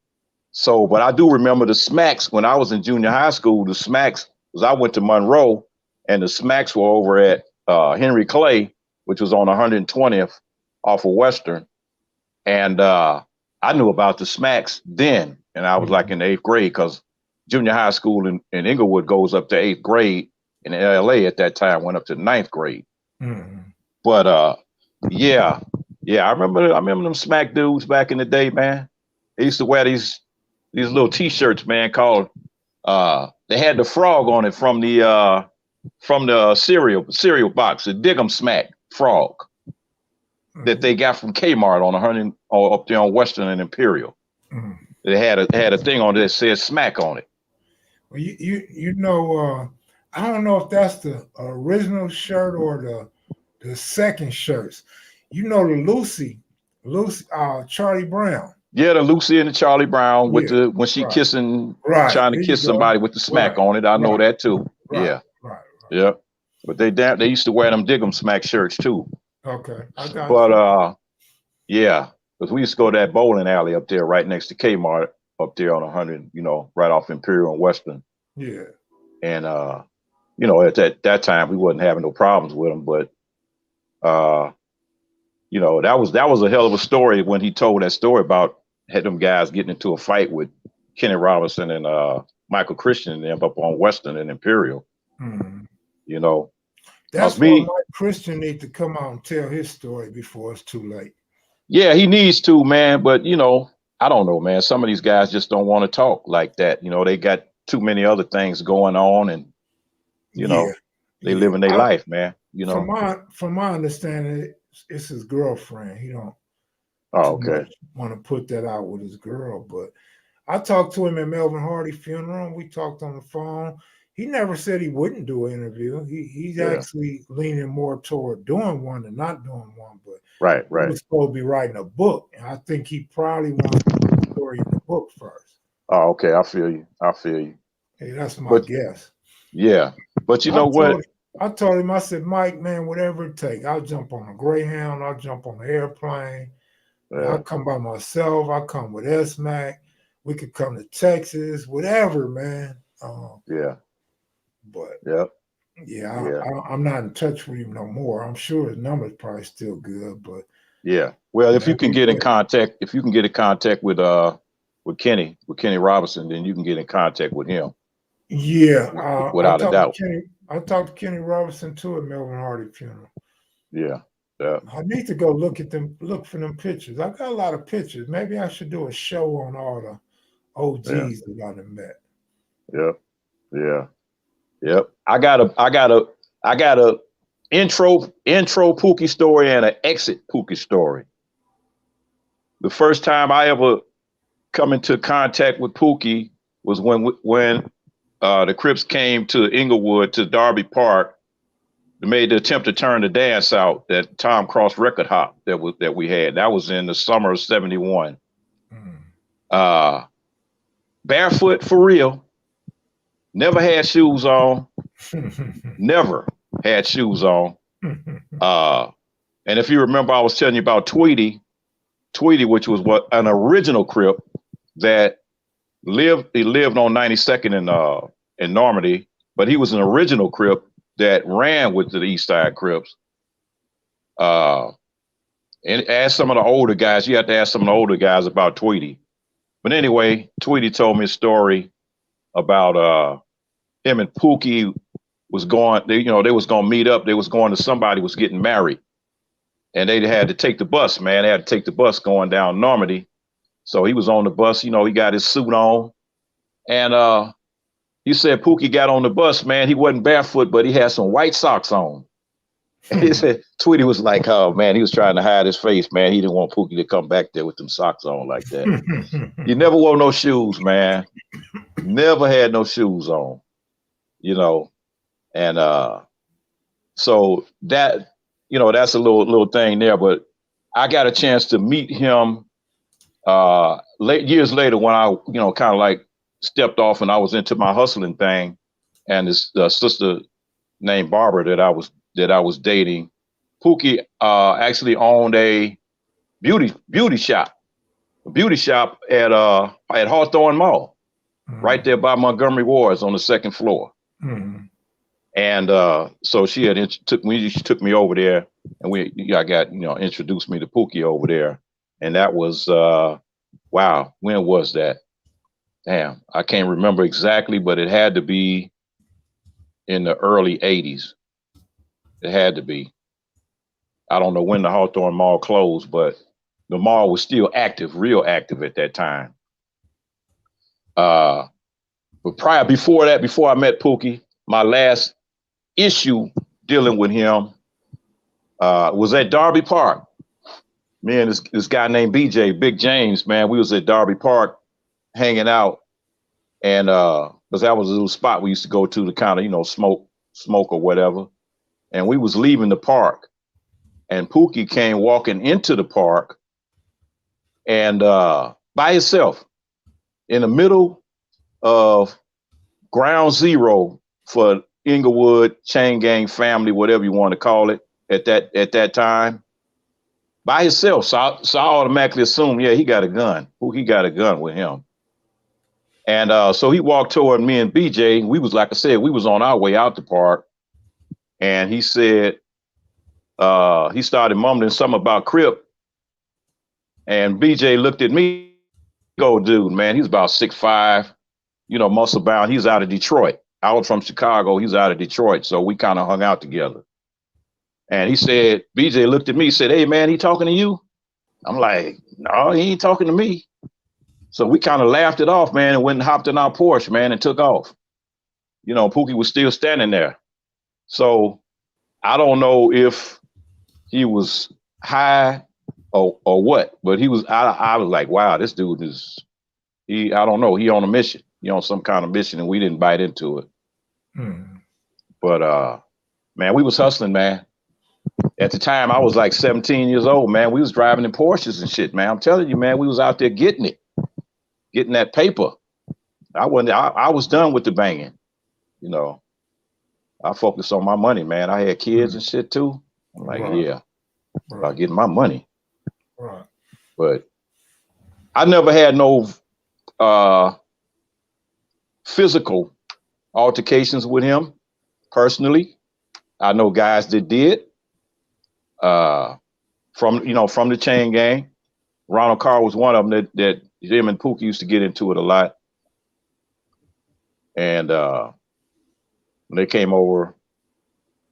so but I do remember the Smaks when I was in junior high school. The Smaks, because I went to Monroe, and the Smaks were over at Henry Clay, which was on 120th off of Western, and I knew about the Smaks then, and I was like in the 8th grade because junior high school in Inglewood goes up to 8th grade, and in LA at that time went up to 9th grade. Mm-hmm. But yeah, I remember them Smack dudes back in the day, man. They used to wear these little T-shirts, man, called they had the frog on it from the cereal box, the Dig'em Smack frog that they got from Kmart on 100 or up there on Western and Imperial. Mm-hmm. They had a thing on it that said Smack on it. Well, you know, I don't know if that's the original shirt or the second shirts. You know the Lucy, Charlie Brown. Yeah, the Lucy and the Charlie Brown with Yeah, the when she right, kissing, right. trying to There you kiss go. somebody with the smack Right, on it. I know right, that too. right, Yeah, right, yeah. But they used to wear them Dig'em smack shirts too. right. Okay, I got But you. yeah, because we used to go to that bowling alley up there right next to Kmart up there on 100, right off Imperial and Western. Yeah, And at that time we wasn't having no problems with them, but uh, that was a hell of a story when he told that story about had them guys getting into a fight with Kenny Robinson and Michael Christian and them up on Western and Imperial. hmm. You know, That's why me, Mike Christian need to come out and tell his story before it's too late. yeah, he needs to, man. But I don't know, man. Some of these guys just don't want to talk like that. They got too many other things going on, and you Yeah, know, they yeah. living their life, man. From my understanding, it's his girlfriend. He don't Oh, too okay. much want to put that out with his girl, but I talked to him at Melvin Hardy's funeral. And we talked on the phone. He never said he wouldn't do an interview. He's Yeah. actually leaning more toward doing one than not doing one. But Right. he Right. was supposed to be writing a book, and I think he probably wants to put the story in the book first. Oh, okay. I feel you. I feel you. Hey, that's my But guess. yeah. But you I know told what? him, I told him, I said, Mike, man, whatever it takes, I'll jump on a Greyhound, I'll jump on an airplane, Yeah. I'll come by myself, I'll come with SMAC, we could come to Texas, whatever, man. Yeah. But Yeah. yeah, Yeah. I'm not in touch with him no more. I'm sure his number's probably still good, but Yeah. Well, if you whatever can it get in takes. contact, with Kenny Robinson, then you can get in contact with him Yeah, I without a talked to doubt. Kenny. I talked to Kenny Robinson too at Melvin Hardy funeral. Yeah. Yeah. I need to go look for them pictures. I got a lot of pictures. Maybe I should do a show on all the Yeah. OGs that I done met. Yeah. Yeah. Yep. I got a intro Pookie story and an exit Pookie story. The first time I ever come into contact with Pookie was when the Crips came to Inglewood to Darby Park. They made the attempt to turn the dance out, that Tom Cross record hop that we had. That was in the summer of '71. Uh, barefoot for real. Never had shoes on. Never had shoes on. And if you remember, I was telling you about Tweety, which was an original Crip that he lived on 92nd in Normandy, but he was an original Crip that ran with the East Side Crips. And ask some of the older guys. You have to ask some of the older guys about Tweety. But anyway, Tweety told me a story about him and Pookie was going. They was going to meet up. They was going to somebody was getting married, and they had to take the bus. Man, they had to take the bus going down Normandy. So he was on the bus. He got his suit on, and he said Pookie got on the bus. Man, he wasn't barefoot, but he had some white socks on. He said Tweety was like, oh man, he was trying to hide his face, man. He didn't want Pookie to come back there with them socks on like that. He never wore no shoes, man. Never had no shoes on, And so that, that's a little thing there. But I got a chance to meet him years later when I, kind of like stepped off and I was into my hustling thing. And this sister named Barbara that I was dating, Pookie actually owned a beauty shop at Hawthorne Mall, right there by Montgomery Wards on the second floor. And so she took me over there, and I got introduced me to Pookie over there, and that was wow. When was that? Damn, I can't remember exactly, but it had to be in the early '80s. It had to be. I don't know when the Hawthorne Mall closed, but the mall was still active, real active at that time. But before I met Pookie, my last issue dealing with him was at Darby Park. Me and this guy named BJ, Big James, man, we was at Darby Park hanging out, and because that was a little spot we used to go to kind of smoke or whatever. And we was leaving the park, and Pookie came walking into the park, and by himself in the middle of ground zero for Inglewood, chain gang family, whatever you want to call it at that time. By himself. So I automatically assumed, yeah, he got a gun. He got a gun with him. And so he walked toward me and BJ. We was, like I said, we was on our way out the park. And he said, he started mumbling something about Crip. And BJ looked at me, go, dude, man, he's about 6'5", muscle bound. He's out of Detroit. I was from Chicago. He's out of Detroit. So we kind of hung out together. And he said, BJ looked at me, said, hey, man, he talking to you? I'm like, no, he ain't talking to me. So we kind of laughed it off, man, and went and hopped in our Porsche, man, and took off. Pookie was still standing there. So I don't know if he was high or what, but I was like, wow, this dude I don't know. He on a mission, on some kind of mission, and we didn't bite into it. But man, we was hustling, man. At the time, I was like 17 years old, man. We was driving in Porsches and shit, man. I'm telling you, man, we was out there getting that paper. I was done with the banging, I focused on my money, man. I had kids and shit too. I'm like, yeah, about getting my money. Right. But I never had no physical altercations with him personally. I know guys that did. From the chain gang. Ronald Carr was one of them that him and Pookie used to get into it a lot. And when they came over,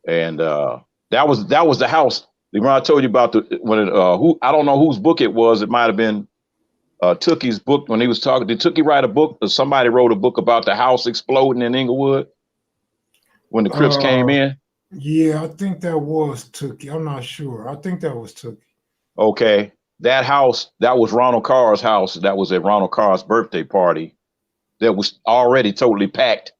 and that was the house. When I told you about I don't know whose book it was. It might have been Tookie's book when he was talking. Did Tookie write a book, or somebody wrote a book about the house exploding in Inglewood when the Crips came in? Yeah, I think that was Tookie. I'm not sure. I think that was Tookie. Okay. That house, that was Ronald Carr's house. That was at Ronald Carr's birthday party. That was already totally packed.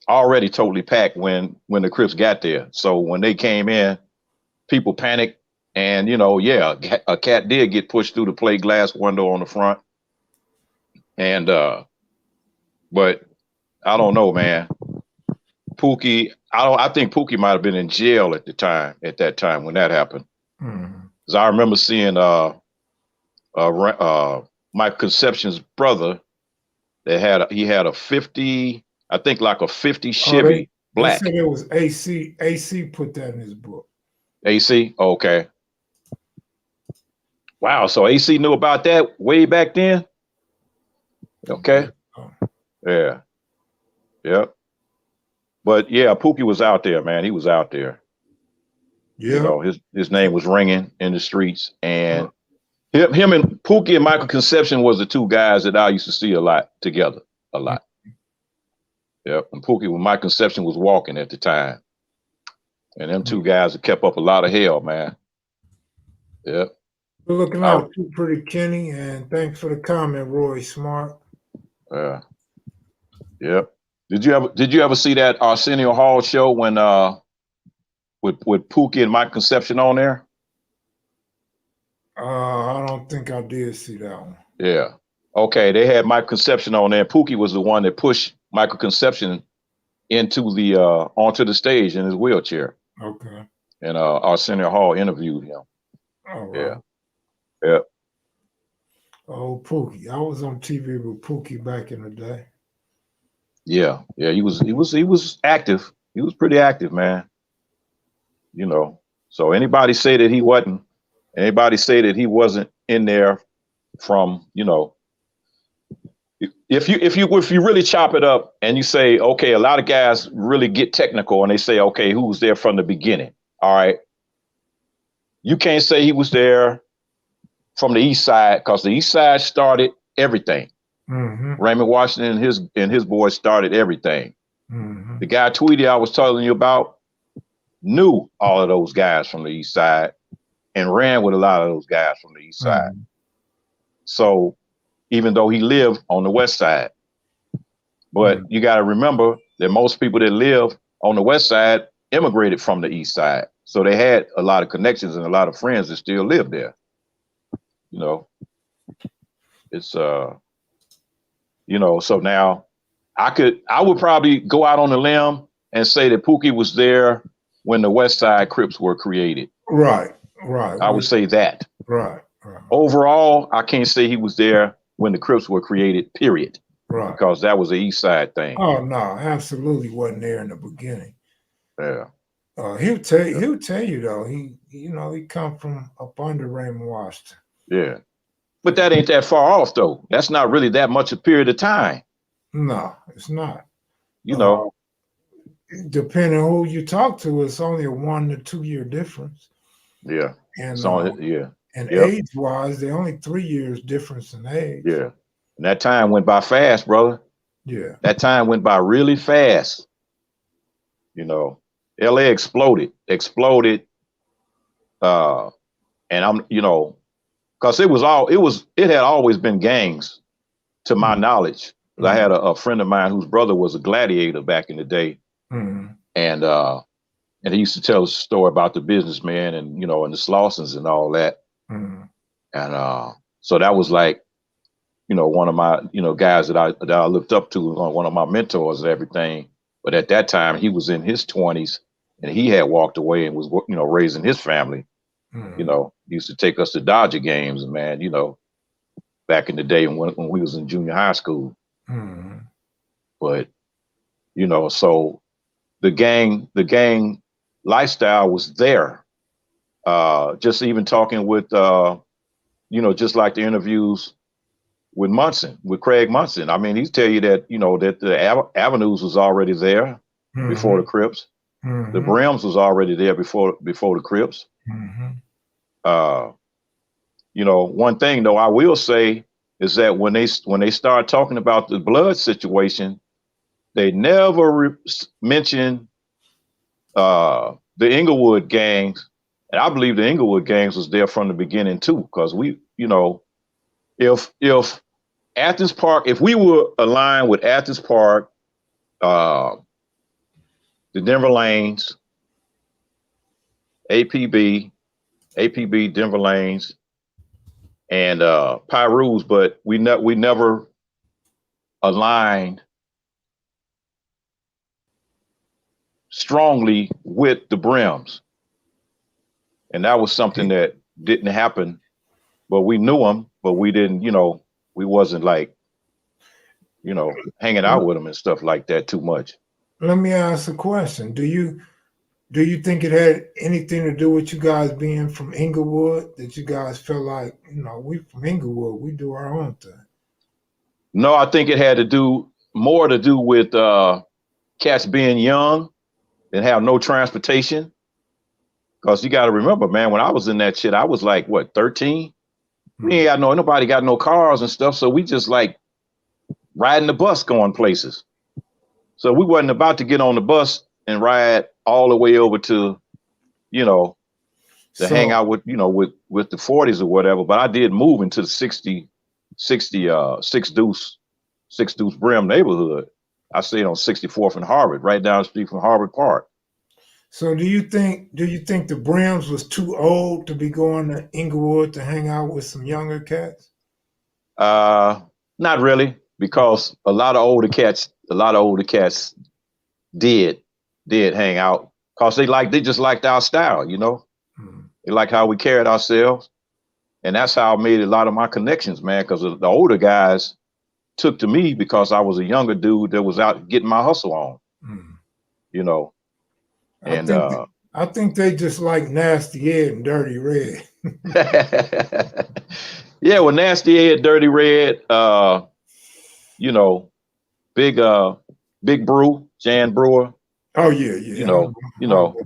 When the Crips got there. So when they came in, people panicked. And, a cat did get pushed through the plate glass window on the front. And, but I don't know, man. Pookie, I think Pookie might have been in jail at that time when that happened. Because I remember seeing Mike Conception's brother that he had a 50, I think like a 50 Chevy black. They said it was AC. AC put that in his book. AC? Okay. Wow. So AC knew about that way back then? Okay. Yeah. Yep. But yeah, Pookie was out there, man. He was out there. Yeah. His name was ringing in the streets. And him and Pookie and Michael Conception was the two guys that I used to see a lot together. A lot. Yep. And Pookie with Michael Conception was walking at the time. And them two guys have kept up a lot of hell, man. Yep. We're looking out too, Pretty Kenny, and thanks for the comment, Roy Smart. Yeah. Yep. Did you ever see that Arsenio Hall show when with Pookie and Mike Conception on there? I don't think I did see that one. Yeah. Okay, they had Mike Conception on there. Pookie was the one that pushed Michael Conception onto the stage in his wheelchair. Okay. And Arsenio Hall interviewed him. All right. Yeah. Oh, Pookie. I was on TV with Pookie back in the day. Yeah. He was active. He was pretty active, man. So anybody say that he wasn't in there from, if you really chop it up and you say, okay, a lot of guys really get technical and they say, okay, who was there from the beginning? All right. You can't say he was there from the East Side, because the East Side started everything. Raymond Washington and his boys started everything. The guy Tweety I was telling you about knew all of those guys from the East Side and ran with a lot of those guys from the East Side. So even though he lived on the West Side, but you got to remember that most people that live on the West Side immigrated from the East Side. So they had a lot of connections and a lot of friends that still live there. It's you know, so now I would probably go out on a limb and say that Pookie was there when the West Side Crips were created. Right. I would say that. Right. Overall, I can't say he was there when the Crips were created, period. Right. Because that was the East Side thing. Oh no, absolutely wasn't there in the beginning. Yeah. He'll tell you though. He come from up under Raymond Washington. Yeah. But that ain't that far off though. That's not really that much a period of time. No, it's not. You know. Depending on who you talk to, it's only a 1 to 2 year difference. Yeah. And And age-wise, they're only 3 years difference in age. Yeah. And that time went by fast, brother. Yeah. That time went by really fast. You know, LA exploded. And I'm, you know, because it had always been gangs to my knowledge. Mm-hmm. I had a friend of mine whose brother was a gladiator back in the day. Mm-hmm. And he used to tell us a story about the businessman and, you know, and the Slausons and all that. Mm-hmm. And so that was like, you know, one of my, you know, guys that I looked up to, one of my mentors and everything. But at that time, he was in his 20s and he had walked away and was, you know, raising his family. Mm-hmm. You know, he used to take us to Dodger games, man, you know, back in the day when we was in junior high school. Mm-hmm. But, you know, so the gang lifestyle was there. Just even talking with, you know, just like the interviews with Craig Munson. I mean, he'd tell you that, you know, that the Avenues was already there mm-hmm. before the Crips. Mm-hmm. The Brims was already there before the Crips. Mm-hmm. You know, one thing though I will say is that when they start talking about the blood situation, they never mention the Inglewood gangs, and I believe the Inglewood gangs was there from the beginning too, because we, you know, if Athens Park, if we were aligned with Athens Park, the Denver Lanes, APB, Denver Lanes, and Pyrus, but we never aligned strongly with the Brims. And that was something that didn't happen, but we knew them, but we didn't, you know, we wasn't like, you know, hanging out with them and stuff like that too much. Let me ask a question. Do you think it had anything to do with you guys being from Inglewood, that you guys felt like, you know, we from Inglewood, we do our own thing? No, I think it had more to do with cats being young and have no transportation. Because you got to remember, man, when I was in that shit, I was like, what, 13? Mm-hmm. We ain't got nobody got no cars and stuff. So we just like riding the bus going places. So we wasn't about to get on the bus and ride all the way over to, you know, to hang out with, you know, with the 40s or whatever. But I did move into the 60 Six Deuce Brim neighborhood. I stayed on 64th and Harvard, right down the street from Harvard Park. So do you think the Brims was too old to be going to Inglewood to hang out with some younger cats? Not really, because a lot of older cats did hang out because they just liked our style, you know. Mm-hmm. They liked how we carried ourselves. And that's how I made a lot of my connections, man, because the older guys took to me because I was a younger dude that was out getting my hustle on, you know. And I think they just like Nasty Ed and Dirty Red. Yeah, well, Nasty Ed, Dirty Red, you know, Big Brew, Jan Brewer. Oh yeah. You know,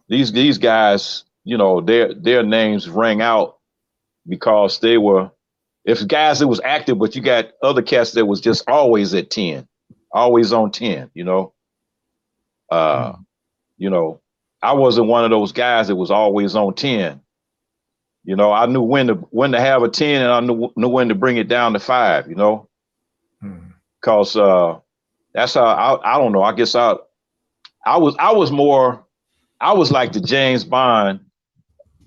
these guys, you know, their names rang out because they were, if guys that was active, but you got other cats that was just always at 10, always on 10, you know. You know, I wasn't one of those guys that was always on 10. You know, I knew when to have a 10 and I knew when to bring it down to 5, you know. Cause that's how I don't know. I guess I was like the James Bond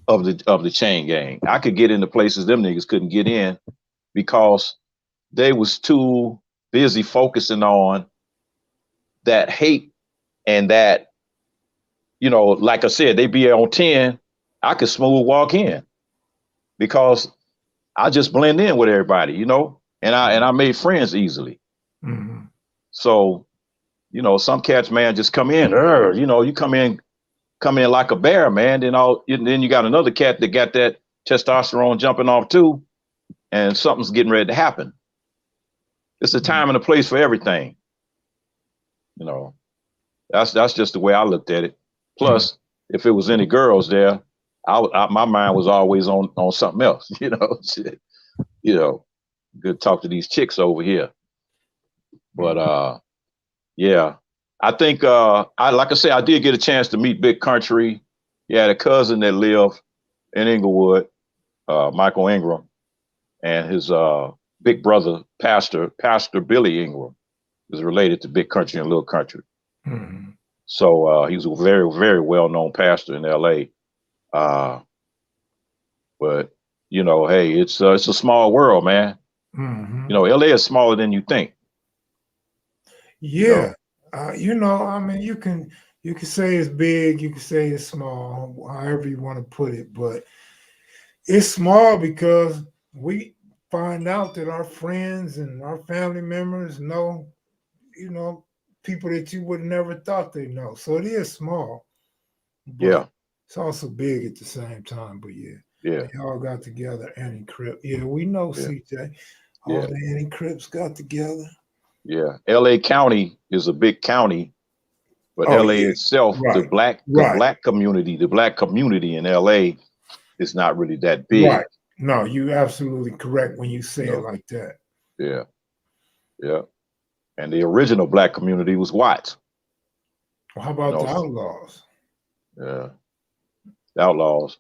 of the chain gang. I could get into places them niggas couldn't get in because they was too busy focusing on that hate and that, you know, like I said, they be on 10, I could smooth walk in because I just blend in with everybody, you know, and I made friends easily. Mm-hmm. So, you know, some cats, man, just come in, you know, you come in like a bear, man. Then you got another cat that got that testosterone jumping off too, and something's getting ready to happen. It's a time and a place for everything. You know, that's just the way I looked at it. Plus, if it was any girls there, my mind was always on something else. You know, shit. You know, good talk to these chicks over here. But yeah, I think like I said, I did get a chance to meet Big Country. He had a cousin that lived in Inglewood, Michael Ingram, and his big brother, Pastor Billy Ingram, is related to Big Country and Little Country. Mm-hmm. So he's a very, very well-known pastor in LA. But you know, hey, it's a small world, man. Mm-hmm. You know, LA is smaller than you think. Yeah. You know, I mean, you can say it's big, you can say it's small, however you want to put it, but it's small because we find out that our friends and our family members know, you know, people that you would never thought they know. So it is small, but Yeah. it's also big at the same time. But yeah, Yeah. they all got together. Anti-Crip. Yeah, we know, CJ. All the Anti-Crips got together. Yeah. LA County is a big county, but LA itself, the black community in LA is not really that big. Right. No, you're absolutely correct when you say it like that. Yeah. Yeah. And the original black community was Watts. Well, how about the Outlaws? Yeah. The Outlaws.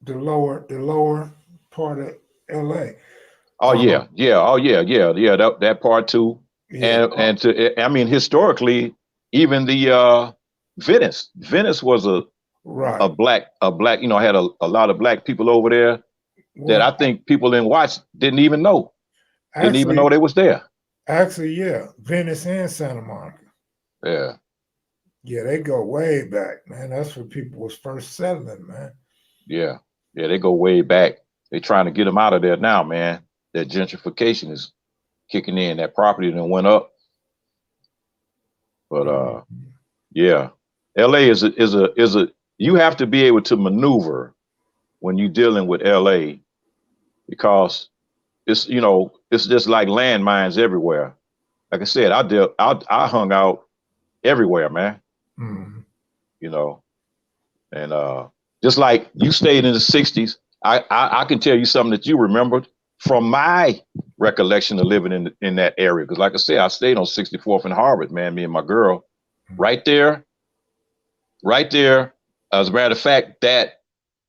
The lower part of LA. Oh yeah. That part too. Yeah. And I mean, historically, even the Venice was a black, you know, had a lot of black people over there that I think people in Watts didn't even know. Didn't even know they was there. Actually, yeah. Venice and Santa Monica. Yeah. Yeah, they go way back, man. That's where people was first settling, man. Yeah. Yeah, they go way back. They're trying to get them out of there now, man. That gentrification is kicking in. That property then went up. But yeah. LA is a you have to be able to maneuver when you're dealing with LA because it's, you know, it's just like landmines everywhere. Like I said, I hung out everywhere, man. Mm-hmm. You know, and just like you stayed in the 60s, I can tell you something that you remembered from my recollection of living in that area. Because like I said, I stayed on 64th and Harvard, man, me and my girl. Right there. As a matter of fact, that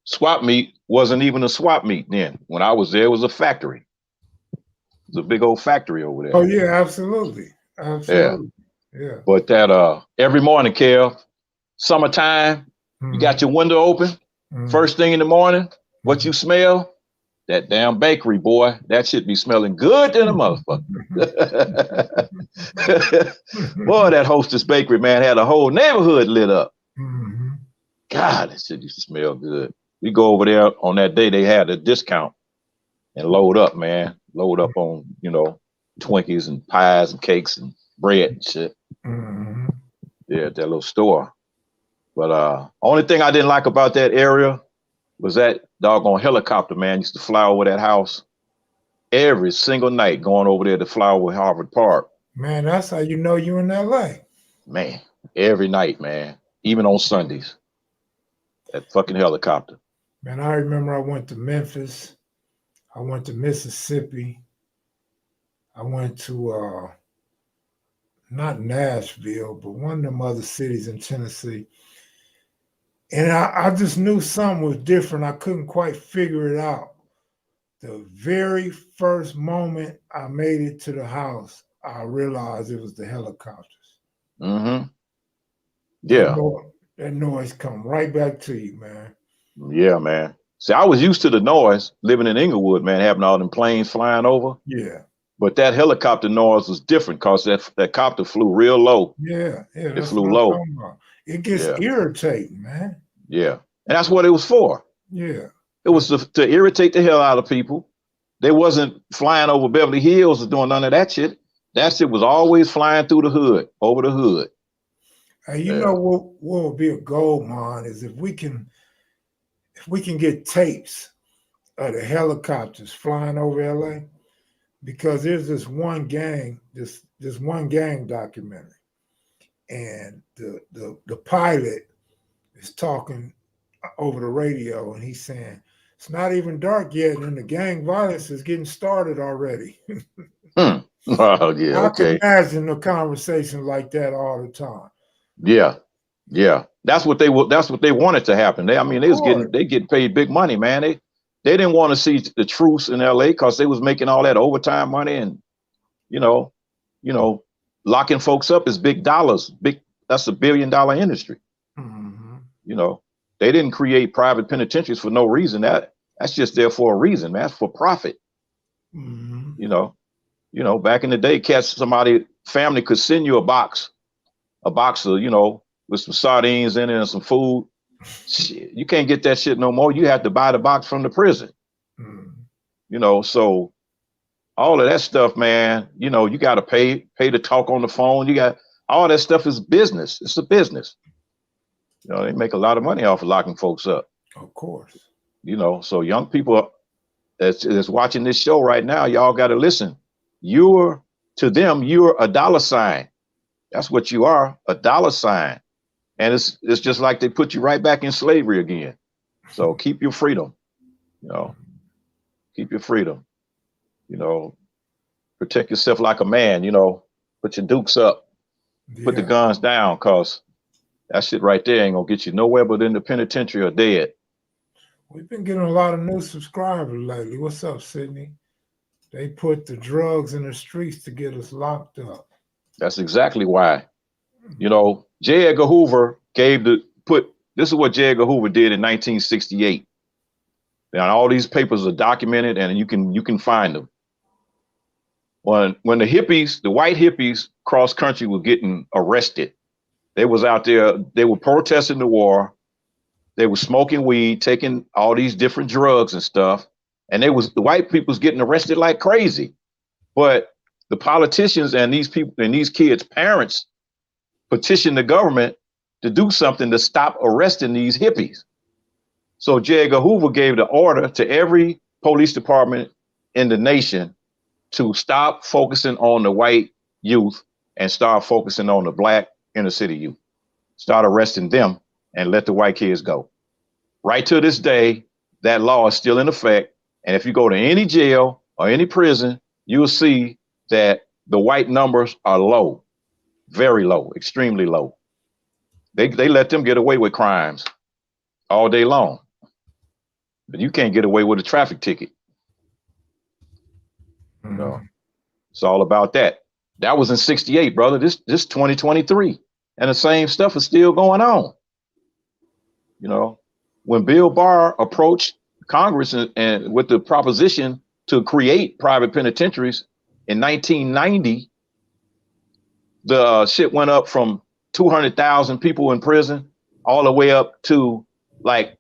swap meet wasn't even a swap meet then. When I was there, it was a factory. It was a big old factory over there. Oh yeah, absolutely. Yeah. But that every morning, Kev, summertime, you got your window open. First thing in the morning, what you smell? That damn bakery, boy. That shit be smelling good to the motherfucker. Boy, that Hostess Bakery, man, had a whole neighborhood lit up. God, that shit used to smell good. We go over there on that day, they had a discount and load up, man. Load up on, you know, Twinkies and pies and cakes and bread and shit. Yeah, that little store. But only thing I didn't like about that area was that doggone helicopter, man, used to fly over that house every single night, going over there to fly over Harvard Park. Man, that's how you know you in LA. Man, every night, man, even on Sundays. That fucking helicopter. Man, I remember I went to Memphis. I went to Mississippi. I went to not Nashville, but one of them other cities in Tennessee. And I just knew something was different. I couldn't quite figure it out. The very first moment I made it to the house, I realized it was the helicopters. Yeah. That noise come right back to you, man. Yeah, man. See, I was used to the noise living in Inglewood, man, having all them planes flying over. Yeah. But that helicopter noise was different because that copter flew real low. Yeah, It that's flew what I'm low. talking about. It gets Yeah. irritating, man. Yeah. And that's what it was for. Yeah. It was to irritate the hell out of people. They wasn't flying over Beverly Hills or doing none of that shit. That shit was always flying through the hood, over the hood. Hey, you know what would be a gold mine is if we can get tapes of the helicopters flying over LA, because there's this one gang documentary, and the pilot is talking over the radio, and he's saying it's not even dark yet, and the gang violence is getting started already. Oh yeah, I okay. can imagine a conversation like that all the time. Yeah, yeah. That's what they wanted to happen. They get paid big money, man. They didn't want to see the truce in LA because they was making all that overtime money, and you know, locking folks up is big dollars. That's $1 billion industry. Mm-hmm. You know, they didn't create private penitentiaries for no reason. That's just there for a reason, man. That's for profit. Mm-hmm. You know, back in the day, somebody family could send you a box of, with some sardines in it and some food. Shit, you can't get that shit no more. You have to buy the box from the prison. Mm-hmm. So all of that stuff, man, you got to pay to talk on the phone. You got all that stuff is business. It's a business. They make a lot of money off of locking folks up. Of course. So young people that's watching this show right now, y'all got to listen. To them, you're a dollar sign. That's what you are, a dollar sign. And it's just like they put you right back in slavery again. So keep your freedom. Keep your freedom. Protect yourself like a man. Put your dukes up. Yeah. Put the guns down, cause that shit right there ain't gonna get you nowhere but in the penitentiary or dead. We've been getting a lot of new subscribers lately. What's up, Sydney? They put the drugs in the streets to get us locked up. That's exactly why. J. Edgar Hoover this is what J. Edgar Hoover did in 1968. Now all these papers are documented and you can find them. When the white hippies cross country were getting arrested, they was out there, they were protesting the war. They were smoking weed, taking all these different drugs and stuff. And the white people was getting arrested like crazy. But the politicians and these people and these kids' parents petitioned the government to do something to stop arresting these hippies. So J. Edgar Hoover gave the order to every police department in the nation to stop focusing on the white youth and start focusing on the black inner city youth. Start arresting them and let the white kids go. Right to this day, that law is still in effect. And if you go to any jail or any prison, you'll see that the white numbers are low, very low, extremely low. They let them get away with crimes all day long. But you can't get away with a traffic ticket. It's all about that. That was in 68, brother. This 2023. And the same stuff is still going on. When Bill Barr approached Congress and with the proposition to create private penitentiaries in 1990, the shit went up from 200,000 people in prison all the way up to like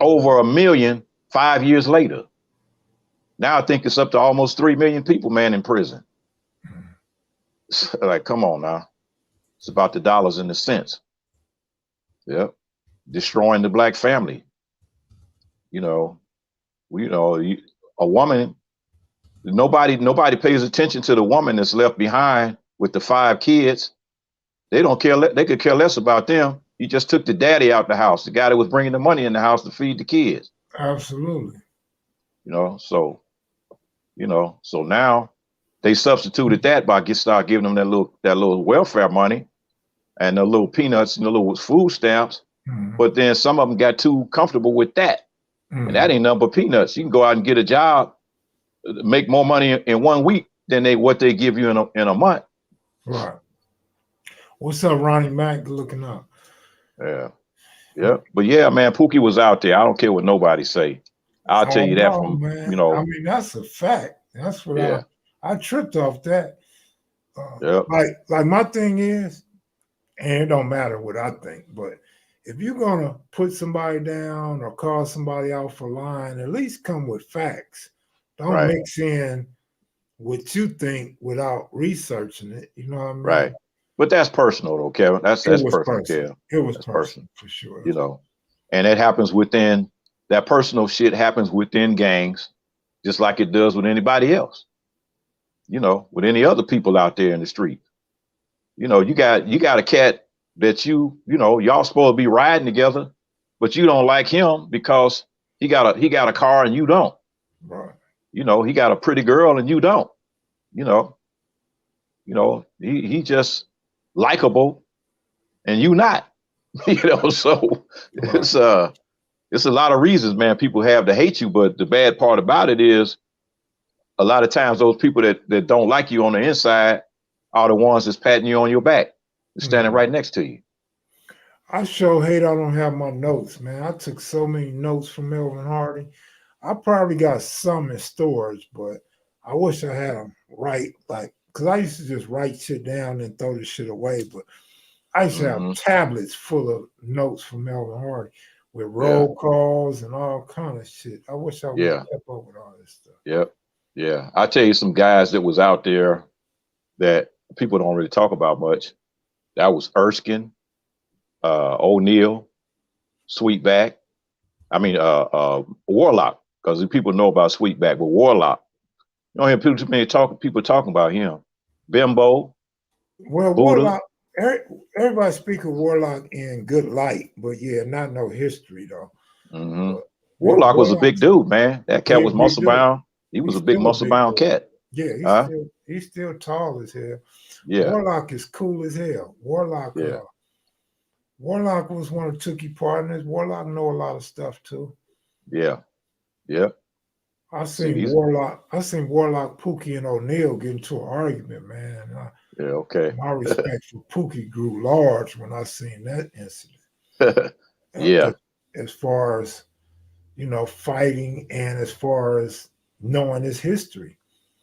over 1 million 5 years later. Now I think it's up to almost 3 million people, man, in prison. Like, come on now. It's about the dollars and the cents. Yep. Destroying the black family. A woman, nobody pays attention to the woman that's left behind with the 5 kids. They don't care. They could care less about them. He just took the daddy out the house, the guy that was bringing the money in the house to feed the kids. Absolutely. So now they substituted that by start giving them that little welfare money and the little peanuts and the little food stamps. Mm-hmm. But then some of them got too comfortable with that. Mm-hmm. And that ain't nothing but peanuts. You can go out and get a job, make more money in 1 week than what they give you in a month. Right. What's up, Ronnie Mac? Looking up. Yeah. But yeah, man, Pookie was out there. I don't care what nobody say. I'll tell you that from, man. I mean, that's a fact. That's what I tripped off that. Yep. Like my thing is, and it don't matter what I think, but if you're gonna put somebody down or call somebody out for lying, at least come with facts. Don't Right. mix in what you think without researching it. You know what I mean? Right. But that's personal though, Kevin. That's It was personal, personal. Kevin. It was That's personal personal. for sure. You know. And it happens within that personal shit happens within gangs, just like it does with anybody else. You know, with any other people out there in the street. You know, you got a cat that y'all supposed to be riding together, but you don't like him because he got a car and you don't. Right. You know, he got a pretty girl and you don't. You know, he just likable and you not. You know, so Right. it's a lot of reasons, man, people have to hate you, but the bad part about it is a lot of times those people that don't like you on the inside are the ones that's patting you on your back, standing right next to you. I sure hate I don't have my notes, man. I took so many notes from Melvin Hardy. I probably got some in storage, but I wish I had them right. Like, because I used to just write shit down and throw the shit away, but I used to have Hmm. tablets full of notes from Melvin Hardy with Yeah, roll calls and all kind of shit. I wish I would have yeah, kept up with all this stuff. yep, yeah. I tell you some guys that was out there that people don't really talk about much. That was Erskine, O'Neal, Sweetback. I mean, Warlock, because people know about Sweetback, but Warlock. You don't hear people talking about him. Bimbo, Well, Buddha. Warlock, everybody speak of Warlock in good light, but yeah, not no history though. Hmm. But yeah, Warlock was a big Warlock's dude, man. That he cat a was big muscle dude. bound. He was He's a big still a muscle big bound dude. cat. Yeah, Huh? he's still tall as hell. Yeah, Warlock is cool as hell. yeah, Warlock was one of Tookie partners. Warlock know a lot of stuff too. yeah, yeah. See these. I seen Warlock, Pookie, and O'Neal get into an argument, man. Yeah, okay. My respect for Pookie grew large when I seen that incident. Yeah. As far as fighting and as far as knowing his history.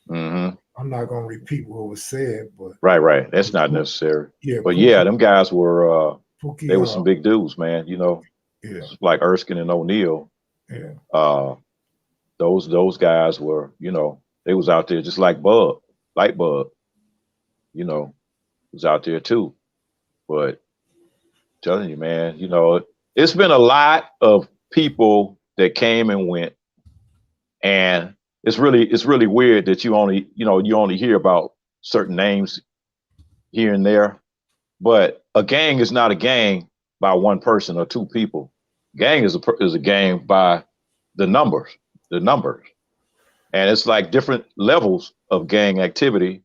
Hmm. I'm not gonna repeat what was said, but Right. That's not necessary. yeah, But yeah, them guys were Pookie, they were some big dudes, man. You know, yeah, like Erskine and O'Neal. yeah, Uh, those guys were, they was out there just like Bub, like Bub, was out there too. But telling you, man, it's been a lot of people that came and went, and it's really weird that you only hear about certain names here and there. But a gang is not a gang by one person or two people. Gang is a gang by the numbers, the numbers, and it's like different levels of gang activity.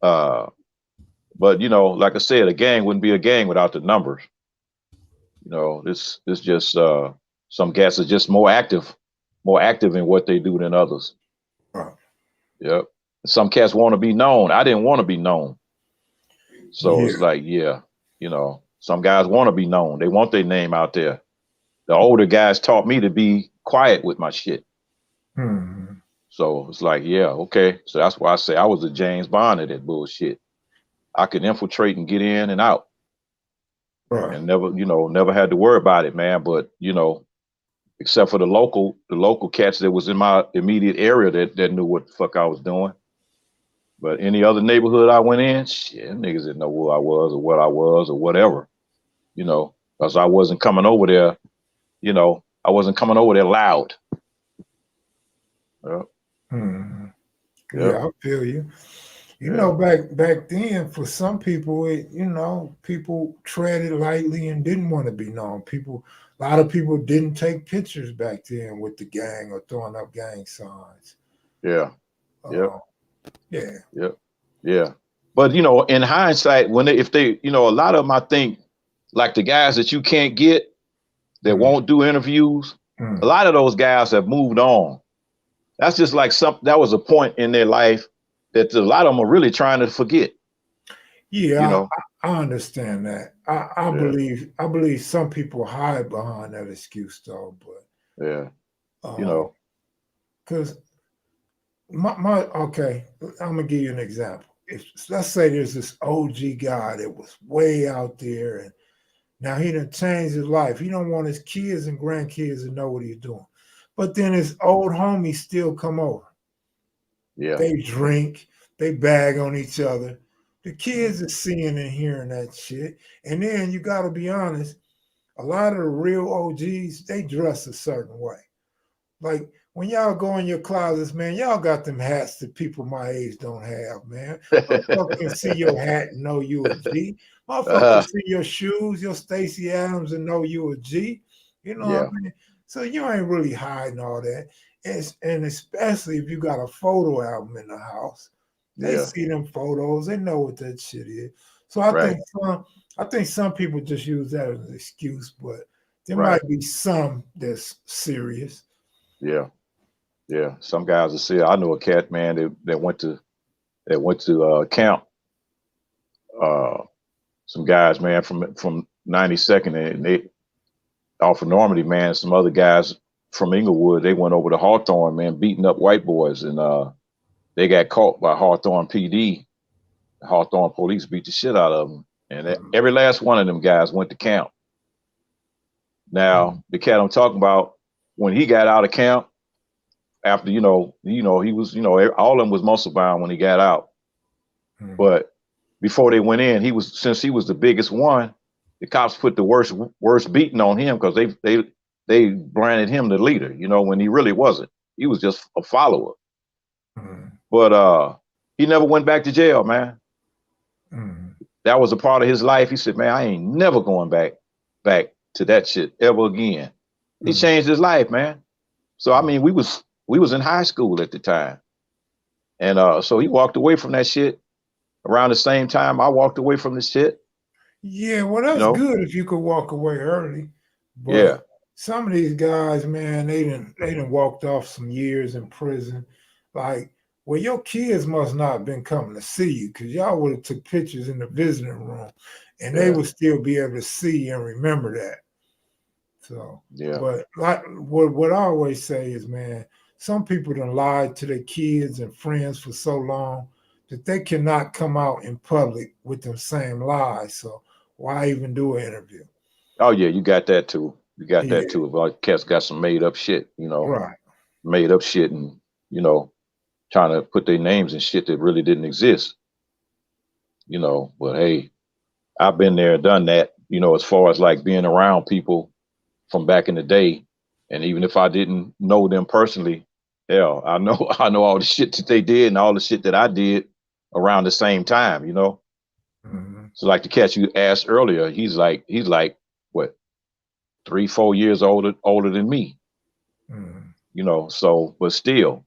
Uh, but like I said, a gang wouldn't be a gang without the numbers. This just some cats are just more active in what they do than others. right. Yep. Some cats want to be known. I didn't want to be known. So Yeah. it's like, yeah, some guys want to be known. They want their name out there. The older guys taught me to be quiet with my shit. Hmm. So it's like, yeah, okay. So that's why I say I was a James Bond of that bullshit. I could infiltrate and get in and out Right. and never had to worry about it, man. But, except for the local cats that was in my immediate area that knew what the fuck I was doing. But any other neighborhood I went in, shit, niggas didn't know who I was or what I was or whatever, because I wasn't coming over there, I wasn't coming over there loud. Yep, Hmm. yep, Yeah, I feel you. yeah, Back then, for some people, people treaded lightly and didn't want to be known. A lot of people didn't take pictures back then with the gang or throwing up gang signs. yeah, yep, Uh, yeah, yep, yeah. But in hindsight, if they, a lot of them, I think, like the guys that you can't get that mm, won't do interviews, a mm. lot of those guys have moved on. That's just like that was a point in their life that a lot of them are really trying to forget. You Yeah, know, I understand that. I yeah, believe some people hide behind that excuse though, but yeah, you um, know, because Okay, I'm gonna give you an example. If let's say there's this OG guy that was way out there, and now he done changed his life. He don't want his kids and grandkids to know what he's doing, but then his old homies still come over. Yeah. They drink, they bag on each other. The kids are seeing and hearing that shit, and then you got to be honest. A lot of the real OGs they dress a certain way. Like when y'all go in your closets, man, y'all got them hats that people my age don't have, man. Motherfucker can see your hat and know you a G. Motherfucker can see your shoes, your Stacy Adams, and know you a G. You know what Yeah. I mean? So you ain't really hiding all that. And especially if you got a photo album in the house, they Yeah. see them photos, they know what that shit is. So Right. I think some people just use that as an excuse, but there Right. might be some that's serious. Yeah. Yeah. Some guys will say, I know a cat, man, that went to camp. Some guys, man, from 92nd, and they off of Normandy, man. Some other guys from Inglewood, they went over to Hawthorne, man, beating up white boys, and they got caught by Hawthorne PD. Hawthorne police beat the shit out of them, and every last one of them guys went to camp. Now, the cat I'm talking about, when he got out of camp, after he was, all of them was muscle bound when he got out. But before they went in, since he was the biggest one, the cops put the worst beating on him because they branded him the leader, when he really wasn't. He was just a follower. But he never went back to jail, man. That was a part of his life. He said, man, I ain't never going back to that shit ever again. He changed his life, man. So I mean, we was in high school at the time. And so he walked away from that shit around the same time I walked away from the shit. Yeah, well, that's good if you could walk away early. But some of these guys, man, they didn't walked off some years in prison. Like, well, your kids must not have been coming to see you because y'all would have took pictures in the visiting room, and they would still be able to see and remember that. So, but like what I always say is, man, some people done lied to their kids and friends for so long that they cannot come out in public with them same lies. So why even do an interview? Oh yeah, you got that too. You got that too. About cats got some made up shit, Right. Made up shit, and trying to put their names in shit that really didn't exist. But hey, I've been there, done that. As far as like being around people from back in the day, and even if I didn't know them personally, hell, I know all the shit that they did and all the shit that I did around the same time. So like the cat you asked earlier, he's like what, 3-4 years older than me. So but still,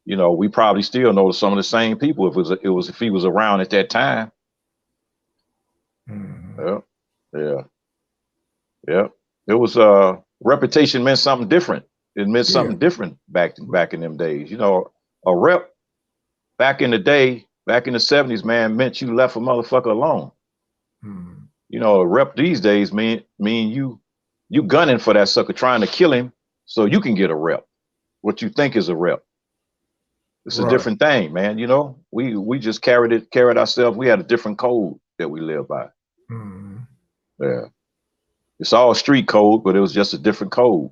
we probably still know some of the same people if he was around at that time. Yeah. It was reputation meant something different. It meant something different back in them days. A rep back in the day, back in the 70s, man, meant you left a motherfucker alone. A rep these days mean you gunning for that sucker, trying to kill him so you can get a rep. What you think is a rep. It's a different thing, man. We just carried ourselves. We had a different code that we live by. Yeah. It's all street code, but it was just a different code.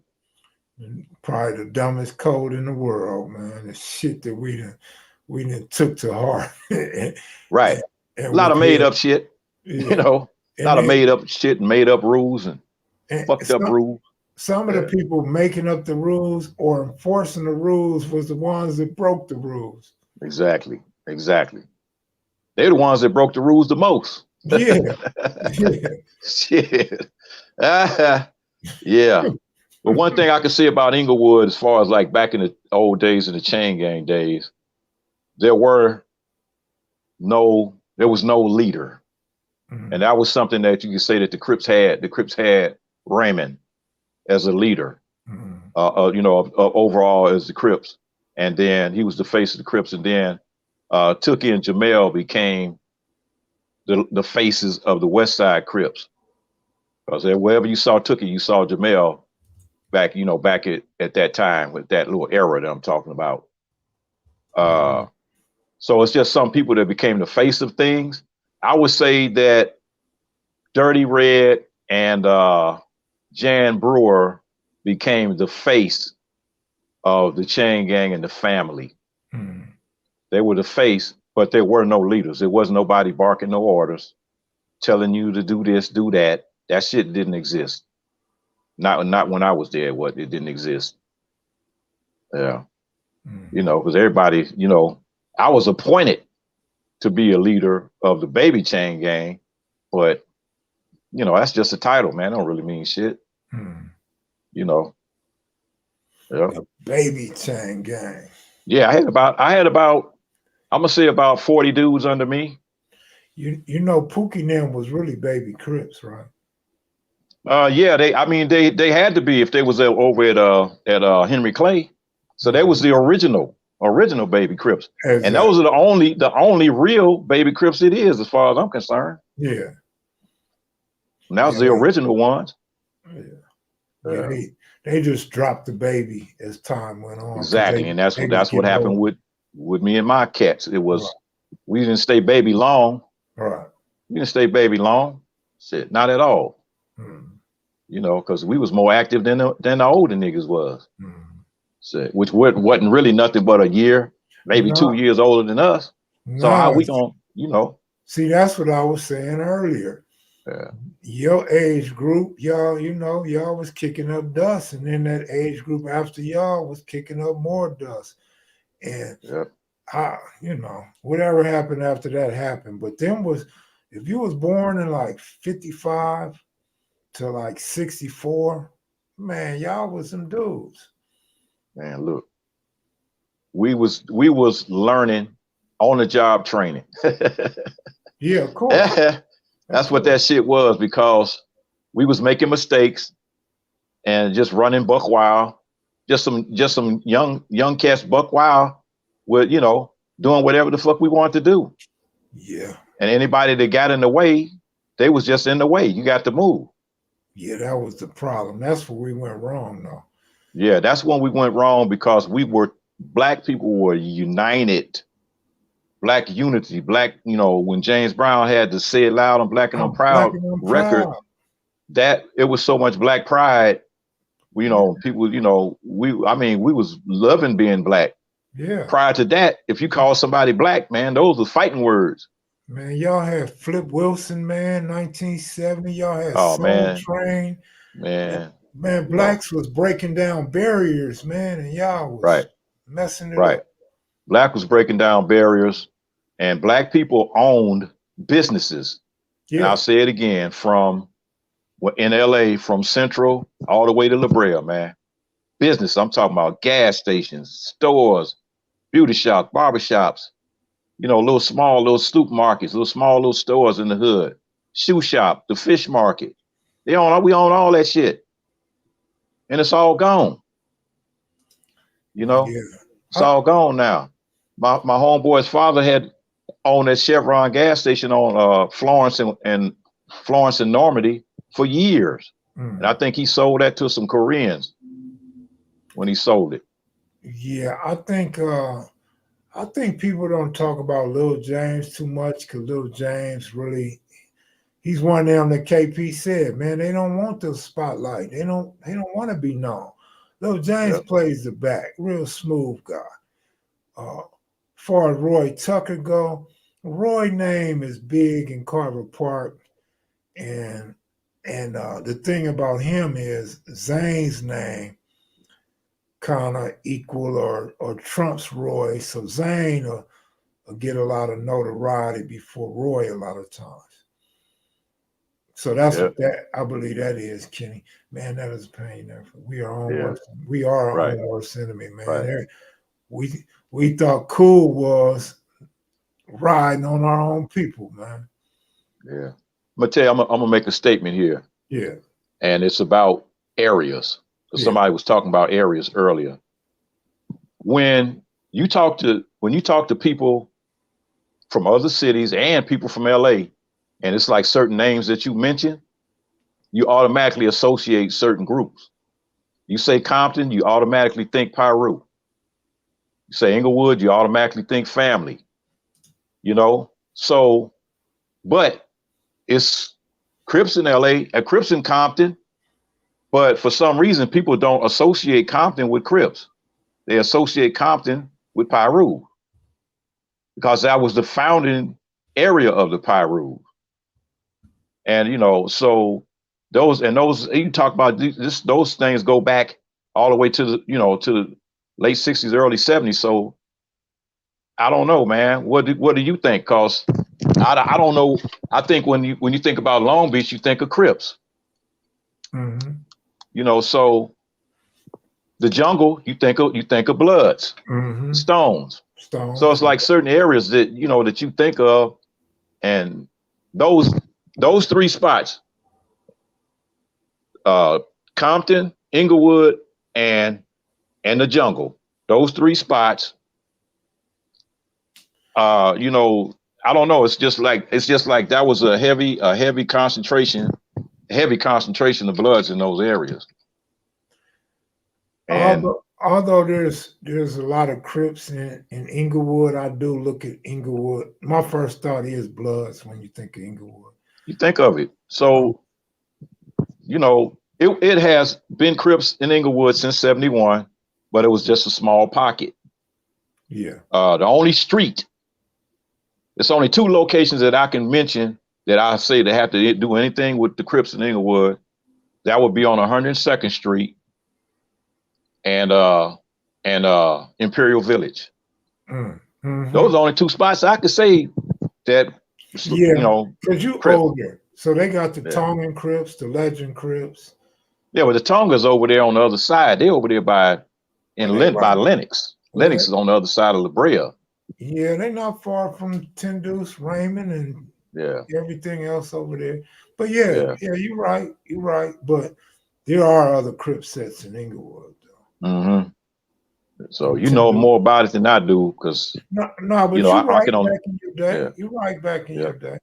Probably the dumbest code in the world, man. The shit that we done took to heart. Right. A lot of made up shit. A lot of made up shit and made up rules and fucked up rules. Some of the people making up the rules or enforcing the rules was the ones that broke the rules. Exactly. They're the ones that broke the rules the most. Yeah. Shit. Yeah. But one thing I can say about Inglewood, as far as like back in the old days, in the chain gang days, there was no leader. And that was something that you could say that the Crips had Raymond as a leader, overall as the Crips. And then he was the face of the Crips. And then Tookie and Jamel became the faces of the West Side Crips. Because wherever you saw Tookie, you saw Jamel back at that time with that little era that I'm talking about. So it's just some people that became the face of things. I would say that Dirty Red and Jan Brewer became the face of the chain gang and the family. Mm. They were the face, but there were no leaders. There was nobody barking no orders, telling you to do this, do that. That shit didn't exist. Not when I was there. It didn't exist. Yeah, you know, because everybody, you know, I was appointed to be a leader of the baby chain gang, but you know, that's just a title, man. It don't really mean shit. You know. Yeah. The baby chain gang. Yeah, I had about I'm gonna say about 40 dudes under me. You know, Pookie Nam was really baby Crips, right? Yeah, they had to be if they was over at Henry Clay. So they was the original baby Crips. Exactly. And those are the only real baby Crips it is, as far as I'm concerned. Yeah. And that was the original ones. Yeah. They just dropped the baby as time went on. Exactly. And that's what happened with me and my cats. It was we didn't stay baby long. Right. We didn't stay baby long. Shit, not at all. You know, because we was more active than the older niggas was. Shit, which wasn't really nothing but a year, maybe 2 years older than us. So how we gonna, you know? See, that's what I was saying earlier. Yeah. Your age group, y'all, you know, y'all was kicking up dust, and then that age group after y'all was kicking up more dust. And you know, whatever happened after that happened. But then if you was born in like 55 to like 64, man, y'all was some dudes. Man, look, we was learning on the job training. Yeah, of course. That's what that shit was, because we was making mistakes and just running buck wild, just some young cats buck wild with, you know, doing whatever the fuck we wanted to do. Yeah. And anybody that got in the way, they was just in the way. You got to move. Yeah, that was the problem. That's where we went wrong, though. Yeah, that's when we went wrong, because black people were united. Black unity, black, you know, when James Brown had the Say It Loud and Black and I'm Proud record, that it was so much black pride. You know, people, you know, we was loving being black. Yeah. Prior to that, if you call somebody black, man, those were fighting words. Man, y'all had Flip Wilson, man, 1970. Y'all had Soul Train. Man, blacks was breaking down barriers, man, and y'all was messing it up. Black was breaking down barriers, and black people owned businesses. Yeah. And I'll say it again, in LA, from Central all the way to La Brea, man. Business, I'm talking about gas stations, stores, beauty shops, barbershops, you know, little stoop markets, little stores in the hood, shoe shop, the fish market. We own all that shit. And it's all gone. You know, it's all gone now. My homeboy's father had owned that Chevron gas station on Florence and Normandy for years. And I think he sold that to some Koreans when he sold it. Yeah, I think people don't talk about Lil James too much, because Lil James really, he's one of them that KP said, man, they don't want the spotlight. They don't want to be known. Lil James plays the back, real smooth guy. Far as Roy Tucker go, Roy name is big in Carver Park, and the thing about him is Zane's name kind of equal or trumps Roy, so Zane will get a lot of notoriety before Roy a lot of times. So that's what I believe that is, Kenny. Man, that is a pain. We are our own worst enemy, man. Right. We thought cool was riding on our own people, man. Yeah. I'm gonna tell you, I'm gonna make a statement here. Yeah. And it's about areas. Somebody was talking about areas earlier. When you talk to people from other cities and people from LA, and it's like certain names that you mention, you automatically associate certain groups. You say Compton, you automatically think Pyru. You say Inglewood, you automatically think family, you know? So, but it's Crips in LA, Crips in Compton, but for some reason, people don't associate Compton with Crips. They associate Compton with Piru because that was the founding area of the Piru. And, you know, so those you talk about those things go back all the way to the, you know, to the late 60s, early 70s. So I don't know, man. What do you think? Cause I don't know. I think when you think about Long Beach, you think of Crips. Mm-hmm. You know, so the jungle, you think of Bloods, Mm-hmm. Stones. Stones. So it's like certain areas that you know that you think of, and those three spots, Compton, Inglewood, and the jungle. Those three spots, you know, I don't know. It's just like that was a heavy concentration of Bloods in those areas. And although there's a lot of Crips in Inglewood, I do look at Inglewood. My first thought is Bloods when you think of Inglewood. You think of it. So, you know, it has been Crips in Inglewood since 71, but it was just a small pocket. Yeah. The only street, it's only two locations that I can mention that I say they have to do anything with the Crips in Inglewood. That would be on 102nd Street and Imperial Village. Mm-hmm. Those are the only two spots I could say that, you know, because you Crip. older, so they got the Tongan Crips, the Legend Crips. Yeah, but the Tonga's over there on the other side. They're over there by Lenox. Lenox is on the other side of La Brea. Yeah, they're not far from Tendus, Raymond, and everything else over there. But yeah, you're right. You're right. But there are other Crip sets in Inglewood, though. Mm-hmm. So you know more about it than I do, because but you know, you're right back in your day. You're right back in your day.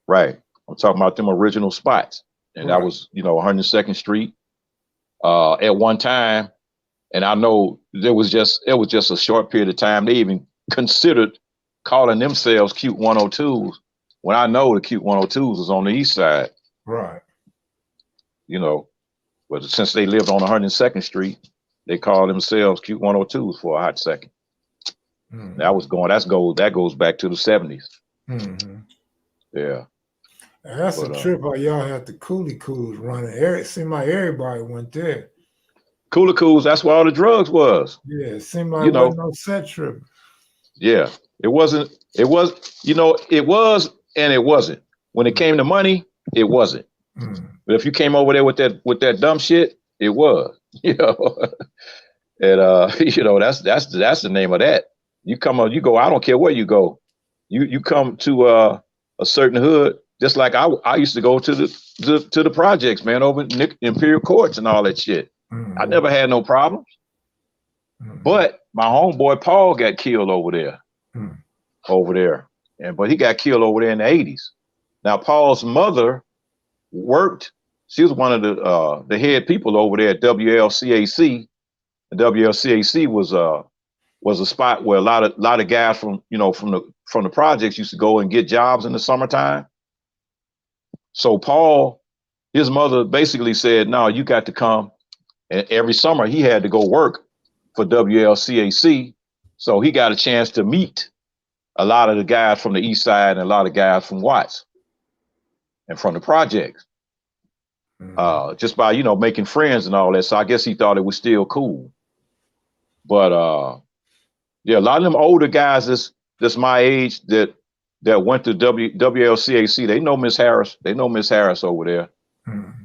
Right. I'm talking about them original spots, and that was, you know, 102nd Street. At one time, and I know it was just a short period of time they even considered calling themselves Cute 102s, when I know the Cute 102s was on the east side. Right. You know, but since they lived on 102nd Street, they called themselves Cute 102s for a hot second. Mm-hmm. That goes back to the 70s. Mm-hmm. Yeah. And that's a trip how y'all had the Coolie Coos running. It seemed like everybody went there. Coolie Coos, that's where all the drugs was. Yeah, it seemed like it wasn't no set trip. Yeah, it wasn't. It was, you know, it was and it wasn't. When it came to money, it wasn't. But if you came over there with that dumb shit, it was. You know, and you know, that's the name of that. You go. I don't care where you go. You come to a certain hood. Just like I used to go to the projects, man, over in Imperial Courts and all that shit. I never had no problems. But my homeboy Paul got killed over there. But he got killed over there in the 80s. Now Paul's mother worked. She was one of the head people over there at WLCAC. And WLCAC was a spot where a lot of guys from the projects used to go and get jobs in the summertime. So Paul, his mother basically said, no, you got to come. And every summer he had to go work for WLCAC. So he got a chance to meet a lot of the guys from the east side and a lot of guys from Watts and from the projects. Just by, you know, making friends and all that. So I guess he thought it was still cool. But yeah, a lot of them older guys that's my age that went to WLCAC, they know Miss Harris. They know Miss Harris over there.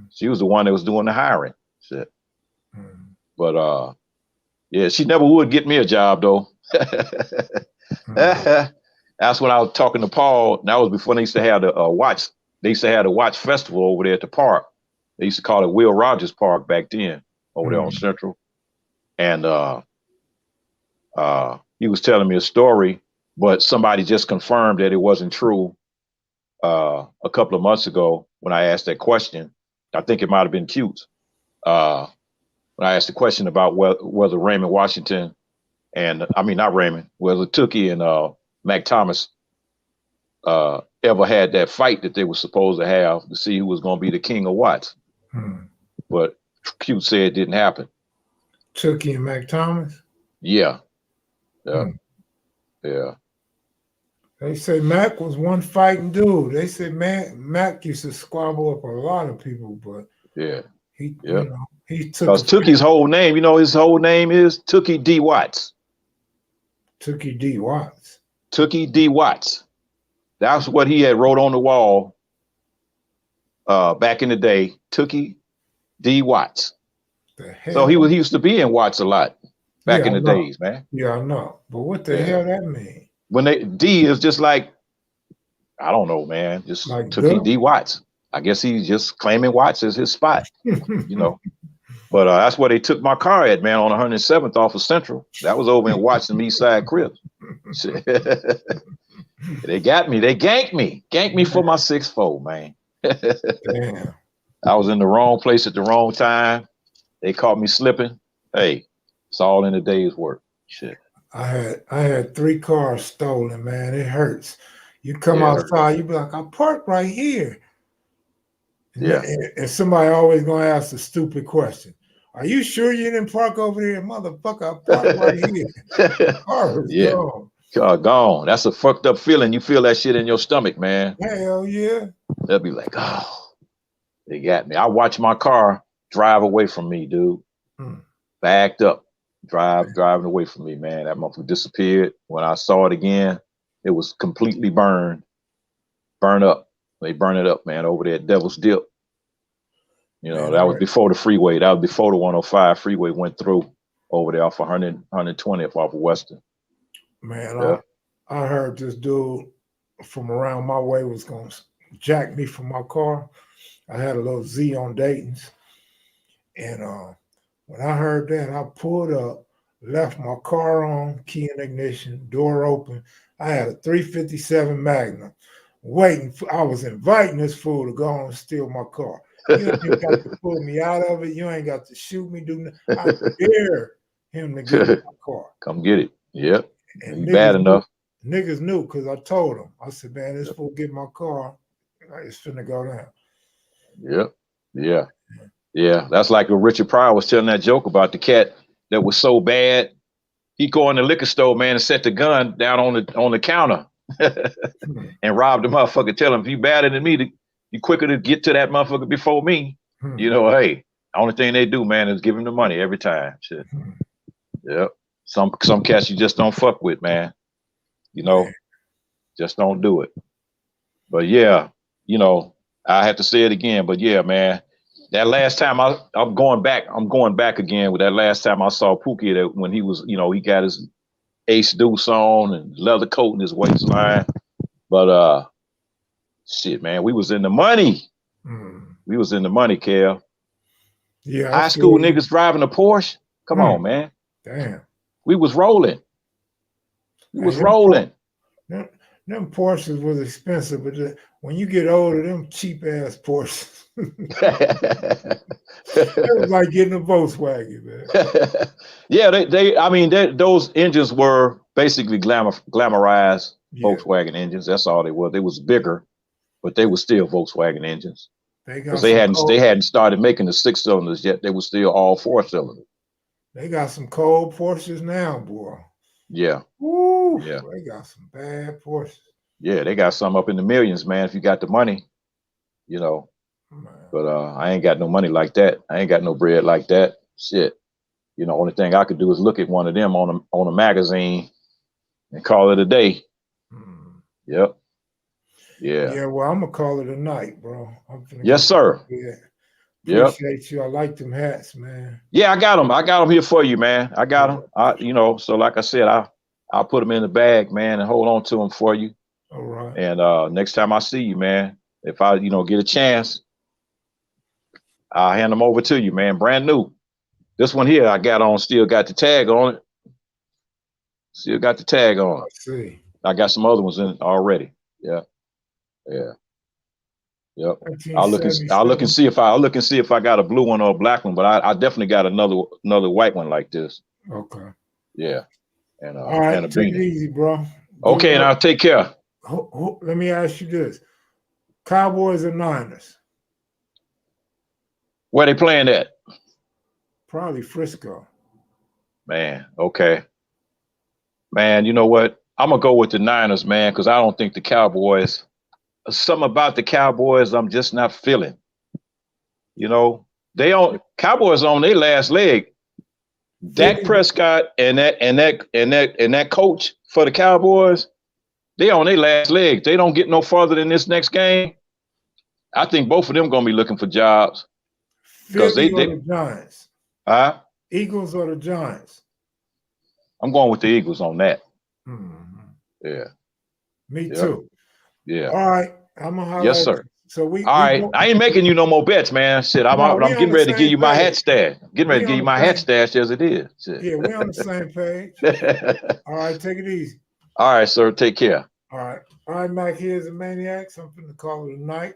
She was the one that was doing the hiring. Shit. But yeah, she never would get me a job though. That's when I was talking to Paul. That was before they used to have the Watch. They used to have the Watch Festival over there at the park. They used to call it Will Rogers Park back then, over there on Central. And he was telling me a story, but somebody just confirmed that it wasn't true a couple of months ago when I asked that question. I think it might have been Cute. When I asked the question about whether Raymond Washington and I mean not Raymond, whether Tookie and Mac Thomas ever had that fight that they were supposed to have to see who was going to be the king of Watts. But Q said it didn't happen. Tookie and Mac Thomas? Yeah. Yeah. They say Mac was one fighting dude. They say Mac used to squabble up a lot of people, but he you know, he took because Tookie's whole name, you know, his whole name is Tookie D. Watts. Tookie D. Watts. Tookie D. Watts. That's what he had wrote on the wall back in the day. Tookie D. Watts. So he used to be in Watts a lot back in the days, man. Yeah, I know. But what the hell that mean? When D is just like, I don't know, man. Just like Tookie D. Watts. I guess he's just claiming Watts as his spot, you know. But that's where they took my car at, man, on 107th off of Central. That was over in Watts and West Side Crips. They got me. They ganked me. Ganked me for my 6'4", man. Damn. I was in the wrong place at the wrong time. They caught me slipping. Hey, it's all in a day's work. Shit. I had 3 cars stolen, man. It hurts. You come outside, you be like, I parked right here. And somebody always gonna ask a stupid question. Are you sure you didn't park over there? Motherfucker, I parked right here. Gone. Gone. That's a fucked up feeling. You feel that shit in your stomach, man. Hell yeah. They'll be like, oh, they got me. I watch my car drive away from me, dude. Backed up. Driving away from me, man. That motherfucker disappeared. When I saw it again, it was completely burned up. They burn it up, man, over there at Devil's Dip. You know, that was before the freeway. That was before the 105 freeway went through over there off 120th off of Western. Man, I heard this dude from around my way was going to jack me from my car. I had a little Z on Dayton's. And when I heard that, I pulled up, left my car on, key in ignition, door open. I had a 357 Magnum. I was inviting this fool to go on and steal my car. You ain't got to pull me out of it. You ain't got to shoot me. I dare him to get my car. Come get it. Yep. And bad enough. Niggas knew because I told them. I said, man, this fool get my car. It's finna go down. Yep. Yeah. Yeah. That's like when Richard Pryor was telling that joke about the cat that was so bad. He go in the liquor store, man, and set the gun down on the counter. And rob the motherfucker. Tell him, if you badder than me, you quicker to get to that motherfucker before me. You know, hey, the only thing they do, man, is give him the money every time. Shit. Yep. Some cats you just don't fuck with, man. You know, just don't do it. But yeah, you know, I have to say it again. But yeah, man, that last time I'm going back again with that last time I saw Pookie, that when he was, you know, he got his Ace Deuce on and leather coat in his waistline. But shit, man, we was in the money. We was in the money, Kev. Yeah. High school niggas driving a Porsche. Come on, man. Damn. We was rolling. We was rolling. Them Porsches was expensive, but when you get older, them cheap ass Porsches. It was like getting a Volkswagen, man. Yeah, those engines were basically glamorized Volkswagen engines. That's all they were. They was bigger, but they were still Volkswagen engines. Because they hadn't started making the 6 cylinders yet. They were still all 4 cylinders. They got some cold Porsches now, boy. Yeah. Woo, yeah. They got some bad Porsches. Yeah, they got some up in the millions, man, if you got the money, you know. Man. But I ain't got no money like that. I ain't got no bread like that. Shit. You know, only thing I could do is look at one of them on a magazine and call it a day. Yep. Yeah. Yeah, well, I'm gonna call it a night, bro. Yes, sir. Yeah. Appreciate you. I like them hats, man. Yeah, I got them. I got them here for you, man. I got them. You know, so like I said, I'll put them in the bag, man, and hold on to them for you. All right. And next time I see you, man, if I, get a chance, I'll hand them over to you, man. Brand new. This one here I got on, still got the tag on it. Still got the tag on. I see. I got some other ones in already. Yeah. Yeah. Yep. I'll look and see if I got a blue one or a black one, but I definitely got another white one like this. Okay. Yeah. All and right, a take it beanie. easy, bro. Okay, Good and luck. I'll take care. Let me ask you this: Cowboys or Niners? Where they playing at? Probably Frisco. Man, okay. Man, you know what? I'm gonna go with the Niners, man, because I don't think the Cowboys. Something about the Cowboys, I'm just not feeling. You know, Cowboys on their last leg. Dak Prescott and that coach for the Cowboys, they on their last leg. They don't get no further than this next game. I think both of them gonna be looking for jobs because Philly or the Giants? huh? Eagles or the Giants? I'm going with the Eagles on that. Mm-hmm. Yeah. Me Yep. too. Yeah. All right, I'm gonna Yes, highlight. sir. So we All right. go. I ain't making you no more bets, man. Shit, No, I'm we on getting the ready to give same you my hat page. stash. Getting ready We to give on you the my hat same. stash as it is. Shit. Yeah, we on the same page. All right, take it easy. All right, sir. Take care. All right, Mac. Here's the Maniacs. I'm finna call it a night.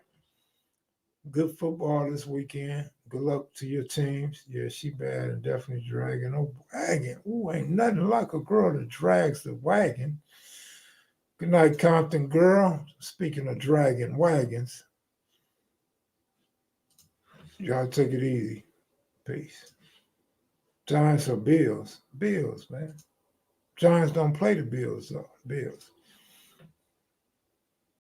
Good football this weekend. Good luck to your teams. Yeah, she bad and definitely dragging. Oh, wagon. Ooh, ain't nothing like a girl that drags the wagon. Good night, Compton girl. Speaking of dragging wagons, y'all take it easy. Peace. Giants or Bills? Bills, man. Giants don't play the Bills, though. Bills.